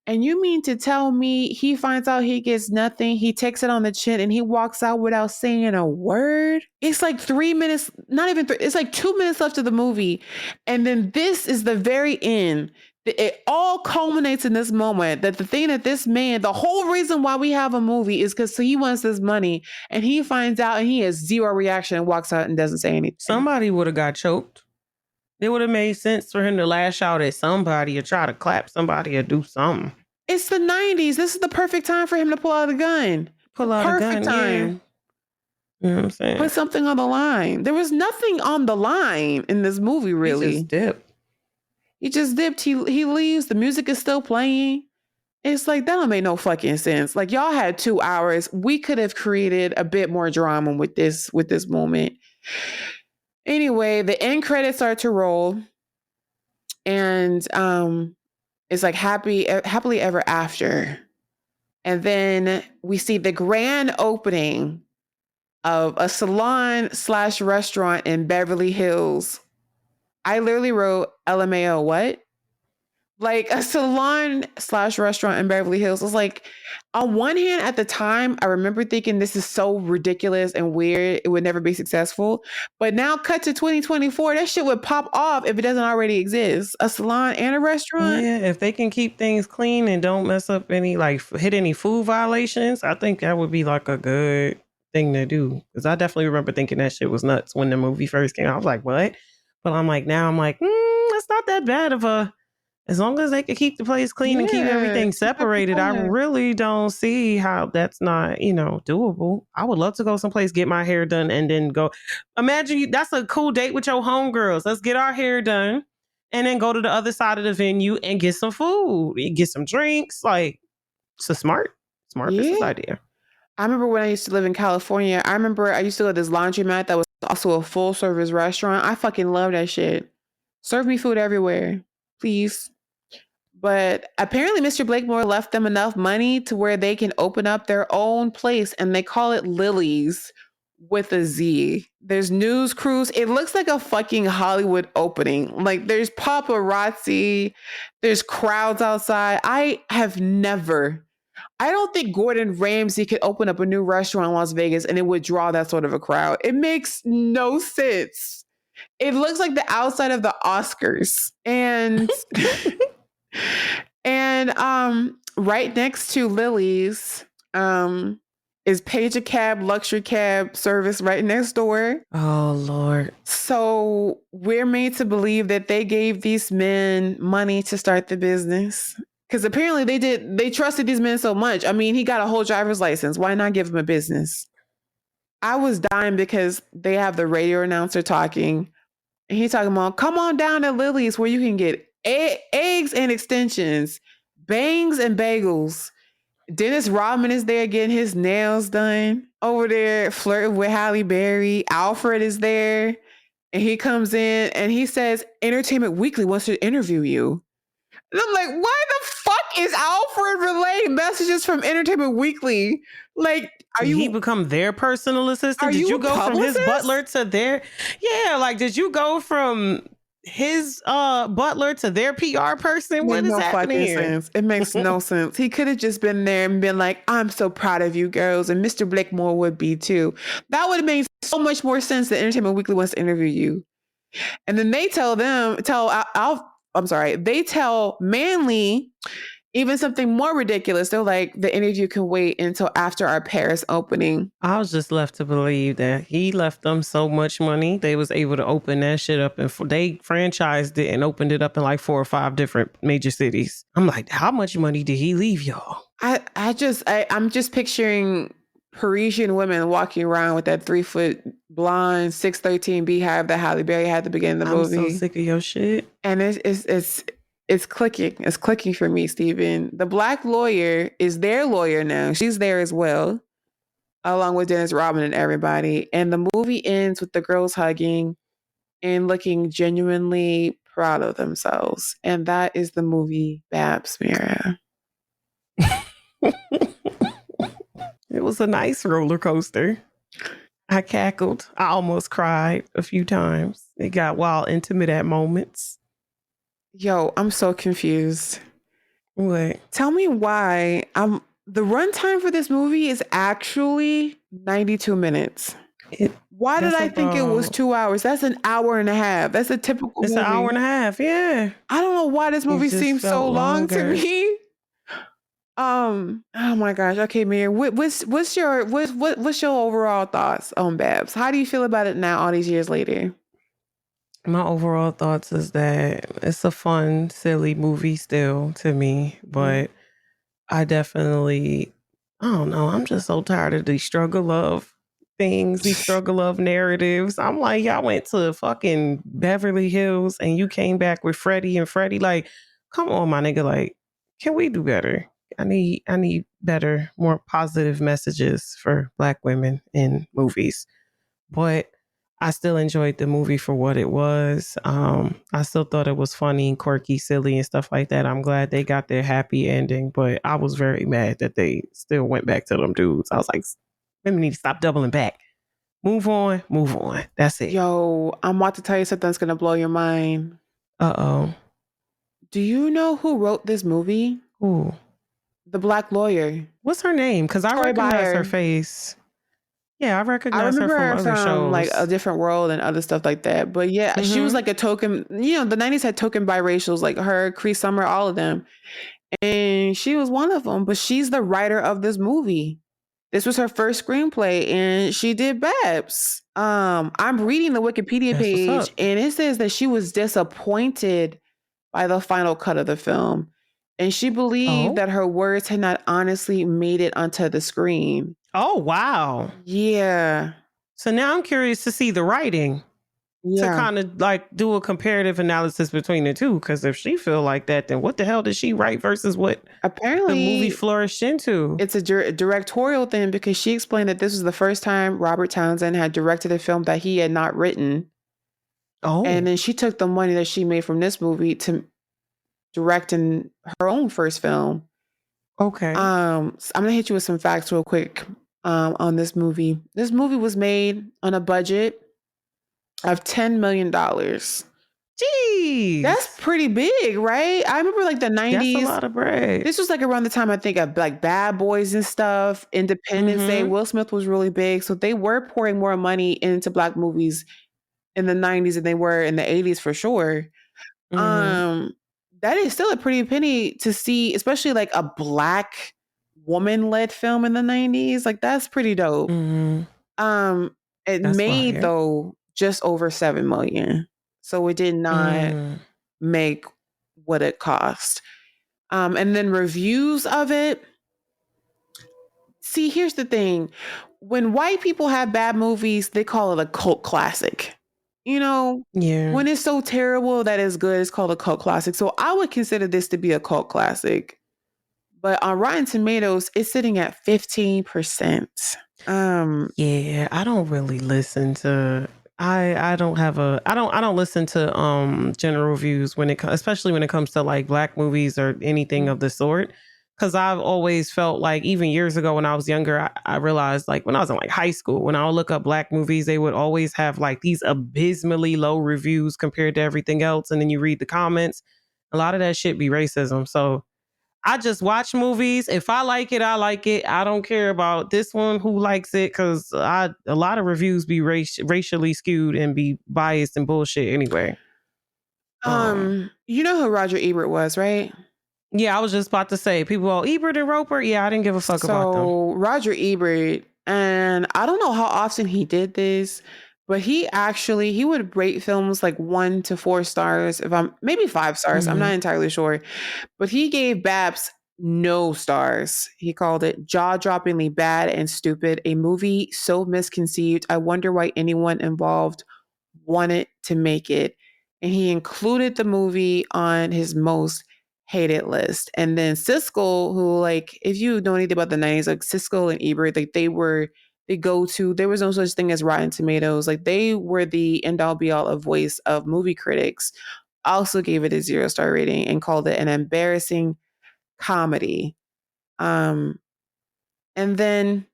And you mean to tell me he finds out he gets nothing, he takes it on the chin, and he walks out without saying a word? It's like 3 minutes, not even three, it's like 2 minutes left of the movie. And then this is the very end. It all culminates in this moment that the thing that this man, the whole reason why we have a movie is because he wants this money and he finds out and he has zero reaction and walks out and doesn't say anything. Somebody would have got choked. It would have made sense for him to lash out at somebody or try to clap somebody or do something. It's the 90s. This is the perfect time for him to pull out a gun. Pull out perfect a gun. time. Yeah. You know what I'm saying? Put something on the line. There was nothing on the line in this movie, really. He just dipped. He just dipped. He leaves. The music is still playing. It's like, that don't make no fucking sense. Like, y'all had 2 hours. We could have created a bit more drama with this moment. Anyway, the end credits start to roll. And it's like happily ever after. And then we see the grand opening of a salon/restaurant in Beverly Hills. I literally wrote LMAO, what? Like a salon/restaurant in Beverly Hills. It was like, on one hand, at the time, I remember thinking this is so ridiculous and weird, it would never be successful. But now, cut to 2024, that shit would pop off if it doesn't already exist. A salon and a restaurant. Yeah, if they can keep things clean and don't mess up any, like, hit any food violations, I think that would be like a good thing to do. Because I definitely remember thinking that shit was nuts when the movie first came out. I was like, what? But I'm like, it's not that bad of a... As long as they can keep the place clean and keep everything separated, I really don't see how that's not, doable. I would love to go someplace, get my hair done, and then go. Imagine that's a cool date with your homegirls. Let's get our hair done and then go to the other side of the venue and get some food, get some drinks. Like, it's a smart business idea. I remember when I used to live in California, I used to go to this laundromat that was also a full service restaurant. I fucking love that shit. Serve me food everywhere, please. But apparently Mr. Blakemore left them enough money to where they can open up their own place, and they call it Lily's with a Z. There's news crews. It looks like a fucking Hollywood opening. Like, there's paparazzi, there's crowds outside. I don't think Gordon Ramsay could open up a new restaurant in Las Vegas and it would draw that sort of a crowd. It makes no sense. It looks like the outside of the Oscars. And right next to Lily's is Page a Cab luxury cab service right next door. Oh, Lord. So we're made to believe that they gave these men money to start the business. Because apparently they trusted these men so much. I mean, he got a whole driver's license. Why not give him a business? I was dying because they have the radio announcer talking. And he's talking about, come on down to Lily's where you can get eggs and extensions, bangs and bagels. Dennis Rodman is there getting his nails done over there, flirting with Halle Berry. Alfred is there, and he comes in and he says, Entertainment Weekly wants to interview you. And I'm like, why the fuck is Alfred relaying messages from Entertainment Weekly? Like, Did he become their personal assistant? Did you go from his butler to their... Yeah, like, did you go from his butler to their PR person? Make What is no happening fucking here? sense. It makes no sense. He could have just been there and been like, I'm so proud of you girls. And Mr. Blakemore would be too. That would have made so much more sense that Entertainment Weekly wants to interview you. And then they I'm sorry, they tell Manly even something more ridiculous. They're like, the interview can wait until after our Paris opening. I was just left to believe that he left them so much money they was able to open that shit up, and they franchised it and opened it up in like 4 or 5 different major cities. I'm like, how much money did he leave y'all? I'm just picturing Parisian women walking around with that 3-foot blonde 613 beehive that Halle Berry had at the beginning of the I'm so movie. sick of your shit. And it's clicking. It's clicking for me, Steven. The black lawyer is their lawyer now. She's there as well, along with Dennis Rodman and everybody. And the movie ends with the girls hugging and looking genuinely proud of themselves. And that is the movie B.A.P.S, Mira. It was a nice roller coaster. I cackled. I almost cried a few times. It got wild intimate at moments. Yo, I'm so confused. What? Tell me why the runtime for this movie is actually 92 minutes. Why did I think it was 2 hours? That's an hour and a half. That's a typical It's movie. an hour and a half, yeah. I don't know why this movie seems so long to me. Oh my gosh. Okay, Mir, what's your overall thoughts on B.A.P.S? How do you feel about it now, all these years later? My overall thoughts is that it's a fun, silly movie still to me, but I definitely, I don't know. I'm just so tired of the struggle of things, the struggle of narratives. I'm like, y'all went to fucking Beverly Hills and you came back with Freddie and Freddie. Like, come on, my nigga. Like, can we do better? I need better, more positive messages for Black women in movies. But I still enjoyed the movie for what it was. I still thought it was funny, quirky, silly, and stuff like that. I'm glad they got their happy ending, but I was very mad that they still went back to them dudes. I was like, women need to stop doubling back. Move on, move on. That's it. Yo, I'm about to tell you something that's gonna blow your mind. Uh-oh. Do you know who wrote this movie? Who? The black lawyer. What's her name? Because I recognize her face. Yeah, I recognize her from other shows. Like A Different World and other stuff like that. But yeah, she was like a token, the 90s had token biracials like her, Cree Summer, all of them. And she was one of them, but she's the writer of this movie. This was her first screenplay and she did B.A.P.S. I'm reading the Wikipedia page and it says that she was disappointed by the final cut of the film. And she believed that her words had not honestly made it onto the screen. Oh, wow. Yeah. So now I'm curious to see the writing. To kind of like do a comparative analysis between the two. Because if she feel like that, then what the hell did she write versus what apparently the movie flourished into? It's a directorial thing because she explained that this was the first time Robert Townsend had directed a film that he had not written. Oh. And then she took the money that she made from this movie to direct in her own first film. Okay. I'm going to hit you with some facts real quick on this movie. This movie was made on a budget of $10 million. Jeez. That's pretty big, right? I remember like the 90s. That's a lot of bread. This was like around the time I think of like Bad Boys and stuff, Independence Day. Will Smith was really big. So they were pouring more money into Black movies in the 90s than they were in the 80s for sure. That is still a pretty penny to see, especially like a Black woman-led film in the 90s. Like that's pretty dope. That's made though just over 7 million. So it did not make what it cost. And then reviews of it. See, here's the thing. When white people have bad movies, they call it a cult classic. When it's so terrible that it's good, it's called a cult classic. So I would consider this to be a cult classic. But on Rotten Tomatoes, it's sitting at 15%. Yeah, I don't really listen to I don't listen to general reviews especially when it comes to like Black movies or anything of the sort. Because I've always felt like, even years ago when I was younger, I realized, like, when I was in like high school, when I would look up black movies, they would always have like these abysmally low reviews compared to everything else. And then you read the comments, a lot of that shit be racism. So I just watch movies. If I like it, I like it. I don't care about this one who likes it, because a lot of reviews be racially skewed and be biased and bullshit anyway. You know who Roger Ebert was, right? Yeah, I was just about to say, people, Ebert and Roper. Yeah, I didn't give a fuck about them. So Roger Ebert, and I don't know how often he did this, but he would rate films like 1 to 4 stars, if I'm maybe 5 stars. I'm not entirely sure, but he gave B.A.P.S no stars. He called it jaw-droppingly bad and stupid, a movie so misconceived. I wonder why anyone involved wanted to make it. And he included the movie on his most hated list. And then Siskel, who, like, if you know anything about the 90s, like Siskel and Ebert, like they were the go-to. There was no such thing as Rotten Tomatoes. Like they were the end-all be-all of voice of movie critics. Also gave it a 0 star rating and called it an embarrassing comedy. And then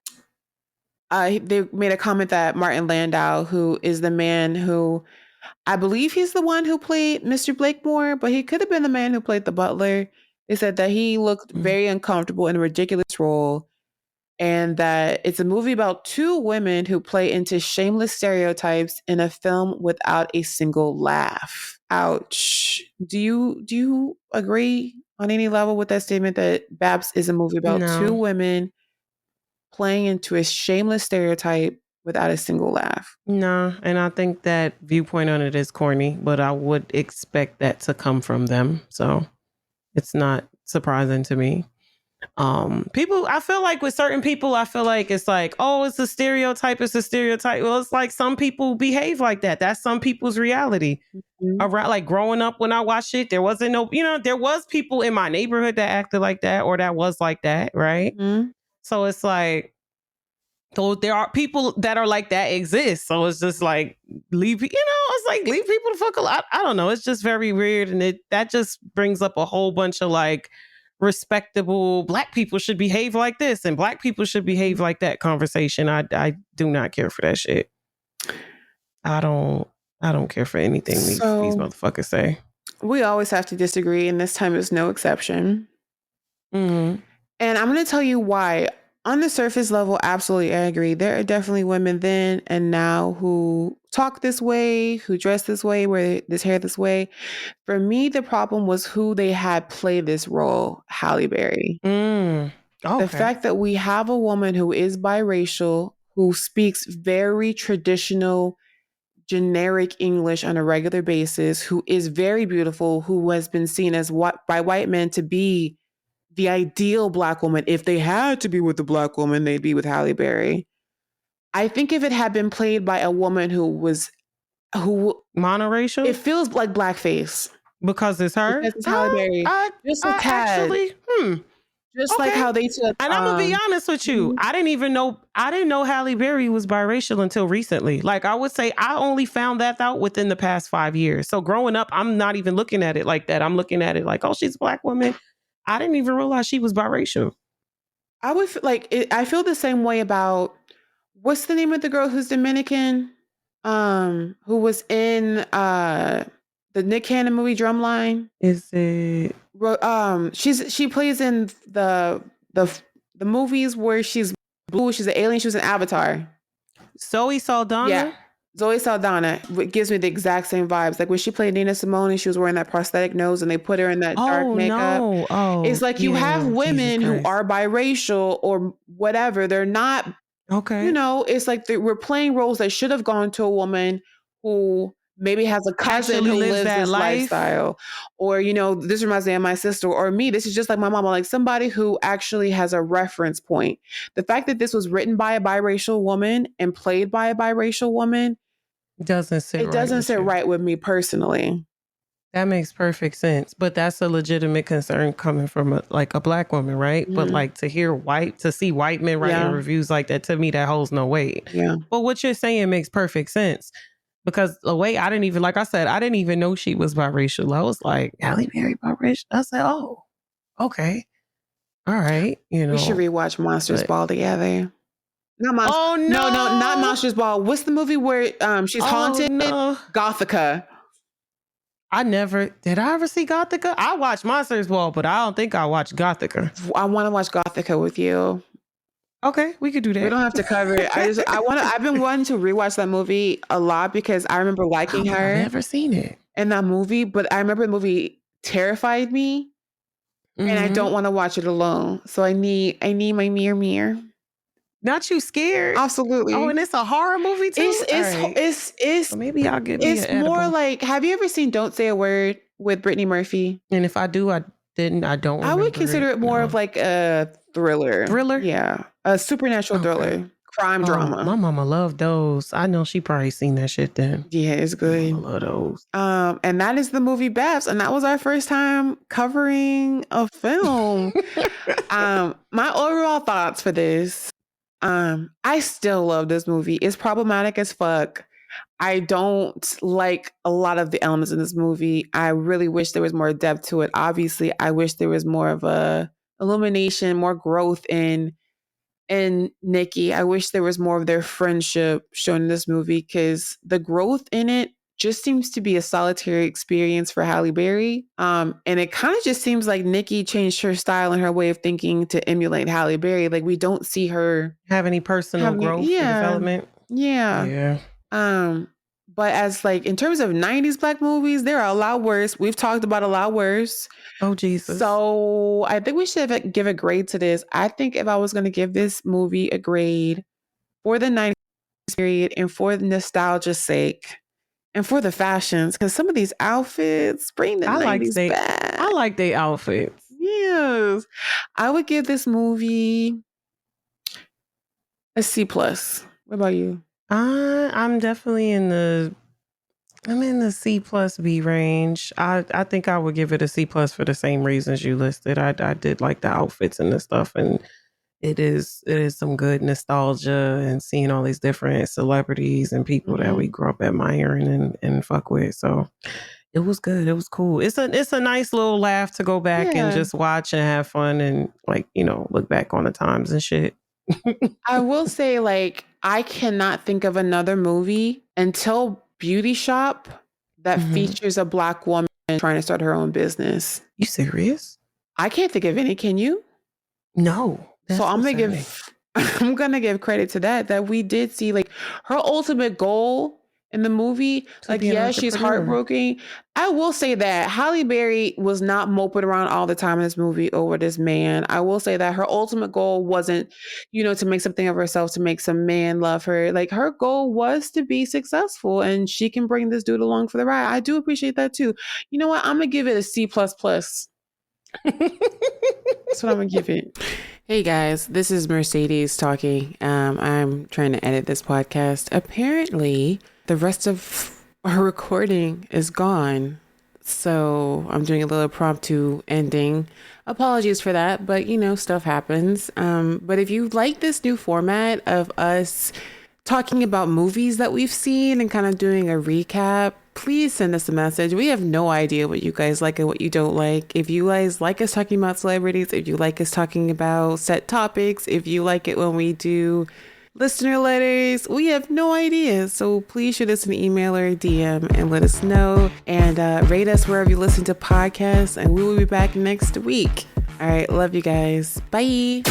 they made a comment that Martin Landau, who is the man who, I believe he's the one who played Mr. Blakemore, but he could have been the man who played the butler. They said that he looked very uncomfortable in a ridiculous role, and that it's a movie about two women who play into shameless stereotypes in a film without a single laugh. Ouch. Do you agree on any level with that statement that Babs is a movie about two No, women playing into a shameless stereotype without a single laugh? no. And I think that viewpoint on it is corny, but I would expect that to come from them. So it's not surprising to me. People, I feel like with certain people, I feel like it's like, oh, it's a stereotype, it's a stereotype. Well, it's like some people behave like that. That's some people's reality. Mhm. Around, like, growing up when I watched it, there wasn't no, there was people in my neighborhood that acted like that, or that was like that, right? Mhm. So it's like, so there are people that are like that exist. So it's just like, it's like, leave people the fuck alone. I don't know. It's just very weird. And that just brings up a whole bunch of like, respectable black people should behave like this and black people should behave like that conversation. I do not care for that shit. I don't care for anything these So motherfuckers say. we always have to disagree, and this time is no exception. Mm-hmm. And I'm going to tell you why. On the surface level, absolutely, I agree. There are definitely women then and now who talk this way, who dress this way, wear this hair this way. For me, the problem was who they had play this role, Halle Berry. The Okay. fact that we have a woman who is biracial, who speaks very traditional, generic English on a regular basis, who is very beautiful, who has been seen as what by white men to be the ideal black woman. If they had to be with a black woman, they'd be with Halle Berry. I think if it had been played by a woman who Monoracial? it feels like blackface Because it's her? because it's Halle Berry, just a I tad, actually, just like okay. how they took. And I'm gonna be honest with you. Mhm. I didn't know Halle Berry was biracial until recently. Like, I would say I only found that out within the past 5 years. So growing up, I'm not even looking at it like that. I'm looking at it like, oh, she's a black woman. I didn't even realize she was biracial. I would like it, I feel the same way about what's the name of the girl who's Dominican, who was in the Nick Cannon movie Drumline. Is it She plays in the the movies where she's blue. She's an alien. She was an Avatar. Zoe Yeah. Saldana? Zoe Saldana gives me the exact same vibes. Like when she played Nina Simone and she was wearing that prosthetic nose and they put her in that dark Oh makeup. no. Oh It's like you have yeah. Jesus women who Christ. are biracial or whatever. They're not, Okay. it's like we're playing roles that should have gone to a woman who maybe has a cousin Actually who lives lives that this life. lifestyle. Or, this reminds me of my sister or me. This is just like my mama, like somebody who actually has a reference point. The fact that this was written by a biracial woman and played by a biracial woman, Doesn't sit it right doesn't with sit you. right with me personally. That makes perfect sense. But that's a legitimate concern coming from a black woman, right? But Mhm. like, to see white men writing Yeah. reviews like that, to me, that holds no weight. Yeah. But what you're saying makes perfect sense. Because the way, I didn't even, like I said, I didn't even know she was biracial. I was like, Halle Berry biracial? I said, oh, okay. All right, We should rewatch Monsters but- Ball together. Not Monsters. Oh no, No, not Monsters Ball. What's the movie where she's haunted? No. Gothica. Did I ever see Gothica? I watched Monsters Ball, but I don't think I watched Gothica. I want to watch Gothica with you. Okay, we could do that. We don't have to cover it. I've been wanting to rewatch that movie a lot because I remember liking her. I've never seen it. In that movie, but I remember the movie terrified me. And I don't want to watch it alone. So I need my mirror. Not you scared? Absolutely. Oh, and it's a horror movie too? It's well, maybe I'll get me an more edible. Like, have you ever seen Don't Say a Word with Brittany Murphy? And if I do, I don't remember. I would consider it more of like a thriller. Thriller? Yeah. A supernatural thriller. Crime drama. My mama loved those. I know she probably seen that shit then. Yeah, it's good. I love those. And that is the movie B.A.P.S, and that was our first time covering a film. My overall thoughts for this. I still love this movie. It's problematic as fuck. I don't like a lot of the elements in this movie. I really wish there was more depth to it. Obviously, I wish there was more of a illumination, more growth in Nikki. I wish there was more of their friendship shown in this movie because the growth in it just seems to be a solitary experience for Halle Berry. And it kind of just seems like Nikki changed her style and her way of thinking to emulate Halle Berry. Like we don't see her have any personal growth or development. Yeah. But as like in terms of 90s Black movies, there are a lot worse. We've talked about a lot worse. Oh, Jesus. So I think we should give a grade to this. I think if I was going to give this movie a grade for the 90s period and for the nostalgia's sake and for the fashions, because some of these outfits bring the 90s back. I like their outfits. Yes. I would give this movie a C+. What about you? I'm definitely in the C plus B range. I think I would give it a C plus for the same reasons you listed. I did like the outfits and the stuff, and it is some good nostalgia and seeing all these different celebrities and people that we grew up admiring and fuck with. So it was good. It was cool. It's a nice little laugh to go back and just watch and have fun and like, look back on the times and shit. I will say, like, I cannot think of another movie until Beauty Shop that features a Black woman trying to start her own business. You serious? I can't think of any. Can you? No. So I'm gonna give credit to that we did see like her ultimate goal in the movie. Like, yeah, she's heartbroken. I will say that Halle Berry was not moping around all the time in this movie over this man. I will say that her ultimate goal wasn't, to make something of herself, to make some man love her. Like, her goal was to be successful, and she can bring this dude along for the ride. I do appreciate that too. You know what? I'm gonna give it a C++. That's what I'm gonna give it. Hey guys, this is Mercedes talking. I'm trying to edit this podcast. Apparently, the rest of our recording is gone. So I'm doing a little impromptu ending. Apologies for that, but stuff happens. But if you like this new format of us talking about movies that we've seen and kind of doing a recap, please send us a message. We have no idea what you guys like and what you don't like. If you guys like us talking about celebrities, if you like us talking about set topics, if you like it when we do listener letters, we have no idea. So please shoot us an email or a DM and let us know, and rate us wherever you listen to podcasts, and we will be back next week. All right, love you guys. Bye.